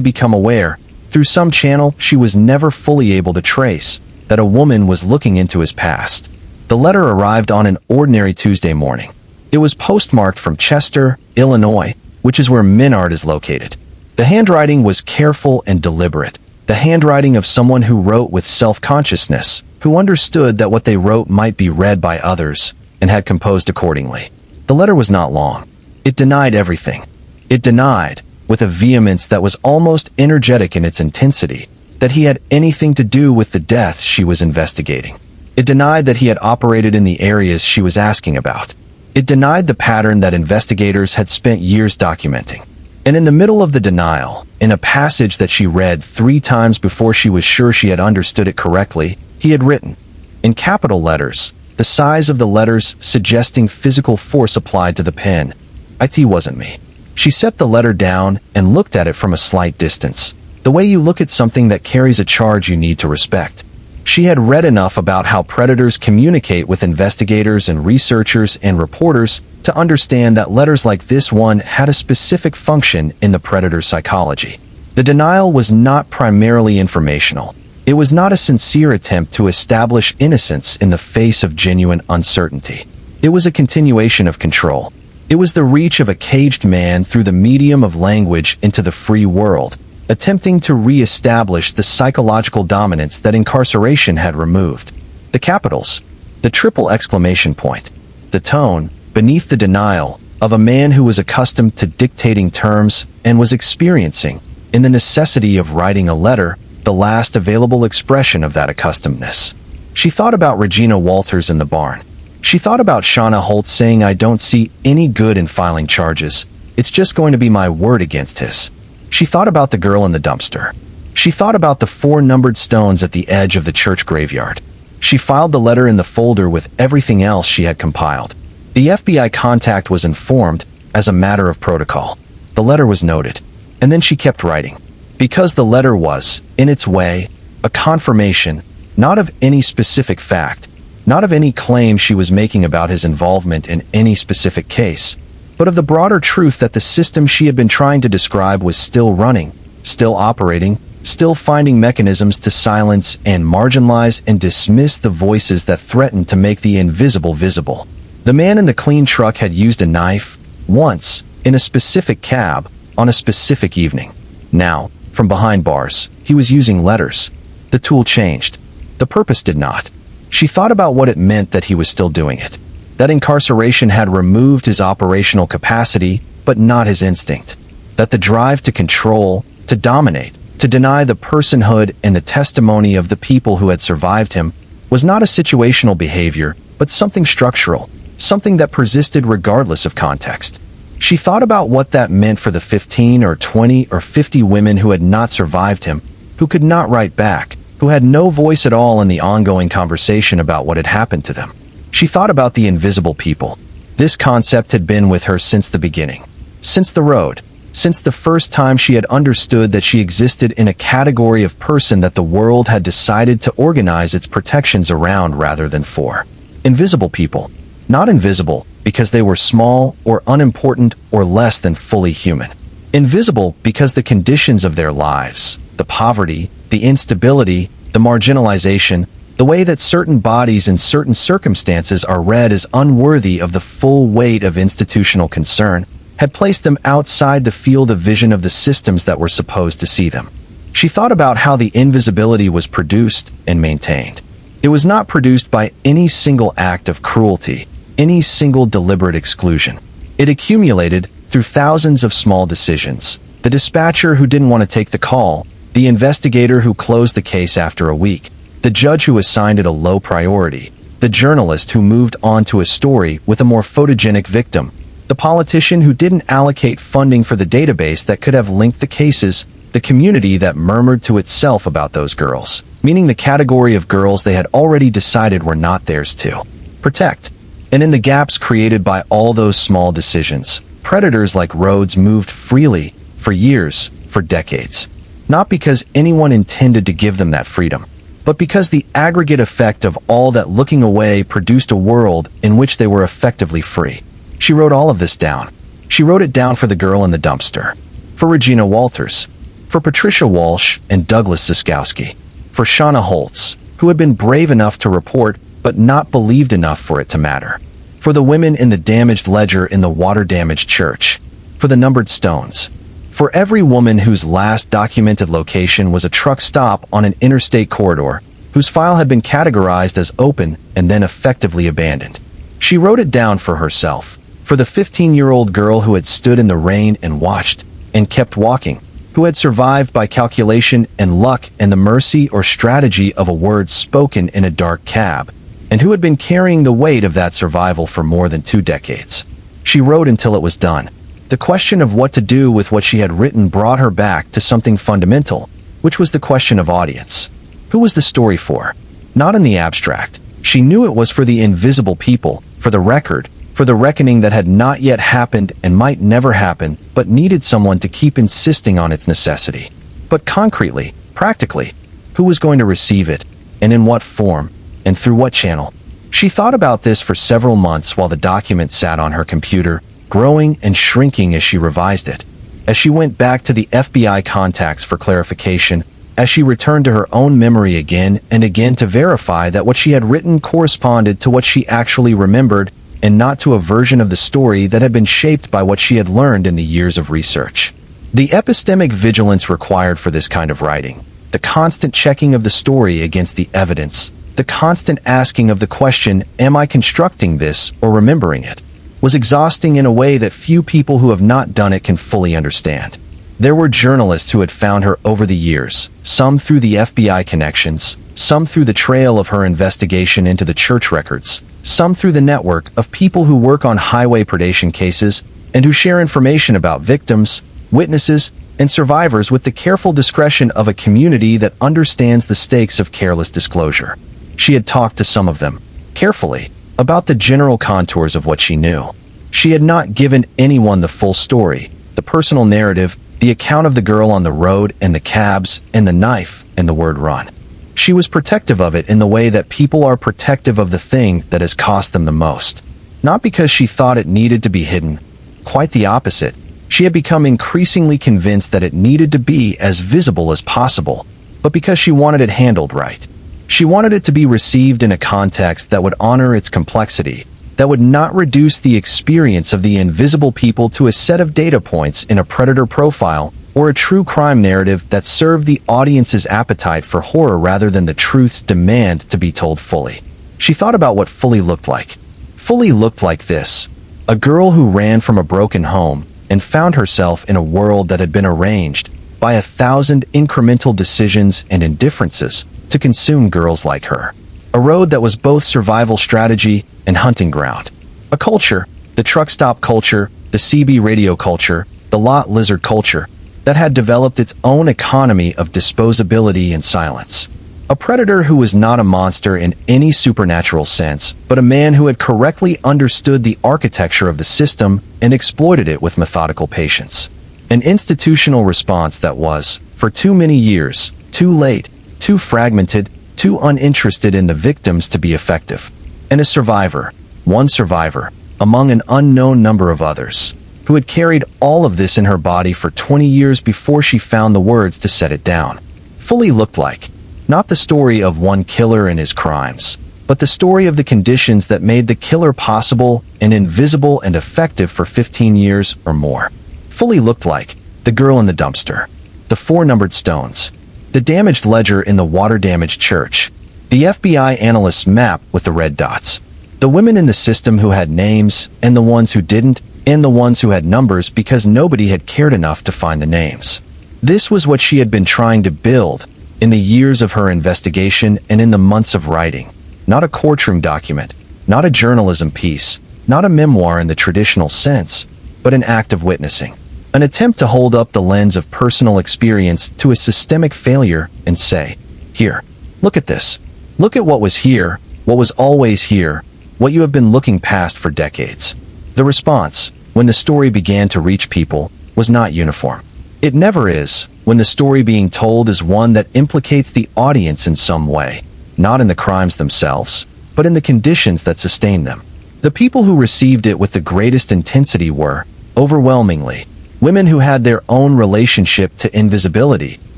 become aware, through some channel she was never fully able to trace, that a woman was looking into his past. The letter arrived on an ordinary Tuesday morning. It was postmarked from Chester, Illinois, which is where Menard is located. The handwriting was careful and deliberate, the handwriting of someone who wrote with self-consciousness, who understood that what they wrote might be read by others, and had composed accordingly. The letter was not long. It denied everything. It denied, with a vehemence that was almost energetic in its intensity, that he had anything to do with the deaths she was investigating. It denied that he had operated in the areas she was asking about. It denied the pattern that investigators had spent years documenting. And in the middle of the denial, in a passage that she read 3 times before she was sure she had understood it correctly, he had written, in capital letters, the size of the letters suggesting physical force applied to the pen, "It wasn't me." She set the letter down and looked at it from a slight distance, the way you look at something that carries a charge you need to respect. She had read enough about how predators communicate with investigators and researchers and reporters to understand that letters like this one had a specific function in the predator's psychology. The denial was not primarily informational. It was not a sincere attempt to establish innocence in the face of genuine uncertainty. It was a continuation of control. It was the reach of a caged man through the medium of language into the free world, attempting to re-establish the psychological dominance that incarceration had removed. The capitals, the triple exclamation point, the tone, beneath the denial, of a man who was accustomed to dictating terms and was experiencing, in the necessity of writing a letter, the last available expression of that accustomedness. She thought about Regina Walters in the barn. She thought about Shauna Holt saying, "I don't see any good in filing charges. It's just going to be my word against his." She thought about the girl in the dumpster. She thought about the 4 numbered stones at the edge of the church graveyard. She filed the letter in the folder with everything else she had compiled. The FBI contact was informed, as a matter of protocol. The letter was noted. And then she kept writing. Because the letter was, in its way, a confirmation, not of any specific fact, not of any claim she was making about his involvement in any specific case, but of the broader truth that the system she had been trying to describe was still running, still operating, still finding mechanisms to silence and marginalize and dismiss the voices that threatened to make the invisible visible. The man in the clean truck had used a knife, once, in a specific cab, on a specific evening. Now, from behind bars, he was using letters. The tool changed. The purpose did not. She thought about what it meant that he was still doing it. That incarceration had removed his operational capacity, but not his instinct. That the drive to control, to dominate, to deny the personhood and the testimony of the people who had survived him, was not a situational behavior, but something structural, something that persisted regardless of context. She thought about what that meant for the 15 or 20 or 50 women who had not survived him, who could not write back, who had no voice at all in the ongoing conversation about what had happened to them. She thought about the invisible people. This concept had been with her since the beginning, since the road, since the first time she had understood that she existed in a category of person that the world had decided to organize its protections around rather than for. Invisible people. Not invisible because they were small or unimportant or less than fully human. Invisible because the conditions of their lives, the poverty, the instability, the marginalization, the way that certain bodies in certain circumstances are read as unworthy of the full weight of institutional concern, had placed them outside the field of vision of the systems that were supposed to see them. She thought about how the invisibility was produced and maintained. It was not produced by any single act of cruelty, any single deliberate exclusion. It accumulated through thousands of small decisions. The dispatcher who didn't want to take the call, the investigator who closed the case after a week, the judge who assigned it a low priority, the journalist who moved on to a story with a more photogenic victim, the politician who didn't allocate funding for the database that could have linked the cases, the community that murmured to itself about those girls, meaning the category of girls they had already decided were not theirs to protect. And in the gaps created by all those small decisions, predators like roads moved freely for years, for decades. Not because anyone intended to give them that freedom, but because the aggregate effect of all that looking away produced a world in which they were effectively free. She wrote all of this down. She wrote it down for the girl in the dumpster, for Regina Walters, for Patricia Walsh and Douglas Ziskowski, for Shauna Holtz, who had been brave enough to report but not believed enough for it to matter, for the women in the damaged ledger in the water-damaged church, for the numbered stones, for every woman whose last documented location was a truck stop on an interstate corridor, whose file had been categorized as open and then effectively abandoned. She wrote it down for herself, for the 15-year-old girl who had stood in the rain and watched, and kept walking, who had survived by calculation and luck and the mercy or strategy of a word spoken in a dark cab, and who had been carrying the weight of that survival for more than 2 decades. She wrote until it was done. The question of what to do with what she had written brought her back to something fundamental, which was the question of audience. Who was the story for? Not in the abstract. She knew it was for the invisible people, for the record, for the reckoning that had not yet happened and might never happen, but needed someone to keep insisting on its necessity. But concretely, practically, who was going to receive it, and in what form, and through what channel? She thought about this for several months while the document sat on her computer, growing and shrinking as she revised it. As she went back to the FBI contacts for clarification, as she returned to her own memory again and again to verify that what she had written corresponded to what she actually remembered and not to a version of the story that had been shaped by what she had learned in the years of research. The epistemic vigilance required for this kind of writing, the constant checking of the story against the evidence, the constant asking of the question, am I constructing this or remembering it, was exhausting in a way that few people who have not done it can fully understand. There were journalists who had found her over the years, some through the FBI connections, some through the trail of her investigation into the church records, some through the network of people who work on highway predation cases and who share information about victims, witnesses, and survivors with the careful discretion of a community that understands the stakes of careless disclosure. She had talked to some of them, carefully, about the general contours of what she knew. She had not given anyone the full story, the personal narrative, the account of the girl on the road and the cabs and the knife and the word run. She was protective of it in the way that people are protective of the thing that has cost them the most. Not because she thought it needed to be hidden. Quite the opposite. She had become increasingly convinced that it needed to be as visible as possible, but because she wanted it handled right. She wanted it to be received in a context that would honor its complexity, that would not reduce the experience of the invisible people to a set of data points in a predator profile or a true crime narrative that served the audience's appetite for horror rather than the truth's demand to be told fully. She thought about what fully looked like. Fully looked like this: a girl who ran from a broken home and found herself in a world that had been arranged by 1,000 incremental decisions and indifferences to consume girls like her. A road that was both survival strategy and hunting ground. A culture, the truck stop culture, the CB radio culture, the lot lizard culture, that had developed its own economy of disposability and silence. A predator who was not a monster in any supernatural sense, but a man who had correctly understood the architecture of the system and exploited it with methodical patience. An institutional response that was, for too many years, too late, too fragmented, too uninterested in the victims to be effective. And a survivor, one survivor, among an unknown number of others, who had carried all of this in her body for 20 years before she found the words to set it down. Fully looked like, not the story of one killer and his crimes, but the story of the conditions that made the killer possible and invisible and effective for 15 years or more. Fully looked like the girl in the dumpster, the 4 numbered stones, the damaged ledger in the water-damaged church, the FBI analyst's map with the red dots, the women in the system who had names and the ones who didn't, and the ones who had numbers because nobody had cared enough to find the names. This was what she had been trying to build in the years of her investigation and in the months of writing. Not a courtroom document, not a journalism piece, not a memoir in the traditional sense, but an act of witnessing. An attempt to hold up the lens of personal experience to a systemic failure and say, here, look at this. Look at what was here, what was always here, what you have been looking past for decades. The response, when the story began to reach people, was not uniform. It never is, when the story being told is one that implicates the audience in some way, not in the crimes themselves, but in the conditions that sustain them. The people who received it with the greatest intensity were, overwhelmingly, women who had their own relationship to invisibility,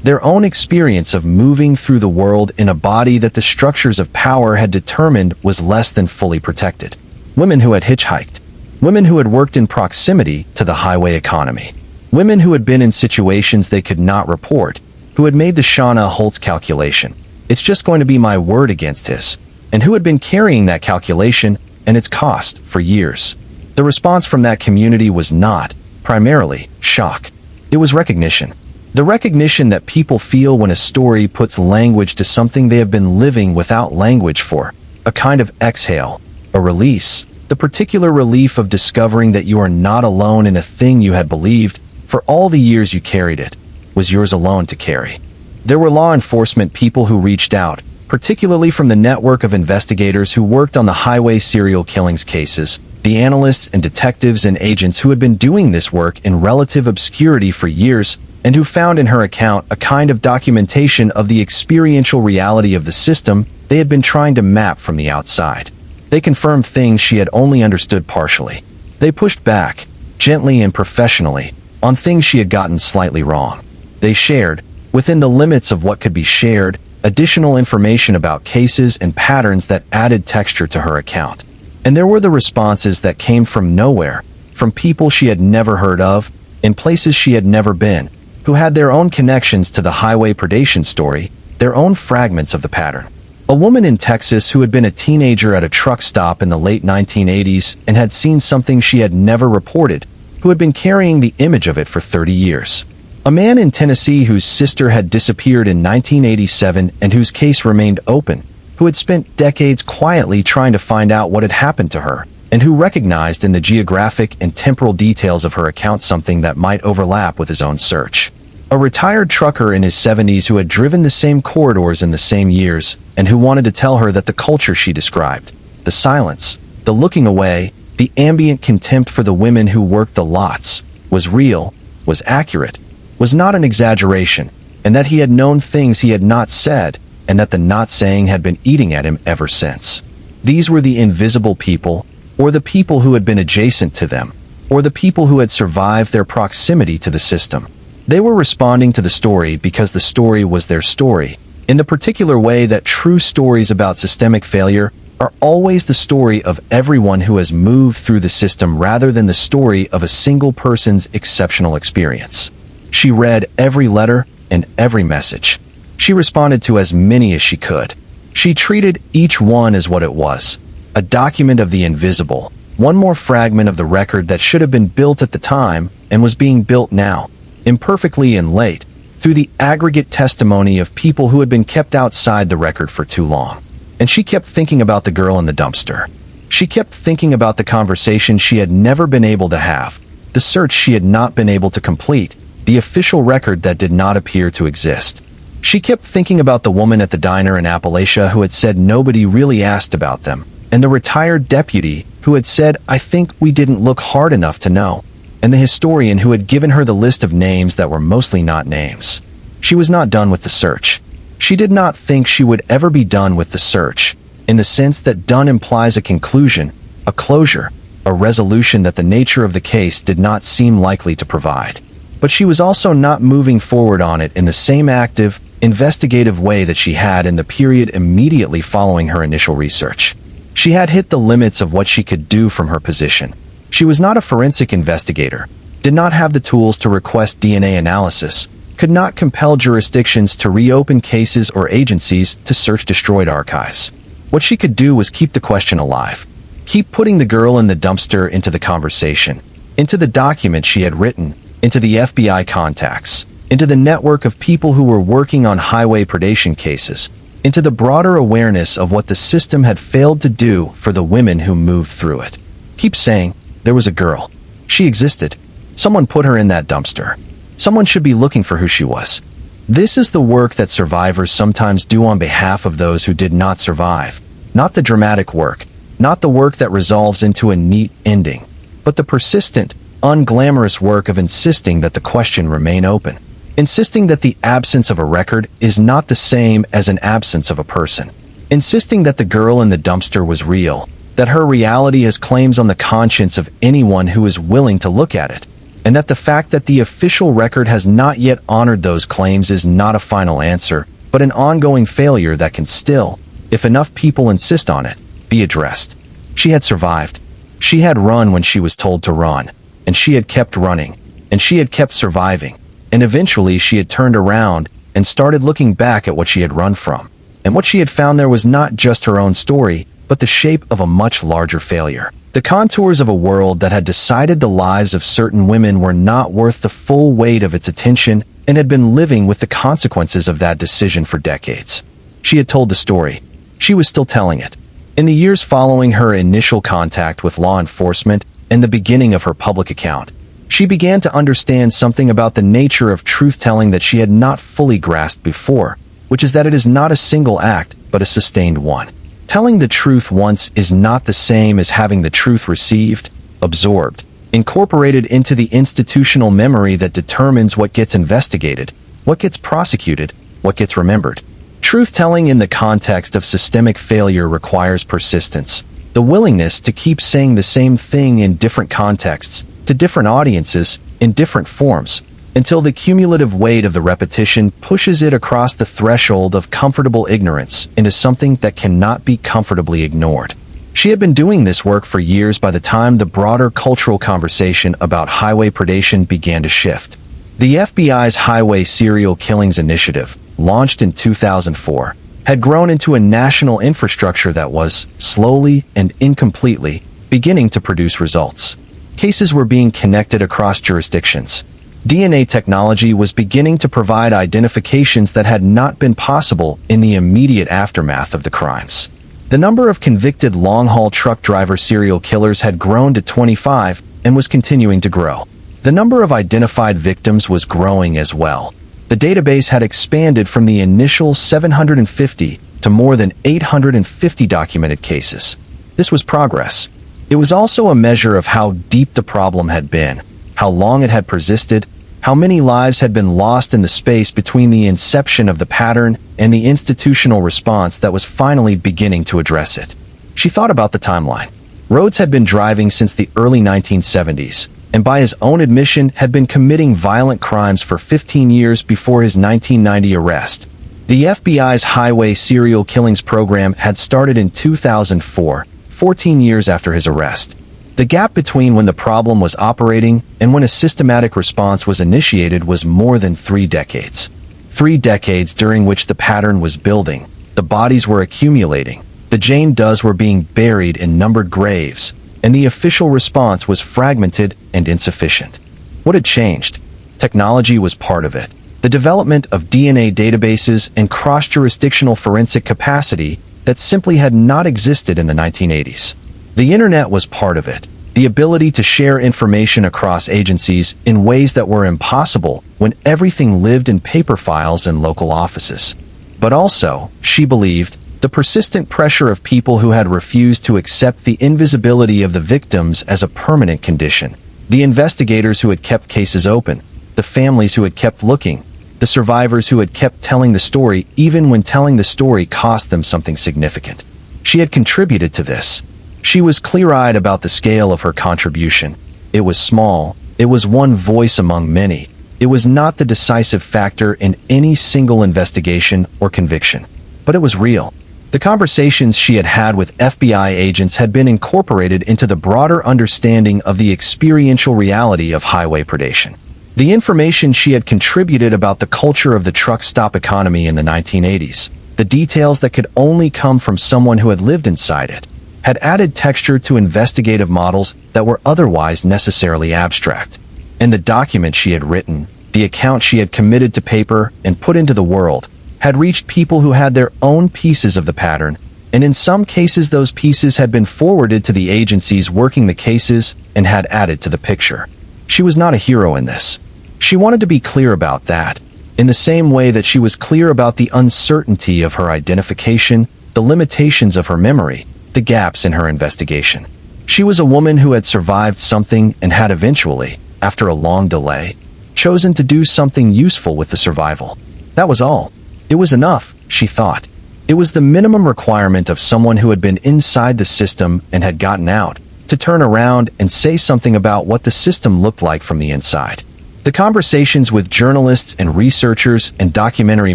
their own experience of moving through the world in a body that the structures of power had determined was less than fully protected. Women who had hitchhiked. Women who had worked in proximity to the highway economy. Women who had been in situations they could not report, who had made the Shauna Holtz calculation. It's just going to be my word against his. And who had been carrying that calculation and its cost for years. The response from that community was not, primarily, shock. It was recognition. The recognition that people feel when a story puts language to something they have been living without language for. A kind of exhale, a release, the particular relief of discovering that you are not alone in a thing you had believed, for all the years you carried it, was yours alone to carry. There were law enforcement people who reached out, particularly from the network of investigators who worked on the highway serial killings cases, the analysts and detectives and agents who had been doing this work in relative obscurity for years, and who found in her account a kind of documentation of the experiential reality of the system they had been trying to map from the outside. They confirmed things she had only understood partially. They pushed back, gently and professionally, on things she had gotten slightly wrong. They shared, within the limits of what could be shared, additional information about cases and patterns that added texture to her account. And there were the responses that came from nowhere, from people she had never heard of, in places she had never been, who had their own connections to the highway predation story, their own fragments of the pattern. A woman in Texas who had been a teenager at a truck stop in the late 1980s and had seen something she had never reported, who had been carrying the image of it for 30 years. A man in Tennessee whose sister had disappeared in 1987 and whose case remained open, who had spent decades quietly trying to find out what had happened to her, and who recognized in the geographic and temporal details of her account something that might overlap with his own search. A retired trucker in his 70s who had driven the same corridors in the same years, and who wanted to tell her that the culture she described, the silence, the looking away, the ambient contempt for the women who worked the lots, was real, was accurate, was not an exaggeration, and that he had known things he had not said, and that the not saying had been eating at him ever since. These were the invisible people, or the people who had been adjacent to them, or the people who had survived their proximity to the system. They were responding to the story because the story was their story, in the particular way that true stories about systemic failure are always the story of everyone who has moved through the system rather than the story of a single person's exceptional experience. She read every letter and every message. She responded to as many as she could. She treated each one as what it was, a document of the invisible, one more fragment of the record that should have been built at the time and was being built now, imperfectly and late, through the aggregate testimony of people who had been kept outside the record for too long. And she kept thinking about the girl in the dumpster. She kept thinking about the conversation she had never been able to have, the search she had not been able to complete, the official record that did not appear to exist. She kept thinking about the woman at the diner in Appalachia who had said nobody really asked about them, and the retired deputy who had said, "I think we didn't look hard enough to know," and the historian who had given her the list of names that were mostly not names. She was not done with the search. She did not think she would ever be done with the search, in the sense that done implies a conclusion, a closure, a resolution that the nature of the case did not seem likely to provide. But she was also not moving forward on it in the same active, investigative way that she had in the period immediately following her initial research. She had hit the limits of what she could do from her position. She was not a forensic investigator, did not have the tools to request DNA analysis, could not compel jurisdictions to reopen cases or agencies to search destroyed archives. What she could do was keep the question alive, keep putting the girl in the dumpster into the conversation, into the document she had written, into the FBI contacts, into the network of people who were working on highway predation cases, into the broader awareness of what the system had failed to do for the women who moved through it. Keep saying, there was a girl. She existed. Someone put her in that dumpster. Someone should be looking for who she was. This is the work that survivors sometimes do on behalf of those who did not survive. Not the dramatic work, Not the work that resolves into a neat ending, but the persistent, unglamorous work of insisting that the question remain open. Insisting that the absence of a record is not the same as an absence of a person. Insisting that the girl in the dumpster was real, that her reality has claims on the conscience of anyone who is willing to look at it, and that the fact that the official record has not yet honored those claims is not a final answer, but an ongoing failure that can still, if enough people insist on it, be addressed. She had survived. She had run when she was told to run, and she had kept running, and she had kept surviving, and eventually she had turned around and started looking back at what she had run from. And what she had found there was not just her own story, but the shape of a much larger failure. The contours of a world that had decided the lives of certain women were not worth the full weight of its attention and had been living with the consequences of that decision for decades. She had told the story. She was still telling it. In the years following her initial contact with law enforcement and the beginning of her public account, she began to understand something about the nature of truth-telling that she had not fully grasped before, which is that it is not a single act, but a sustained one. Telling the truth once is not the same as having the truth received, absorbed, incorporated into the institutional memory that determines what gets investigated, what gets prosecuted, what gets remembered. Truth-telling in the context of systemic failure requires persistence, the willingness to keep saying the same thing in different contexts, to different audiences, in different forms, until the cumulative weight of the repetition pushes it across the threshold of comfortable ignorance into something that cannot be comfortably ignored. She had been doing this work for years by the time the broader cultural conversation about highway predation began to shift. The FBI's Highway Serial Killings Initiative, launched in 2004, had grown into a national infrastructure that was, slowly and incompletely, beginning to produce results. Cases were being connected across jurisdictions. DNA technology was beginning to provide identifications that had not been possible in the immediate aftermath of the crimes. The number of convicted long-haul truck driver serial killers had grown to 25 and was continuing to grow. The number of identified victims was growing as well. The database had expanded from the initial 750 to more than 850 documented cases. This was progress. It was also a measure of how deep the problem had been, how long it had persisted, how many lives had been lost in the space between the inception of the pattern and the institutional response that was finally beginning to address it. She thought about the timeline. Rhodes had been driving since the early 1970s, and by his own admission had been committing violent crimes for 15 years before his 1990 arrest. The FBI's Highway Serial Killings program had started in 2004, 14 years after his arrest. The gap between when the problem was operating and when a systematic response was initiated was more than 3 decades. 3 decades during which the pattern was building, the bodies were accumulating, the Jane Does were being buried in numbered graves, and the official response was fragmented and insufficient. What had changed? Technology was part of it. The development of DNA databases and cross-jurisdictional forensic capacity that simply had not existed in the 1980s. The internet was part of it, the ability to share information across agencies in ways that were impossible when everything lived in paper files in local offices. But also, she believed, the persistent pressure of people who had refused to accept the invisibility of the victims as a permanent condition, the investigators who had kept cases open, the families who had kept looking, the survivors who had kept telling the story even when telling the story cost them something significant. She had contributed to this. She was clear-eyed about the scale of her contribution. It was small. It was one voice among many. It was not the decisive factor in any single investigation or conviction. But it was real. The conversations she had had with FBI agents had been incorporated into the broader understanding of the experiential reality of highway predation. The information she had contributed about the culture of the truck stop economy in the 1980s, the details that could only come from someone who had lived inside it, had added texture to investigative models that were otherwise necessarily abstract. And the document she had written, the account she had committed to paper and put into the world, had reached people who had their own pieces of the pattern, and in some cases those pieces had been forwarded to the agencies working the cases and had added to the picture. She was not a hero in this. She wanted to be clear about that, in the same way that she was clear about the uncertainty of her identification, the limitations of her memory, the gaps in her investigation. She was a woman who had survived something and had eventually, after a long delay, chosen to do something useful with the survival. That was all. It was enough, she thought. It was the minimum requirement of someone who had been inside the system and had gotten out, to turn around and say something about what the system looked like from the inside. The conversations with journalists and researchers and documentary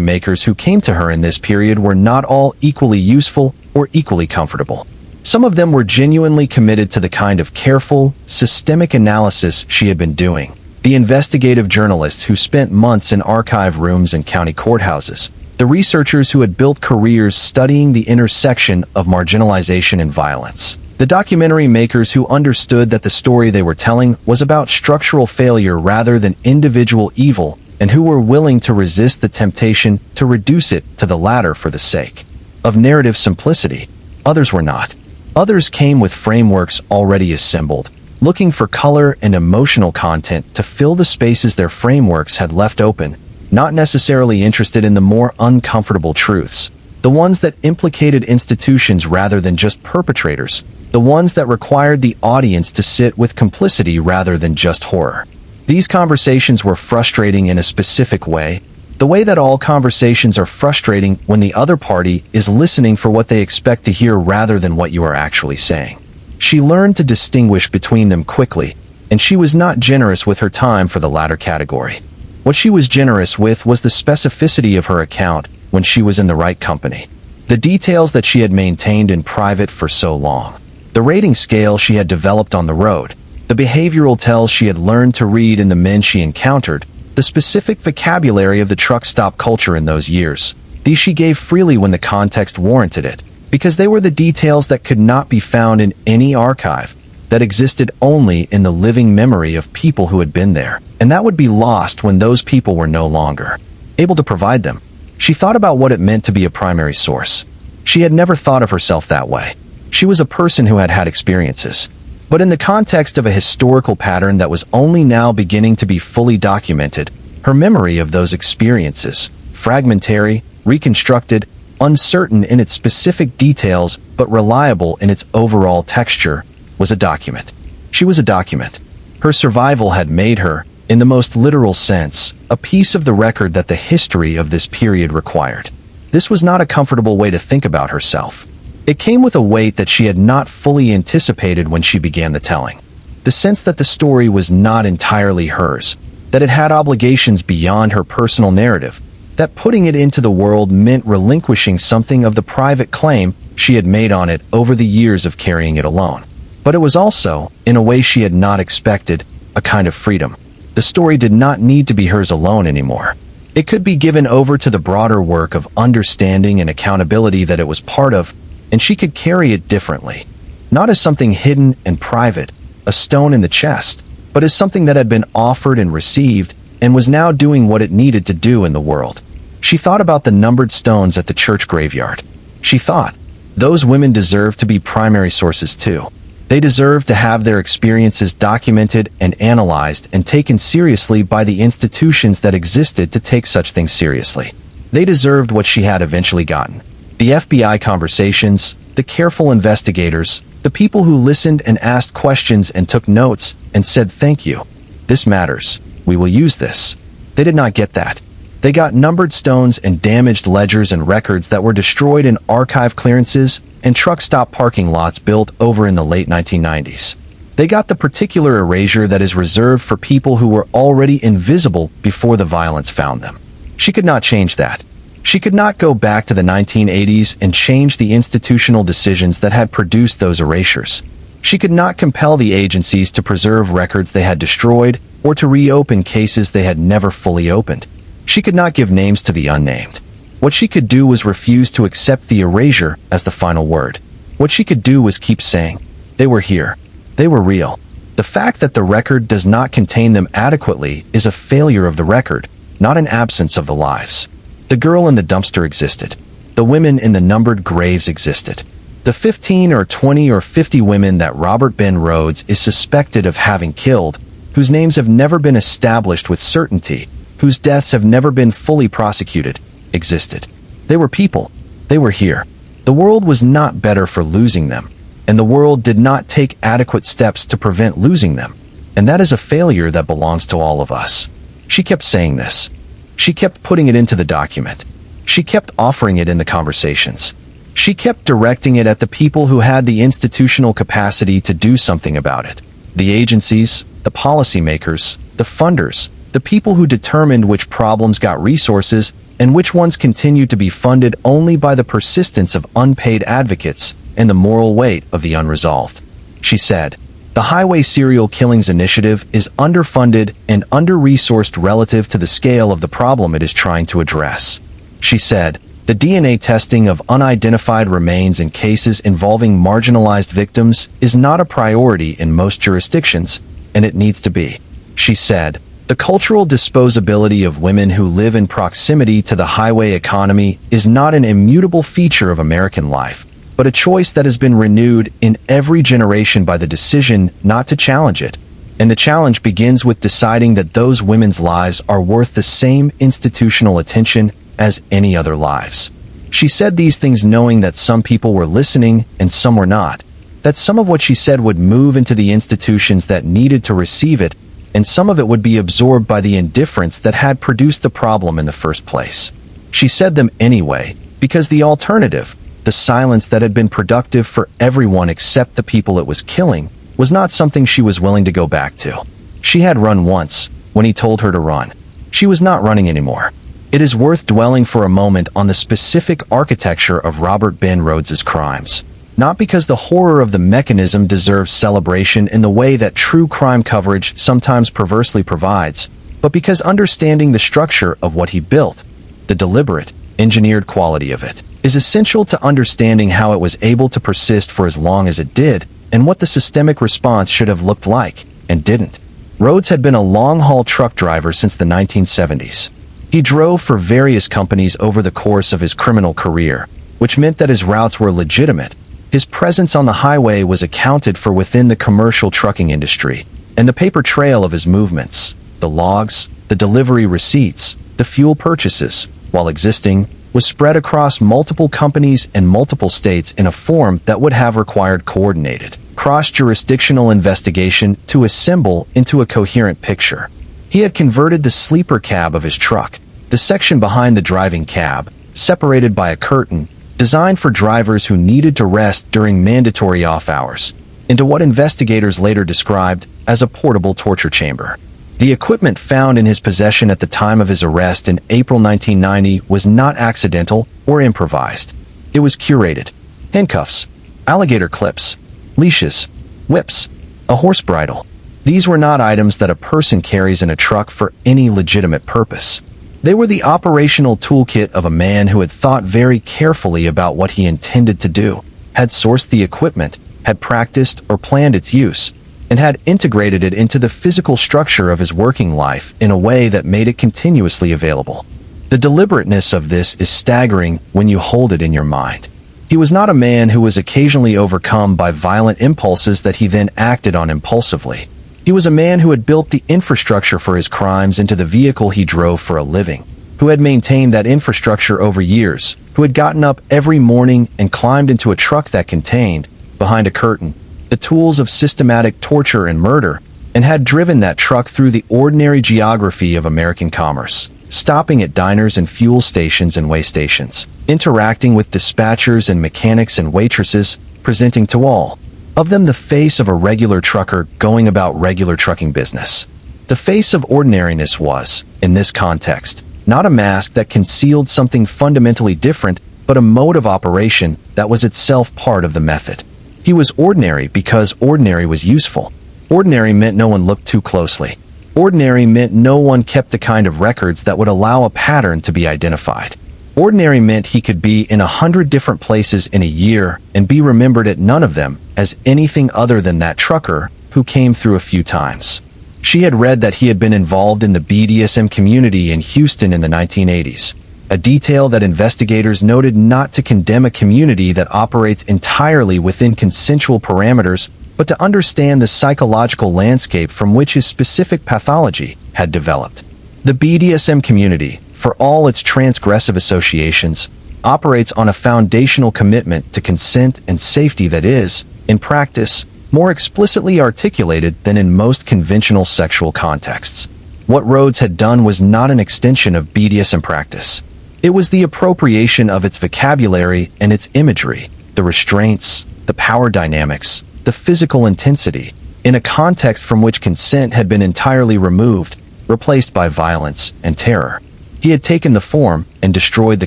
makers who came to her in this period were not all equally useful or equally comfortable. Some of them were genuinely committed to the kind of careful, systemic analysis she had been doing. The investigative journalists who spent months in archive rooms and county courthouses. The researchers who had built careers studying the intersection of marginalization and violence. The documentary makers who understood that the story they were telling was about structural failure rather than individual evil, and who were willing to resist the temptation to reduce it to the latter for the sake of narrative simplicity. Others were not. Others came with frameworks already assembled, looking for color and emotional content to fill the spaces their frameworks had left open, not necessarily interested in the more uncomfortable truths, the ones that implicated institutions rather than just perpetrators, the ones that required the audience to sit with complicity rather than just horror. These conversations were frustrating in a specific way, the way that all conversations are frustrating when the other party is listening for what they expect to hear rather than what you are actually saying. She learned to distinguish between them quickly, and she was not generous with her time for the latter category. What she was generous with was the specificity of her account when she was in the right company. The details that she had maintained in private for so long. The rating scale she had developed on the road. The behavioral tells she had learned to read in the men she encountered. The specific vocabulary of the truck stop culture in those years. These she gave freely when the context warranted it, because they were the details that could not be found in any archive, that existed only in the living memory of people who had been there, and that would be lost when those people were no longer able to provide them. She thought about what it meant to be a primary source. She had never thought of herself that way. She was a person who had had experiences. But in the context of a historical pattern that was only now beginning to be fully documented, her memory of those experiences, fragmentary, reconstructed, uncertain in its specific details but reliable in its overall texture, was a document. She was a document. Her survival had made her, in the most literal sense, a piece of the record that the history of this period required. This was not a comfortable way to think about herself. It came with a weight that she had not fully anticipated when she began the telling. The sense that the story was not entirely hers, that it had obligations beyond her personal narrative, that putting it into the world meant relinquishing something of the private claim she had made on it over the years of carrying it alone. But it was also, in a way she had not expected, a kind of freedom. The story did not need to be hers alone anymore. It could be given over to the broader work of understanding and accountability that it was part of, and she could carry it differently. Not as something hidden and private, a stone in the chest, but as something that had been offered and received, and was now doing what it needed to do in the world. She thought about the numbered stones at the church graveyard. She thought, those women deserve to be primary sources too. They deserve to have their experiences documented and analyzed and taken seriously by the institutions that existed to take such things seriously. They deserved what she had eventually gotten. The FBI conversations, the careful investigators, the people who listened and asked questions and took notes and said thank you. This matters. We will use this. They did not get that. They got numbered stones and damaged ledgers and records that were destroyed in archive clearances and truck stop parking lots built over in the late 1990s. They got the particular erasure that is reserved for people who were already invisible before the violence found them. She could not change that. She could not go back to the 1980s and change the institutional decisions that had produced those erasures. She could not compel the agencies to preserve records they had destroyed or to reopen cases they had never fully opened. She could not give names to the unnamed. What she could do was refuse to accept the erasure as the final word. What she could do was keep saying, they were here. They were real. The fact that the record does not contain them adequately is a failure of the record, not an absence of the lives. The girl in the dumpster existed. The women in the numbered graves existed. The 15 or 20 or 50 women that Robert Ben Rhodes is suspected of having killed, whose names have never been established with certainty, whose deaths have never been fully prosecuted, existed. They were people. They were here. The world was not better for losing them, and the world did not take adequate steps to prevent losing them, and that is a failure that belongs to all of us. She kept saying this. She kept putting it into the document. She kept offering it in the conversations. She kept directing it at the people who had the institutional capacity to do something about it. The agencies, the policymakers, the funders, the people who determined which problems got resources and which ones continued to be funded only by the persistence of unpaid advocates and the moral weight of the unresolved. She said, "The Highway Serial Killings Initiative is underfunded and under-resourced relative to the scale of the problem it is trying to address." She said, "The DNA testing of unidentified remains in cases involving marginalized victims is not a priority in most jurisdictions, and it needs to be." She said, "The cultural disposability of women who live in proximity to the highway economy is not an immutable feature of American life, but a choice that has been renewed in every generation by the decision not to challenge it. And the challenge begins with deciding that those women's lives are worth the same institutional attention as any other lives." She said these things knowing that some people were listening and some were not, that some of what she said would move into the institutions that needed to receive it, and some of it would be absorbed by the indifference that had produced the problem in the first place. She said them anyway, because the alternative, the silence that had been productive for everyone except the people it was killing, was not something she was willing to go back to. She had run once, when he told her to run. She was not running anymore. It is worth dwelling for a moment on the specific architecture of Robert Ben Rhodes's crimes. Not because the horror of the mechanism deserves celebration in the way that true crime coverage sometimes perversely provides, but because understanding the structure of what he built, the deliberate, engineered quality of it, is essential to understanding how it was able to persist for as long as it did, and what the systemic response should have looked like, and didn't. Rhodes had been a long-haul truck driver since the 1970s. He drove for various companies over the course of his criminal career, which meant that his routes were legitimate. His presence on the highway was accounted for within the commercial trucking industry, and the paper trail of his movements, the logs, the delivery receipts, the fuel purchases, while existing, was spread across multiple companies and multiple states in a form that would have required coordinated, cross-jurisdictional investigation to assemble into a coherent picture. He had converted the sleeper cab of his truck, the section behind the driving cab, separated by a curtain, designed for drivers who needed to rest during mandatory off hours, into what investigators later described as a portable torture chamber. The equipment found in his possession at the time of his arrest in April 1990 was not accidental or improvised. It was curated. Handcuffs, alligator clips, leashes, whips, a horse bridle. These were not items that a person carries in a truck for any legitimate purpose. They were the operational toolkit of a man who had thought very carefully about what he intended to do, had sourced the equipment, had practiced or planned its use, and had integrated it into the physical structure of his working life in a way that made it continuously available. The deliberateness of this is staggering when you hold it in your mind. He was not a man who was occasionally overcome by violent impulses that he then acted on impulsively. He was a man who had built the infrastructure for his crimes into the vehicle he drove for a living, who had maintained that infrastructure over years, who had gotten up every morning and climbed into a truck that contained, behind a curtain, the tools of systematic torture and murder, and had driven that truck through the ordinary geography of American commerce, stopping at diners and fuel stations and way stations, interacting with dispatchers and mechanics and waitresses, presenting to all of them the face of a regular trucker going about regular trucking business. The face of ordinariness was, in this context, not a mask that concealed something fundamentally different, but a mode of operation that was itself part of the method. He was ordinary because ordinary was useful. Ordinary meant no one looked too closely. Ordinary meant no one kept the kind of records that would allow a pattern to be identified. Ordinary meant he could be in 100 different places in a year and be remembered at none of them as anything other than that trucker who came through a few times. She had read that he had been involved in the BDSM community in Houston in the 1980s, a detail that investigators noted not to condemn a community that operates entirely within consensual parameters, but to understand the psychological landscape from which his specific pathology had developed. The BDSM community, for all its transgressive associations, operates on a foundational commitment to consent and safety that is, in practice, more explicitly articulated than in most conventional sexual contexts. What Rhodes had done was not an extension of BDSM practice. It was the appropriation of its vocabulary and its imagery, the restraints, the power dynamics, the physical intensity, in a context from which consent had been entirely removed, replaced by violence and terror. He had taken the form and destroyed the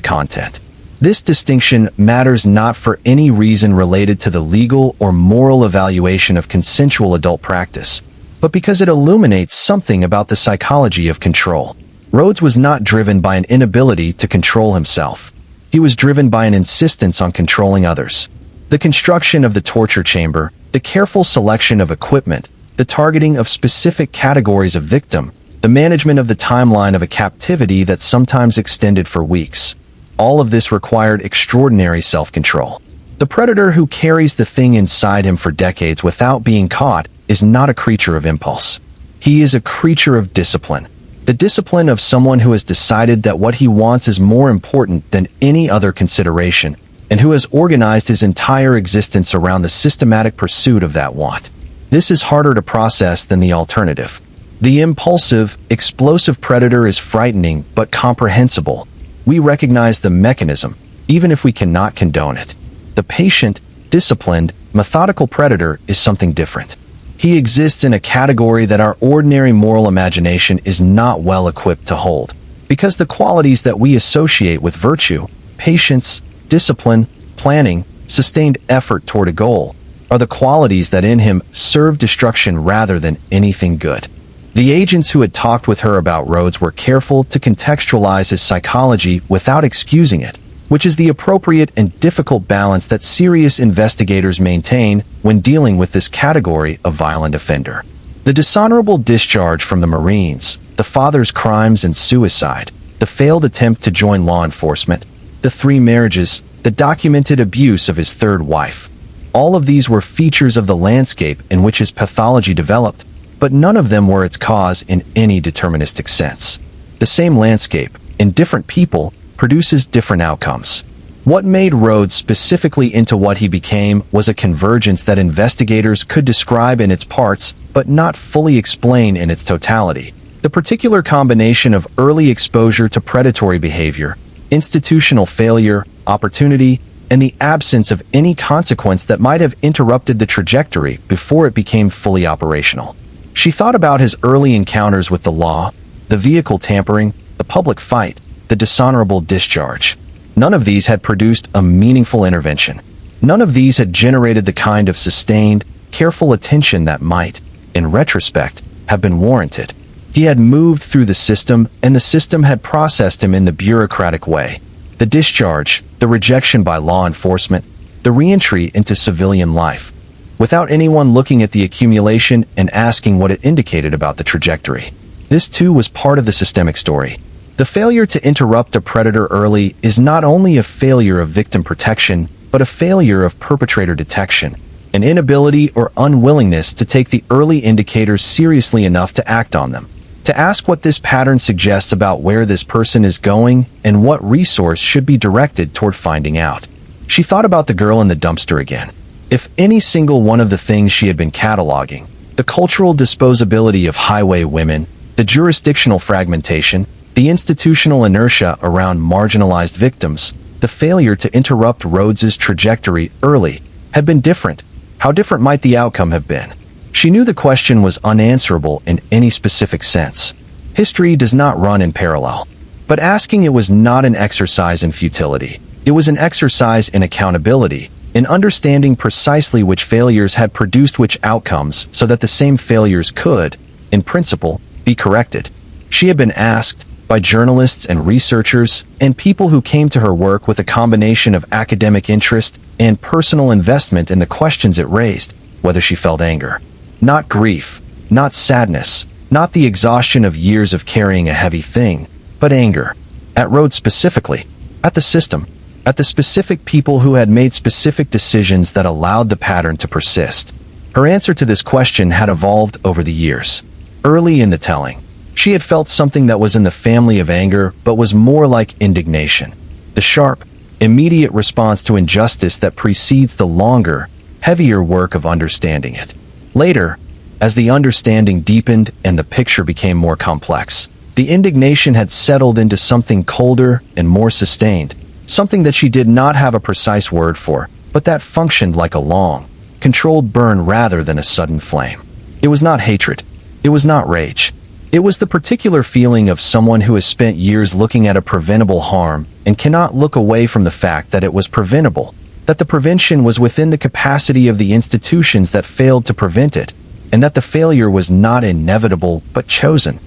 content. This distinction matters not for any reason related to the legal or moral evaluation of consensual adult practice, but because it illuminates something about the psychology of control. Rhodes was not driven by an inability to control himself. He was driven by an insistence on controlling others. The construction of the torture chamber, the careful selection of equipment, the targeting of specific categories of victim, the management of the timeline of a captivity that sometimes extended for weeks. All of this required extraordinary self-control. The predator who carries the thing inside him for decades without being caught is not a creature of impulse. He is a creature of discipline. The discipline of someone who has decided that what he wants is more important than any other consideration, and who has organized his entire existence around the systematic pursuit of that want. This is harder to process than the alternative. The impulsive, explosive predator is frightening but comprehensible. We recognize the mechanism, even if we cannot condone it. The patient, disciplined, methodical predator is something different. He exists in a category that our ordinary moral imagination is not well equipped to hold, because the qualities that we associate with virtue, patience, discipline, planning, sustained effort toward a goal, are the qualities that in him serve destruction rather than anything good. The agents who had talked with her about Rhodes were careful to contextualize his psychology without excusing it, which is the appropriate and difficult balance that serious investigators maintain when dealing with this category of violent offender. The dishonorable discharge from the Marines, the father's crimes and suicide, the failed attempt to join law enforcement, the 3 marriages, the documented abuse of his 3rd wife. All of these were features of the landscape in which his pathology developed, but none of them were its cause in any deterministic sense. The same landscape, in different people, produces different outcomes. What made Rhodes specifically into what he became was a convergence that investigators could describe in its parts, but not fully explain in its totality. The particular combination of early exposure to predatory behavior, institutional failure, opportunity, and the absence of any consequence that might have interrupted the trajectory before it became fully operational. She thought about his early encounters with the law, the vehicle tampering, the public fight, the dishonorable discharge. None of these had produced a meaningful intervention. None of these had generated the kind of sustained, careful attention that might, in retrospect, have been warranted. He had moved through the system, and the system had processed him in the bureaucratic way. The discharge, the rejection by law enforcement, the re-entry into civilian life, without anyone looking at the accumulation and asking what it indicated about the trajectory. This too was part of the systemic story. The failure to interrupt a predator early is not only a failure of victim protection, but a failure of perpetrator detection, an inability or unwillingness to take the early indicators seriously enough to act on them, to ask what this pattern suggests about where this person is going and what resource should be directed toward finding out. She thought about the girl in the dumpster again. If any single one of the things she had been cataloging, the cultural disposability of highway women, the jurisdictional fragmentation, the institutional inertia around marginalized victims, the failure to interrupt Rhodes's trajectory early, had been different, how different might the outcome have been? She knew the question was unanswerable in any specific sense. History does not run in parallel. But asking it was not an exercise in futility. It was an exercise in accountability, in understanding precisely which failures had produced which outcomes so that the same failures could, in principle, be corrected. She had been asked, by journalists and researchers, and people who came to her work with a combination of academic interest and personal investment in the questions it raised, whether she felt anger. Not grief, not sadness, not the exhaustion of years of carrying a heavy thing, but anger. At Rhodes specifically, at the system, at the specific people who had made specific decisions that allowed the pattern to persist. Her answer to this question had evolved over the years. Early in the telling, she had felt something that was in the family of anger but was more like indignation. The sharp, immediate response to injustice that precedes the longer, heavier work of understanding it. Later, as the understanding deepened and the picture became more complex, the indignation had settled into something colder and more sustained, something that she did not have a precise word for, but that functioned like a long, controlled burn rather than a sudden flame. It was not hatred. It was not rage. It was the particular feeling of someone who has spent years looking at a preventable harm and cannot look away from the fact that it was preventable, that the prevention was within the capacity of the institutions that failed to prevent it, and that the failure was not inevitable but chosen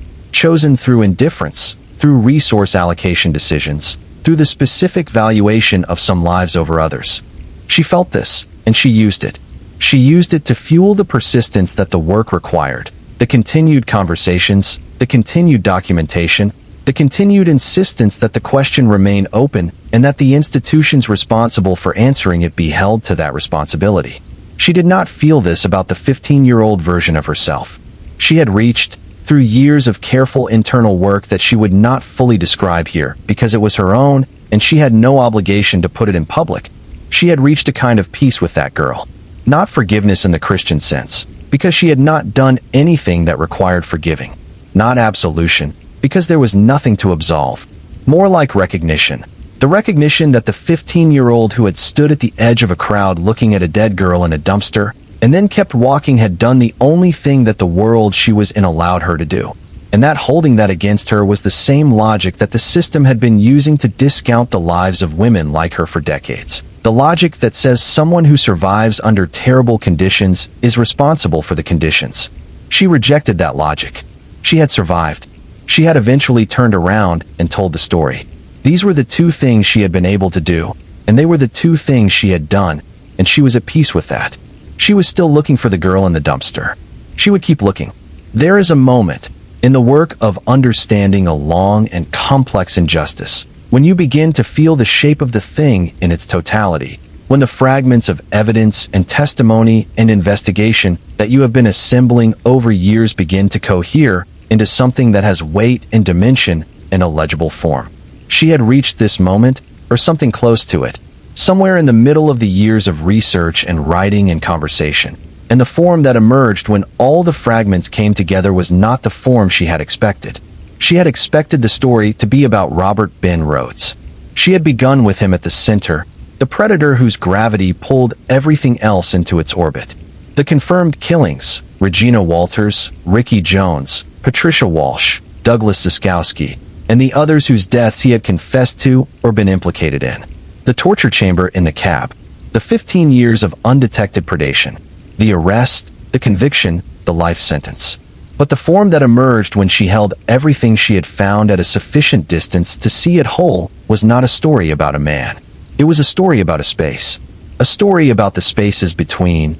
through indifference, through resource allocation decisions, through the specific valuation of some lives over others. She felt this, and she used it. She used it to fuel the persistence that the work required, the continued conversations, the continued documentation, the continued insistence that the question remain open and that the institutions responsible for answering it be held to that responsibility. She did not feel this about the 15-year-old version of herself. She had reached, through years of careful internal work that she would not fully describe here because it was her own and she had no obligation to put it in public, she had reached a kind of peace with that girl. Not forgiveness in the Christian sense, because she had not done anything that required forgiving. Not absolution, because there was nothing to absolve. More like recognition. The recognition that the 15-year-old who had stood at the edge of a crowd looking at a dead girl in a dumpster, and then kept walking had done the only thing that the world she was in allowed her to do. And that holding that against her was the same logic that the system had been using to discount the lives of women like her for decades. The logic that says someone who survives under terrible conditions is responsible for the conditions. She rejected that logic. She had survived. She had eventually turned around and told the story. These were the two things she had been able to do, and they were the two things she had done, and she was at peace with that. She was still looking for the girl in the dumpster. She would keep looking. There is a moment in the work of understanding a long and complex injustice when you begin to feel the shape of the thing in its totality, when the fragments of evidence and testimony and investigation that you have been assembling over years begin to cohere into something that has weight and dimension in a legible form. She had reached this moment, or something close to it, somewhere in the middle of the years of research and writing and conversation, and the form that emerged when all the fragments came together was not the form she had expected. She had expected the story to be about Robert Ben Rhodes. She had begun with him at the center, the predator whose gravity pulled everything else into its orbit. The confirmed killings, Regina Walters, Ricky Jones, Patricia Walsh, Douglas Ziskowski, and the others whose deaths he had confessed to or been implicated in. The torture chamber in the cab, the 15 years of undetected predation, the arrest, the conviction, the life sentence. But the form that emerged when she held everything she had found at a sufficient distance to see it whole was not a story about a man. It was a story about a space. A story about the spaces between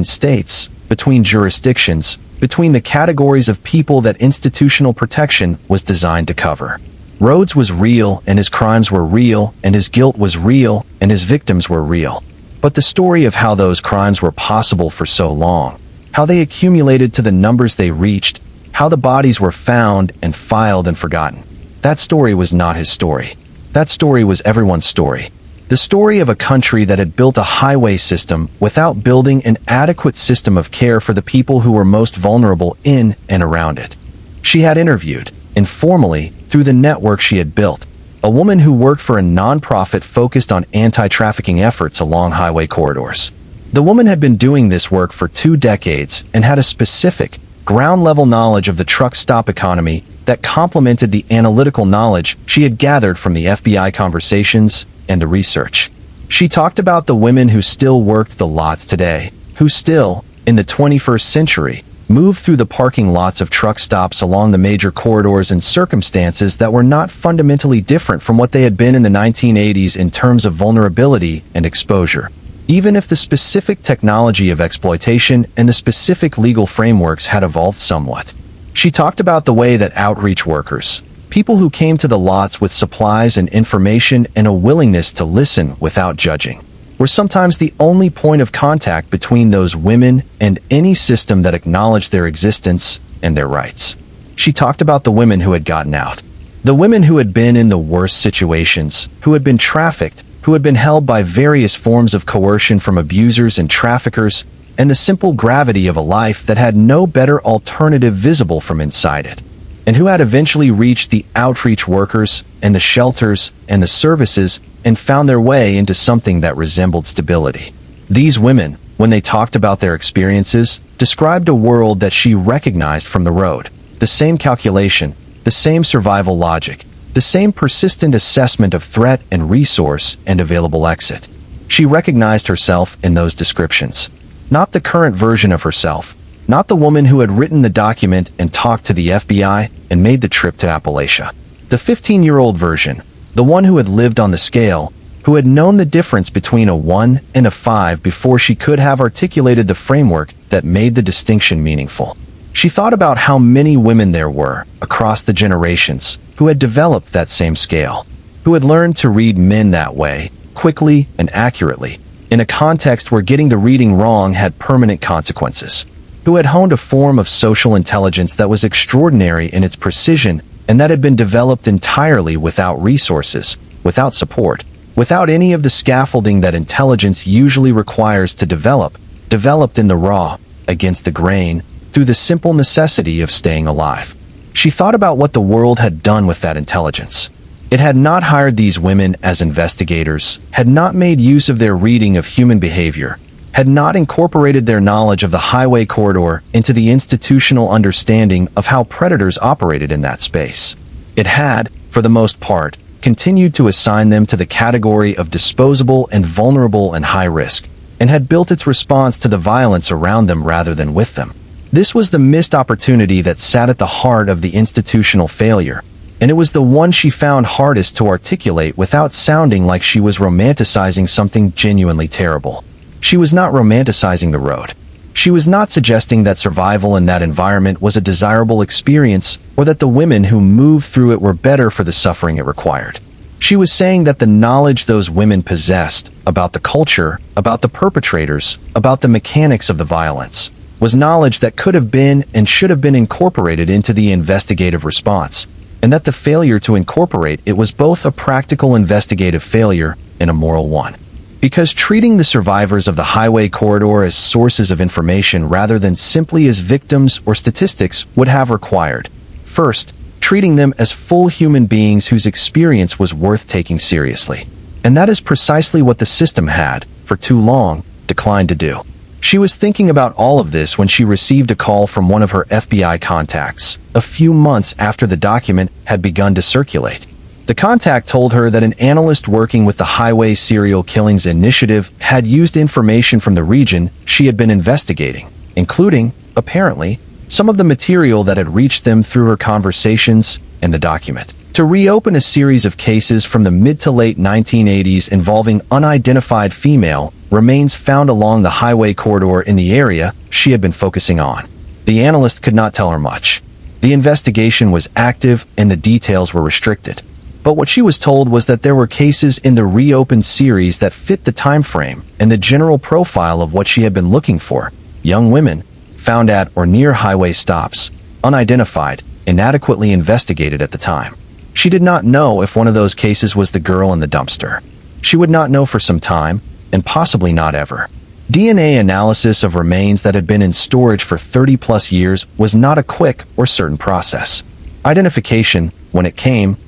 states, between jurisdictions, between the categories of people that institutional protection was designed to cover. Rhodes was real, and his crimes were real, and his guilt was real, and his victims were real. But the story of how those crimes were possible for so long, how they accumulated to the numbers they reached, how the bodies were found and filed and forgotten, that story was not his story. That story was everyone's story. The story of a country that had built a highway system without building an adequate system of care for the people who were most vulnerable in and around it. She had interviewed, informally, through the network she had built, a woman who worked for a nonprofit focused on anti-trafficking efforts along highway corridors. The woman had been doing this work for 2 decades and had a specific, ground-level knowledge of the truck stop economy that complemented the analytical knowledge she had gathered from the FBI conversations and the research. She talked about the women who still worked the lots today, who still, in the 21st century, moved through the parking lots of truck stops along the major corridors in circumstances that were not fundamentally different from what they had been in the 1980s in terms of vulnerability and exposure, even if the specific technology of exploitation and the specific legal frameworks had evolved somewhat. She talked about the way that outreach workers, people who came to the lots with supplies and information and a willingness to listen without judging, were sometimes the only point of contact between those women and any system that acknowledged their existence and their rights. She talked about the women who had gotten out, the women who had been in the worst situations, who had been trafficked, who had been held by various forms of coercion from abusers and traffickers, and the simple gravity of a life that had no better alternative visible from inside it, and who had eventually reached the outreach workers and the shelters and the services and found their way into something that resembled stability. These women, when they talked about their experiences, described a world that she recognized from the road. The same calculation, the same survival logic, the same persistent assessment of threat and resource and available exit. She recognized herself in those descriptions. Not the current version of herself, not the woman who had written the document and talked to the FBI and made the trip to Appalachia. The 15-year-old version, the one who had lived on the scale, who had known the difference between a 1 and a 5 before she could have articulated the framework that made the distinction meaningful. She thought about how many women there were, across the generations, who had developed that same scale, who had learned to read men that way, quickly and accurately, in a context where getting the reading wrong had permanent consequences, who had honed a form of social intelligence that was extraordinary in its precision and that had been developed entirely without resources, without support, without any of the scaffolding that intelligence usually requires to developed in the raw, against the grain, through the simple necessity of staying alive. She thought about what the world had done with that intelligence. It had not hired these women as investigators, had not made use of their reading of human behavior, had not incorporated their knowledge of the highway corridor into the institutional understanding of how predators operated in that space. It had, for the most part, continued to assign them to the category of disposable and vulnerable and high risk, and had built its response to the violence around them rather than with them. This was the missed opportunity that sat at the heart of the institutional failure, and it was the one she found hardest to articulate without sounding like she was romanticizing something genuinely terrible. She was not romanticizing the road. She was not suggesting that survival in that environment was a desirable experience or that the women who moved through it were better for the suffering it required. She was saying that the knowledge those women possessed about the culture, about the perpetrators, about the mechanics of the violence, was knowledge that could have been and should have been incorporated into the investigative response, and that the failure to incorporate it was both a practical investigative failure and a moral one. Because treating the survivors of the highway corridor as sources of information rather than simply as victims or statistics would have required, first, treating them as full human beings whose experience was worth taking seriously. And that is precisely what the system had, for too long, declined to do. She was thinking about all of this when she received a call from one of her FBI contacts, a few months after the document had begun to circulate. The contact told her that an analyst working with the Highway Serial Killings Initiative had used information from the region she had been investigating, including, apparently, some of the material that had reached them through her conversations and the document, to reopen a series of cases from the mid to late 1980s involving unidentified female remains found along the highway corridor in the area she had been focusing on. The analyst could not tell her much. The investigation was active and the details were restricted. But what she was told was that there were cases in the reopened series that fit the time frame and the general profile of what she had been looking for: young women, found at or near highway stops, unidentified, inadequately investigated at the time. She did not know if one of those cases was the girl in the dumpster. She would not know for some time, and possibly not ever. DNA analysis of remains that had been in storage for 30-plus years was not a quick or certain process. Identification, when it came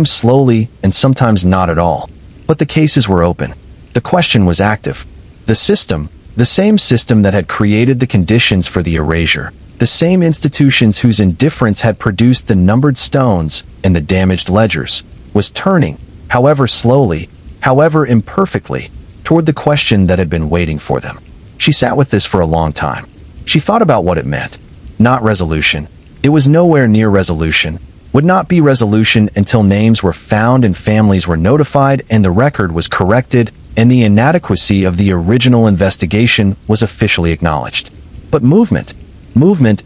slowly and sometimes not at all. But the cases were open. The question was active. The system, the same system that had created the conditions for the erasure, the same institutions whose indifference had produced the numbered stones and the damaged ledgers, was turning, however slowly, however imperfectly, toward the question that had been waiting for them. She sat with this for a long time. She thought about what it meant. Not resolution. It was nowhere near resolution. Would not be resolution until names were found and families were notified and the record was corrected and the inadequacy of the original investigation was officially acknowledged. But movement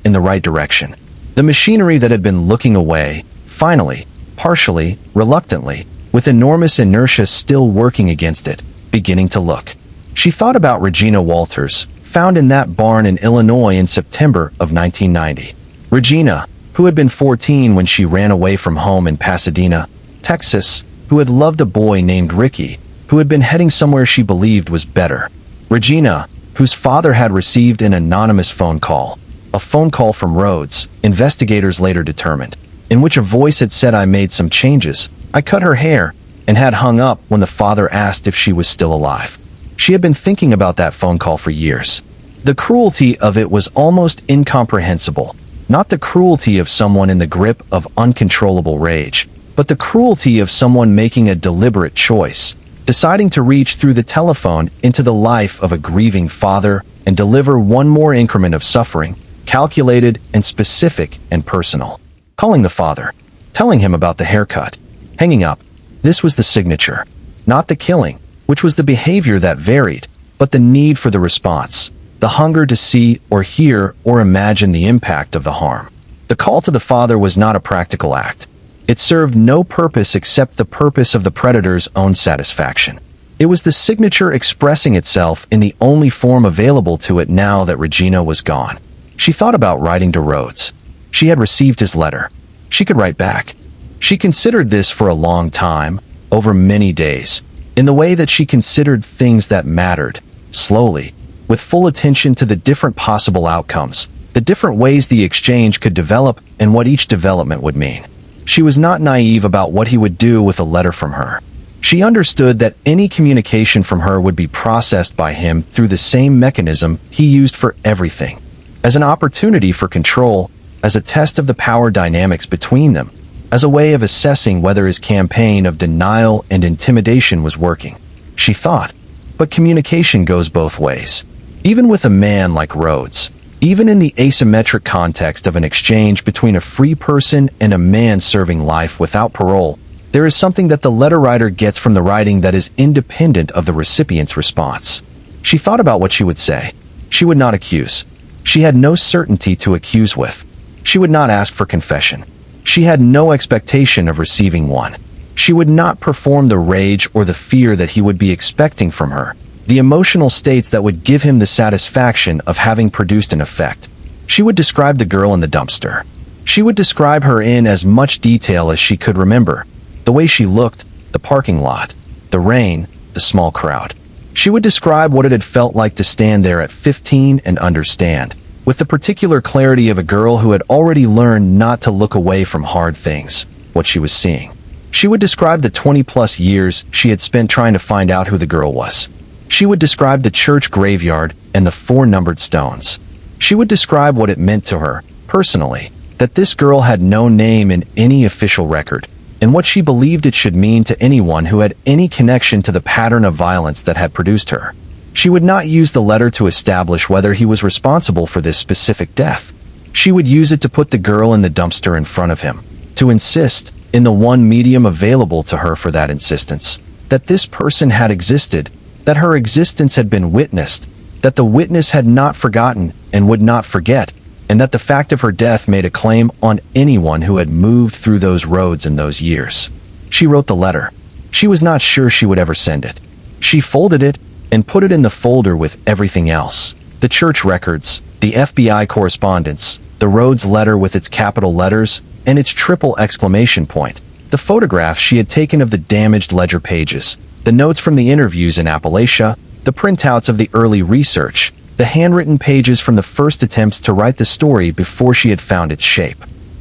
in the right direction. The machinery that had been looking away, finally, partially, reluctantly, with enormous inertia still working against it, beginning to look. She thought about Regina Walters, found in that barn in Illinois in September of 1990. Regina, who had been 14 when she ran away from home in Pasadena, Texas, who had loved a boy named Ricky, who had been heading somewhere she believed was better. Regina, whose father had received an anonymous phone call. A phone call from Rhodes, investigators later determined, in which a voice had said, "I made some changes. I cut her hair," and had hung up when the father asked if she was still alive. She had been thinking about that phone call for years. The cruelty of it was almost incomprehensible. Not the cruelty of someone in the grip of uncontrollable rage, but the cruelty of someone making a deliberate choice, deciding to reach through the telephone into the life of a grieving father and deliver one more increment of suffering, calculated and specific and personal. Calling the father, telling him about the haircut, hanging up. This was the signature. Not the killing, which was the behavior that varied, but the need for the response, the hunger to see or hear or imagine the impact of the harm. The call to the father was not a practical act. It served no purpose except the purpose of the predator's own satisfaction. It was the signature expressing itself in the only form available to it now that Regina was gone. She thought about writing to Rhodes. She had received his letter. She could write back. She considered this for a long time, over many days, in the way that she considered things that mattered, slowly, with full attention to the different possible outcomes, the different ways the exchange could develop and what each development would mean. She was not naive about what he would do with a letter from her. She understood that any communication from her would be processed by him through the same mechanism he used for everything, as an opportunity for control, as a test of the power dynamics between them, as a way of assessing whether his campaign of denial and intimidation was working. She thought, but communication goes both ways. Even with a man like Rhodes, even in the asymmetric context of an exchange between a free person and a man serving life without parole, there is something that the letter writer gets from the writing that is independent of the recipient's response. She thought about what she would say. She would not accuse. She had no certainty to accuse with. She would not ask for confession. She had no expectation of receiving one. She would not perform the rage or the fear that he would be expecting from her, the emotional states that would give him the satisfaction of having produced an effect. She would describe the girl in the dumpster. She would describe her in as much detail as she could remember. The way she looked, the parking lot, the rain, the small crowd. She would describe what it had felt like to stand there at 15 and understand, with the particular clarity of a girl who had already learned not to look away from hard things, what she was seeing. She would describe the 20-plus years she had spent trying to find out who the girl was. She would describe the church graveyard and the 4 numbered stones. She would describe what it meant to her, personally, that this girl had no name in any official record, and what she believed it should mean to anyone who had any connection to the pattern of violence that had produced her. She would not use the letter to establish whether he was responsible for this specific death. She would use it to put the girl in the dumpster in front of him, to insist, in the one medium available to her for that insistence, that this person had existed, that her existence had been witnessed, that the witness had not forgotten and would not forget, and that the fact of her death made a claim on anyone who had moved through those roads in those years. She wrote the letter. She was not sure she would ever send it. She folded it and put it in the folder with everything else. The church records, the FBI correspondence, the Rhodes letter with its capital letters and its triple exclamation point, the photographs she had taken of the damaged ledger pages, the notes from the interviews in Appalachia, the printouts of the early research, the handwritten pages from the first attempts to write the story before she had found its shape.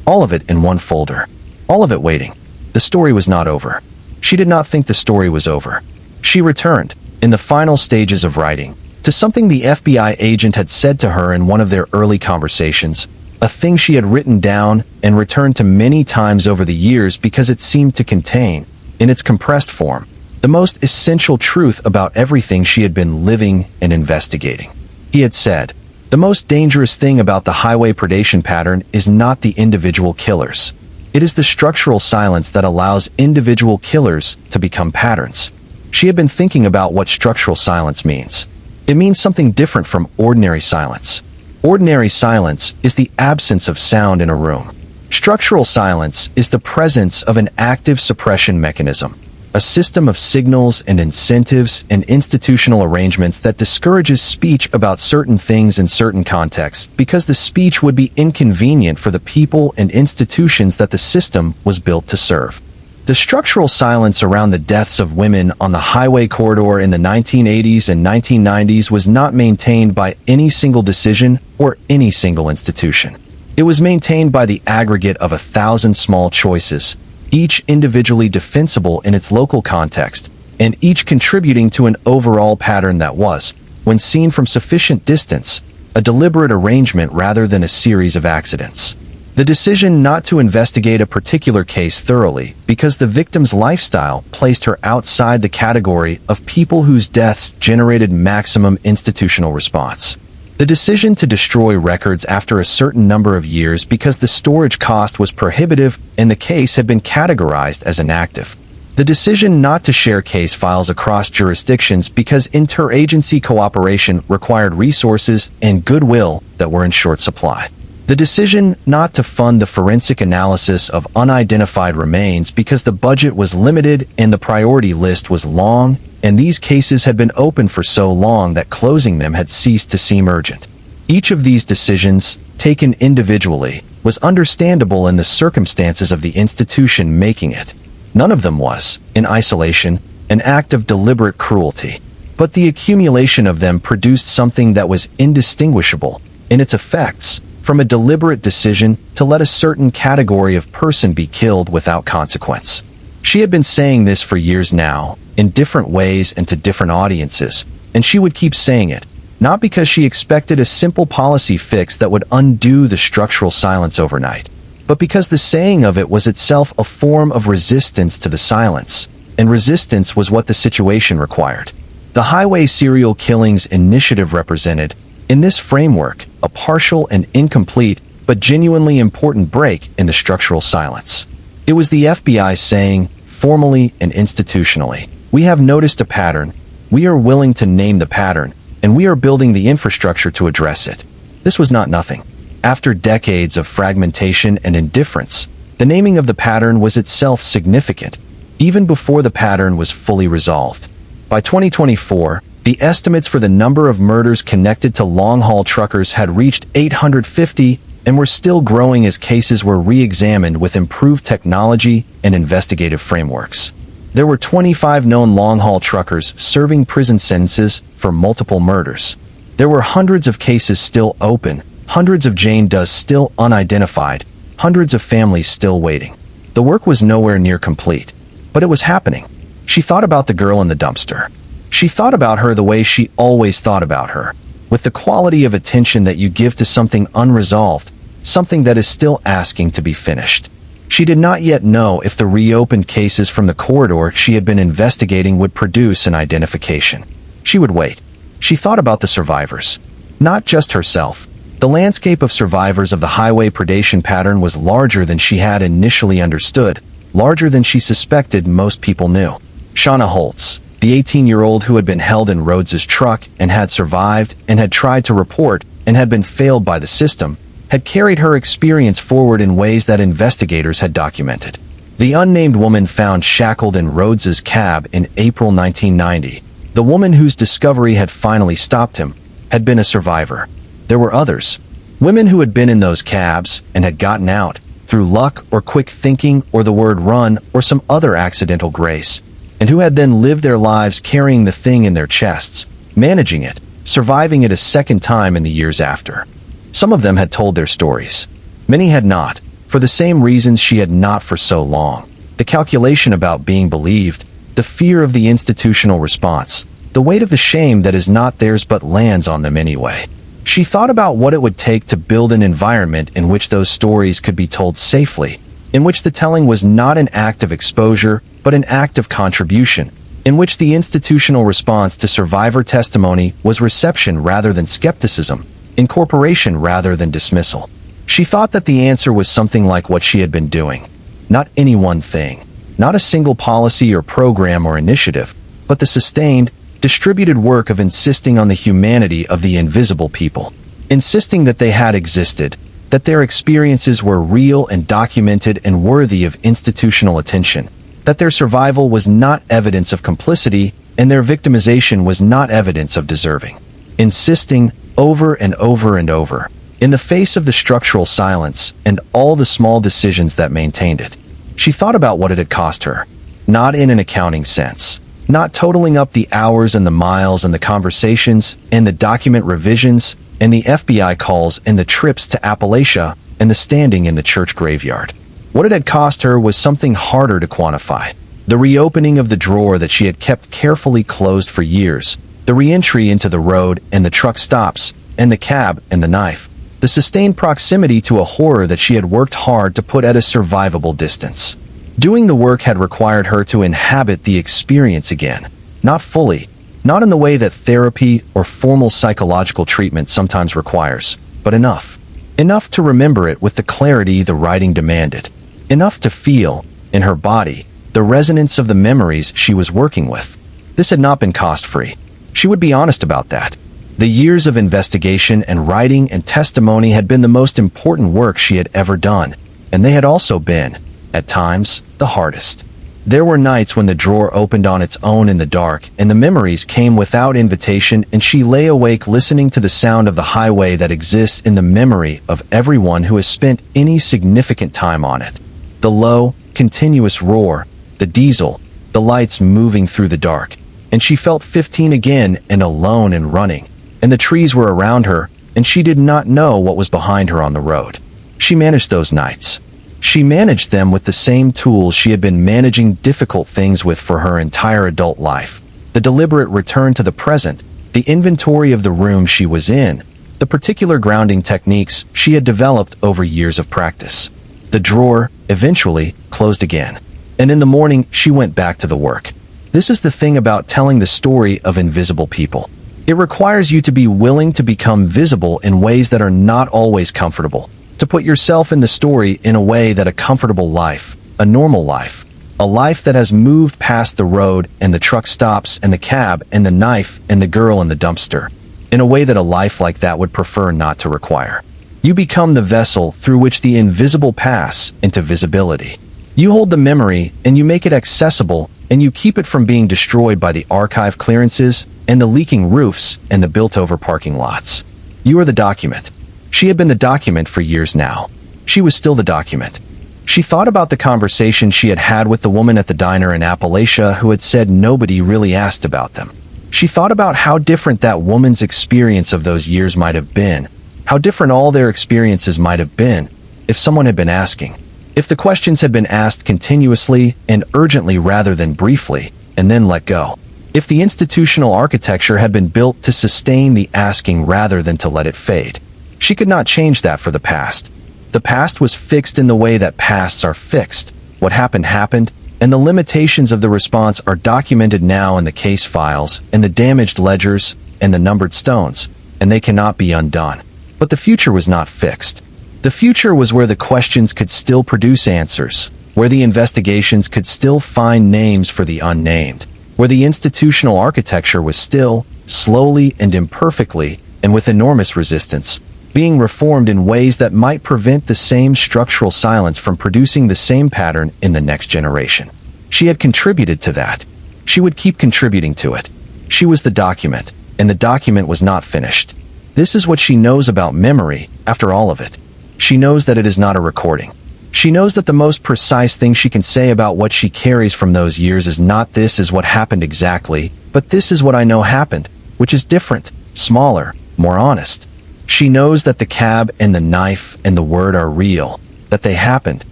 All of it in one folder. All of it waiting. The story was not over. She did not think the story was over. She returned, in the final stages of writing, to something the FBI agent had said to her in one of their early conversations, a thing she had written down and returned to many times over the years because it seemed to contain, in its compressed form, the most essential truth about everything she had been living and investigating. He had said, "The most dangerous thing about the highway predation pattern is not the individual killers. It is the structural silence that allows individual killers to become patterns." She had been thinking about what structural silence means. It means something different from ordinary silence. Ordinary silence is the absence of sound in a room. Structural silence is the presence of an active suppression mechanism, a system of signals and incentives and institutional arrangements that discourages speech about certain things in certain contexts because the speech would be inconvenient for the people and institutions that the system was built to serve. The structural silence around the deaths of women on the highway corridor in the 1980s and 1990s was not maintained by any single decision or any single institution. It was maintained by the aggregate of 1,000 small choices, each individually defensible in its local context, and each contributing to an overall pattern that was, when seen from sufficient distance, a deliberate arrangement rather than a series of accidents. The decision not to investigate a particular case thoroughly because the victim's lifestyle placed her outside the category of people whose deaths generated maximum institutional response. The decision to destroy records after a certain number of years because the storage cost was prohibitive and the case had been categorized as inactive. The decision not to share case files across jurisdictions because interagency cooperation required resources and goodwill that were in short supply. The decision not to fund the forensic analysis of unidentified remains because the budget was limited and the priority list was long, and these cases had been open for so long that closing them had ceased to seem urgent. Each of these decisions, taken individually, was understandable in the circumstances of the institution making it. None of them was, in isolation, an act of deliberate cruelty. But the accumulation of them produced something that was indistinguishable, in its effects, from a deliberate decision to let a certain category of person be killed without consequence. She had been saying this for years now, in different ways and to different audiences, and she would keep saying it, not because she expected a simple policy fix that would undo the structural silence overnight, but because the saying of it was itself a form of resistance to the silence, and resistance was what the situation required. The Highway Serial Killings Initiative represented, in this framework, a partial and incomplete, but genuinely important break in the structural silence. It was the FBI saying, formally and institutionally, "We have noticed a pattern, we are willing to name the pattern, and we are building the infrastructure to address it." This was not nothing. After decades of fragmentation and indifference, the naming of the pattern was itself significant, even before the pattern was fully resolved. By 2024, the estimates for the number of murders connected to long-haul truckers had reached 850 and were still growing as cases were re-examined with improved technology and investigative frameworks. There were 25 known long-haul truckers serving prison sentences for multiple murders. There were hundreds of cases still open, hundreds of Jane Does still unidentified, hundreds of families still waiting. The work was nowhere near complete, but it was happening. She thought about the girl in the dumpster. She thought about her the way she always thought about her, with the quality of attention that you give to something unresolved, something that is still asking to be finished. She did not yet know if the reopened cases from the corridor she had been investigating would produce an identification. She would wait. She thought about the survivors. Not just herself. The landscape of survivors of the highway predation pattern was larger than she had initially understood, larger than she suspected most people knew. Shauna Holtz, the 18-year-old who had been held in Rhodes's truck and had survived and had tried to report and had been failed by the system, had carried her experience forward in ways that investigators had documented. The unnamed woman found shackled in Rhodes's cab in April 1990, the woman whose discovery had finally stopped him, had been a survivor. There were others, women who had been in those cabs and had gotten out, through luck or quick thinking or the word run or some other accidental grace, and who had then lived their lives carrying the thing in their chests, managing it, surviving it a second time in the years after. Some of them had told their stories. Many had not, for the same reasons she had not for so long. The calculation about being believed, the fear of the institutional response, the weight of the shame that is not theirs but lands on them anyway. She thought about what it would take to build an environment in which those stories could be told safely, in which the telling was not an act of exposure, but an act of contribution, in which the institutional response to survivor testimony was reception rather than skepticism, incorporation rather than dismissal. She thought that the answer was something like what she had been doing. Not any one thing, not a single policy or program or initiative, but the sustained, distributed work of insisting on the humanity of the invisible people, insisting that they had existed, that their experiences were real and documented and worthy of institutional attention, that their survival was not evidence of complicity and their victimization was not evidence of deserving. Insisting, over and over and over, in the face of the structural silence and all the small decisions that maintained it. She thought about what it had cost her, not in an accounting sense, not totaling up the hours and the miles and the conversations and the document revisions and the FBI calls and the trips to Appalachia and the standing in the church graveyard. What it had cost her was something harder to quantify. The reopening of the drawer that she had kept carefully closed for years, the re-entry into the road and the truck stops, and the cab and the knife, the sustained proximity to a horror that she had worked hard to put at a survivable distance. Doing the work had required her to inhabit the experience again, not fully, not in the way that therapy or formal psychological treatment sometimes requires, but enough. Enough to remember it with the clarity the writing demanded. Enough to feel, in her body, the resonance of the memories she was working with. This had not been cost-free. She would be honest about that. The years of investigation and writing and testimony had been the most important work she had ever done, and they had also been, at times, the hardest. There were nights when the drawer opened on its own in the dark, and the memories came without invitation, and she lay awake listening to the sound of the highway that exists in the memory of everyone who has spent any significant time on it. The low, continuous roar, the diesel, the lights moving through the dark, and she felt 15 again and alone and running, and the trees were around her, and she did not know what was behind her on the road. She managed those nights. She managed them with the same tools she had been managing difficult things with for her entire adult life. The deliberate return to the present, the inventory of the room she was in, the particular grounding techniques she had developed over years of practice. The drawer, eventually, closed again. And in the morning, she went back to the work. This is the thing about telling the story of invisible people. It requires you to be willing to become visible in ways that are not always comfortable. To put yourself in the story in a way that a comfortable life, a normal life, a life that has moved past the road and the truck stops and the cab and the knife and the girl in the dumpster, in a way that a life like that would prefer not to require. You become the vessel through which the invisible pass into visibility. You hold the memory and you make it accessible, and you keep it from being destroyed by the archive clearances and the leaking roofs and the built-over parking lots. You are the document. She had been the document for years now. She was still the document. She thought about the conversation she had had with the woman at the diner in Appalachia who had said nobody really asked about them. She thought about how different that woman's experience of those years might have been, how different all their experiences might have been, if someone had been asking. If the questions had been asked continuously and urgently rather than briefly, and then let go. If the institutional architecture had been built to sustain the asking rather than to let it fade. She could not change that for the past. The past was fixed in the way that pasts are fixed. What happened happened, and the limitations of the response are documented now in the case files, and the damaged ledgers, and the numbered stones, and they cannot be undone. But the future was not fixed. The future was where the questions could still produce answers, where the investigations could still find names for the unnamed, where the institutional architecture was still, slowly and imperfectly, and with enormous resistance, being reformed in ways that might prevent the same structural silence from producing the same pattern in the next generation. She had contributed to that. She would keep contributing to it. She was the document, and the document was not finished. This is what she knows about memory, after all of it. She knows that it is not a recording. She knows that the most precise thing she can say about what she carries from those years is not "this is what happened exactly," but "this is what I know happened," which is different, smaller, more honest. She knows that the cab and the knife and the word are real, that they happened,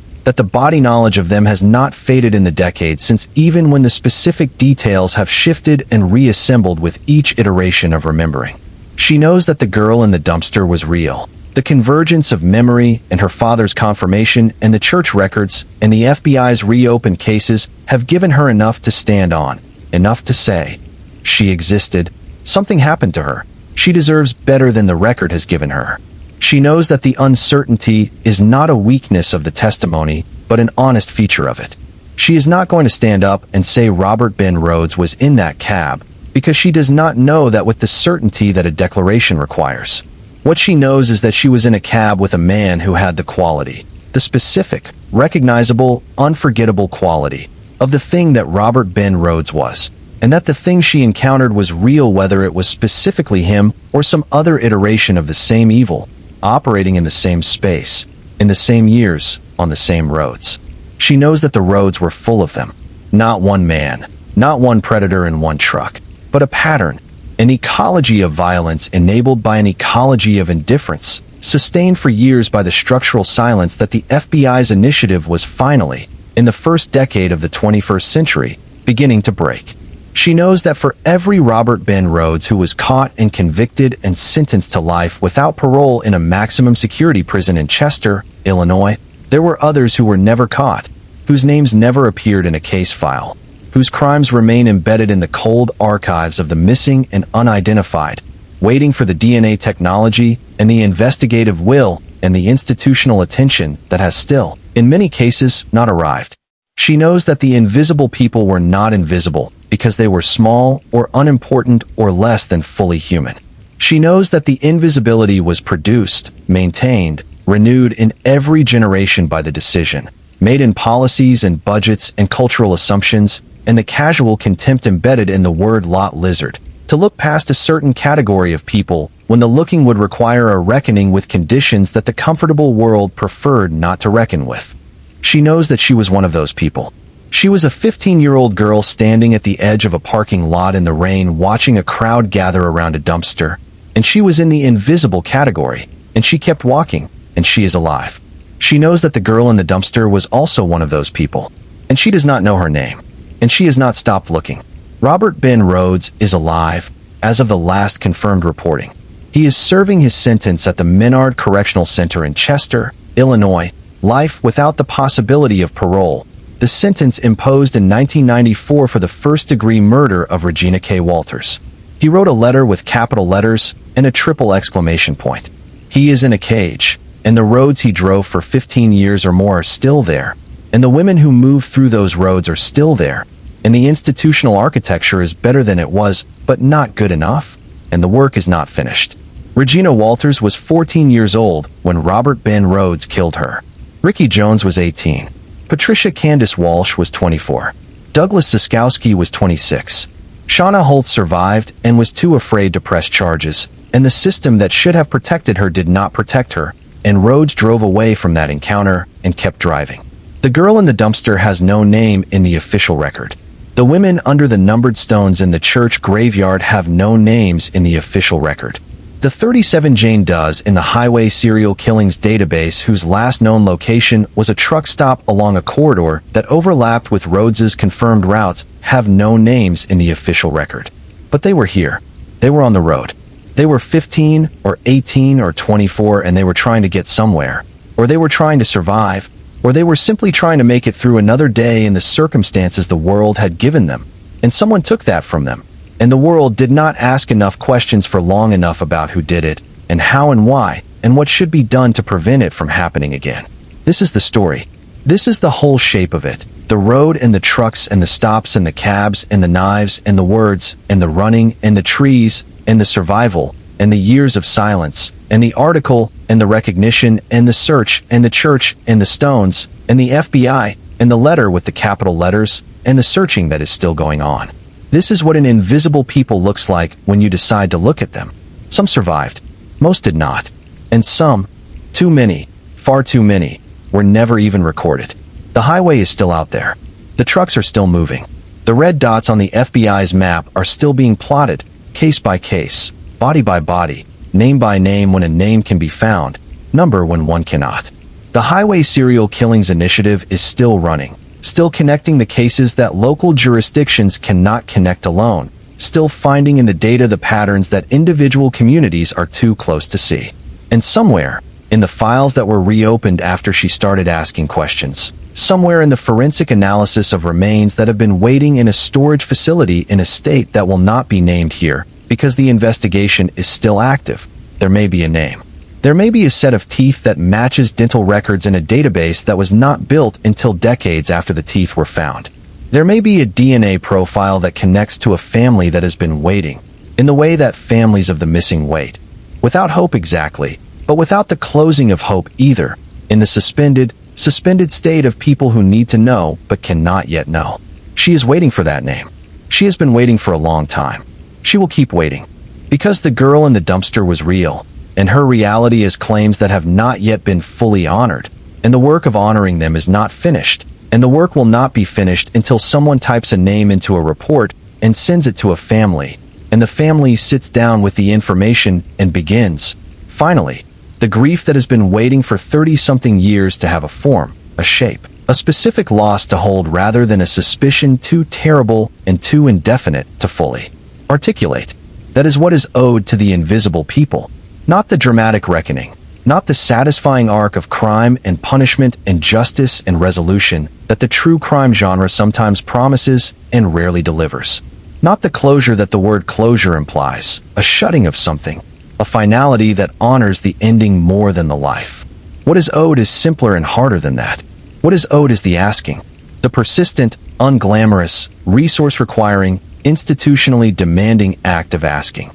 that the body knowledge of them has not faded in the decades since, even when the specific details have shifted and reassembled with each iteration of remembering. She knows that the girl in the dumpster was real. The convergence of memory and her father's confirmation and the church records and the FBI's reopened cases have given her enough to stand on, enough to say, she existed, something happened to her. She deserves better than the record has given her. She knows that the uncertainty is not a weakness of the testimony, but an honest feature of it. She is not going to stand up and say Robert Ben Rhodes was in that cab, because she does not know that with the certainty that a declaration requires. What she knows is that she was in a cab with a man who had the quality, the specific, recognizable, unforgettable quality, of the thing that Robert Ben Rhodes was, and that the thing she encountered was real, whether it was specifically him or some other iteration of the same evil, operating in the same space, in the same years, on the same roads. She knows that the roads were full of them. Not one man, not one predator in one truck, but a pattern, an ecology of violence enabled by an ecology of indifference, sustained for years by the structural silence that the FBI's initiative was finally, in the first decade of the 21st century, beginning to break. She knows that for every Robert Ben Rhodes who was caught and convicted and sentenced to life without parole in a maximum security prison in Chester, Illinois, there were others who were never caught, whose names never appeared in a case file, whose crimes remain embedded in the cold archives of the missing and unidentified, waiting for the DNA technology and the investigative will and the institutional attention that has still, in many cases, not arrived. She knows that the invisible people were not invisible because they were small or unimportant or less than fully human. She knows that the invisibility was produced, maintained, renewed in every generation by the decision, made in policies and budgets and cultural assumptions, and the casual contempt embedded in the word lot lizard, to look past a certain category of people when the looking would require a reckoning with conditions that the comfortable world preferred not to reckon with. She knows that she was one of those people. She was a 15-year-old girl standing at the edge of a parking lot in the rain watching a crowd gather around a dumpster, and she was in the invisible category, and she kept walking, and she is alive. She knows that the girl in the dumpster was also one of those people, and she does not know her name, and she has not stopped looking. Robert Ben Rhodes is alive, as of the last confirmed reporting. He is serving his sentence at the Menard Correctional Center in Chester, Illinois, life without the possibility of parole, the sentence imposed in 1994 for the first-degree murder of Regina K. Walters. He wrote a letter with capital letters and a triple exclamation point. He is in a cage, and the roads he drove for 15 years or more are still there, and the women who moved through those roads are still there, and the institutional architecture is better than it was, but not good enough, and the work is not finished. Regina Walters was 14 years old when Robert Ben Rhodes killed her. Ricky Jones was 18. Patricia Candace Walsh was 24. Douglas Siskowski was 26. Shauna Holt survived and was too afraid to press charges, and the system that should have protected her did not protect her, and Rhodes drove away from that encounter and kept driving. The girl in the dumpster has no name in the official record. The women under the numbered stones in the church graveyard have no names in the official record. The 37 Jane Does in the highway serial killings database, whose last known location was a truck stop along a corridor that overlapped with Rhodes's confirmed routes, have no names in the official record. But they were here. They were on the road. They were 15 or 18 or 24, and they were trying to get somewhere, or they were trying to survive, or they were simply trying to make it through another day in the circumstances the world had given them, and someone took that from them. And the world did not ask enough questions for long enough about who did it, and how and why, and what should be done to prevent it from happening again. This is the story. This is the whole shape of it. The road and the trucks and the stops and the cabs and the knives and the words and the running and the trees and the survival and the years of silence and the article and the recognition and the search and the church and the stones and the FBI and the letter with the capital letters and the searching that is still going on. This is what an invisible people looks like when you decide to look at them. Some survived. Most did not. And some, too many, far too many, were never even recorded. The highway is still out there. The trucks are still moving. The red dots on the FBI's map are still being plotted, case by case, body by body, name by name when a name can be found, number when one cannot. The Highway Serial Killings Initiative is still running. Still connecting the cases that local jurisdictions cannot connect alone, still finding in the data the patterns that individual communities are too close to see. And somewhere, in the files that were reopened after she started asking questions, somewhere in the forensic analysis of remains that have been waiting in a storage facility in a state that will not be named here because the investigation is still active, there may be a name. There may be a set of teeth that matches dental records in a database that was not built until decades after the teeth were found. There may be a DNA profile that connects to a family that has been waiting, in the way that families of the missing wait. Without hope exactly, but without the closing of hope either, in the suspended state of people who need to know but cannot yet know. She is waiting for that name. She has been waiting for a long time. She will keep waiting. Because the girl in the dumpster was real, and her reality is claims that have not yet been fully honored, and the work of honoring them is not finished, and the work will not be finished until someone types a name into a report and sends it to a family, and the family sits down with the information and begins. Finally, the grief that has been waiting for 30-something years to have a form, a shape, a specific loss to hold rather than a suspicion too terrible and too indefinite to fully articulate. That is what is owed to the invisible people, not the dramatic reckoning, not the satisfying arc of crime and punishment and justice and resolution that the true crime genre sometimes promises and rarely delivers. Not the closure that the word closure implies, a shutting of something, a finality that honors the ending more than the life. What is owed is simpler and harder than that. What is owed is the asking, the persistent, unglamorous, resource-requiring, institutionally demanding act of asking.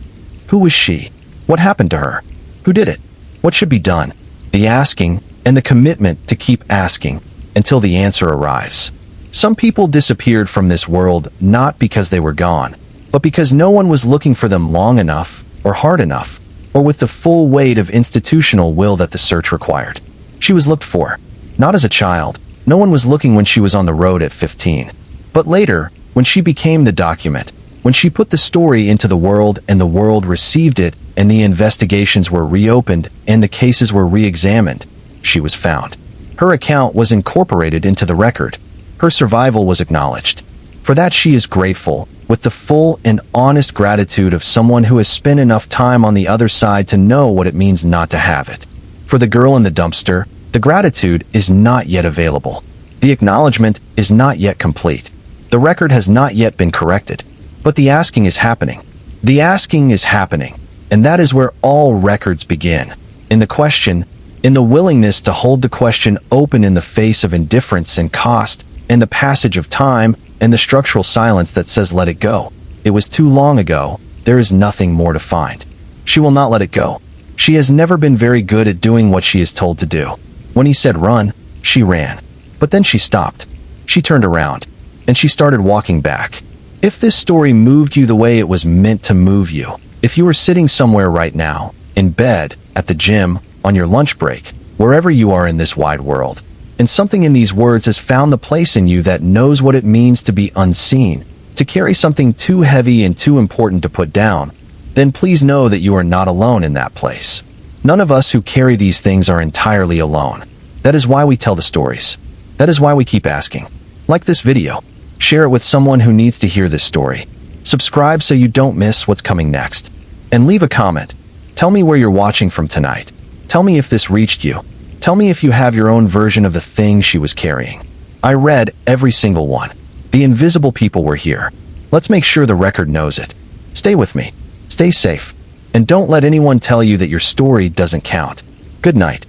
Who was she? What happened to her? Who did it? What should be done? The asking, and the commitment to keep asking, until the answer arrives. Some people disappeared from this world not because they were gone, but because no one was looking for them long enough, or hard enough, or with the full weight of institutional will that the search required. She was looked for. Not as a child. No one was looking when she was on the road at 15. But later, when she became the document, when she put the story into the world and the world received it, and the investigations were reopened and the cases were re-examined, she was found. Her account was incorporated into the record. Her survival was acknowledged. For that she is grateful, with the full and honest gratitude of someone who has spent enough time on the other side to know what it means not to have it. For the girl in the dumpster, the gratitude is not yet available. The acknowledgement is not yet complete. The record has not yet been corrected. But the asking is happening. The asking is happening. And that is where all records begin. In the question, in the willingness to hold the question open in the face of indifference and cost, and the passage of time, and the structural silence that says let it go. It was too long ago. There is nothing more to find. She will not let it go. She has never been very good at doing what she is told to do. When he said run, she ran. But then she stopped. She turned around. And she started walking back. If this story moved you the way it was meant to move you, if you were sitting somewhere right now, in bed, at the gym, on your lunch break, wherever you are in this wide world, and something in these words has found the place in you that knows what it means to be unseen, to carry something too heavy and too important to put down, then please know that you are not alone in that place. None of us who carry these things are entirely alone. That is why we tell the stories. That is why we keep asking. Like this video. Share it with someone who needs to hear this story. Subscribe so you don't miss what's coming next. And leave a comment. Tell me where you're watching from tonight. Tell me if this reached you. Tell me if you have your own version of the thing she was carrying. I read every single one. The invisible people were here. Let's make sure the record knows it. Stay with me. Stay safe. And don't let anyone tell you that your story doesn't count. Good night.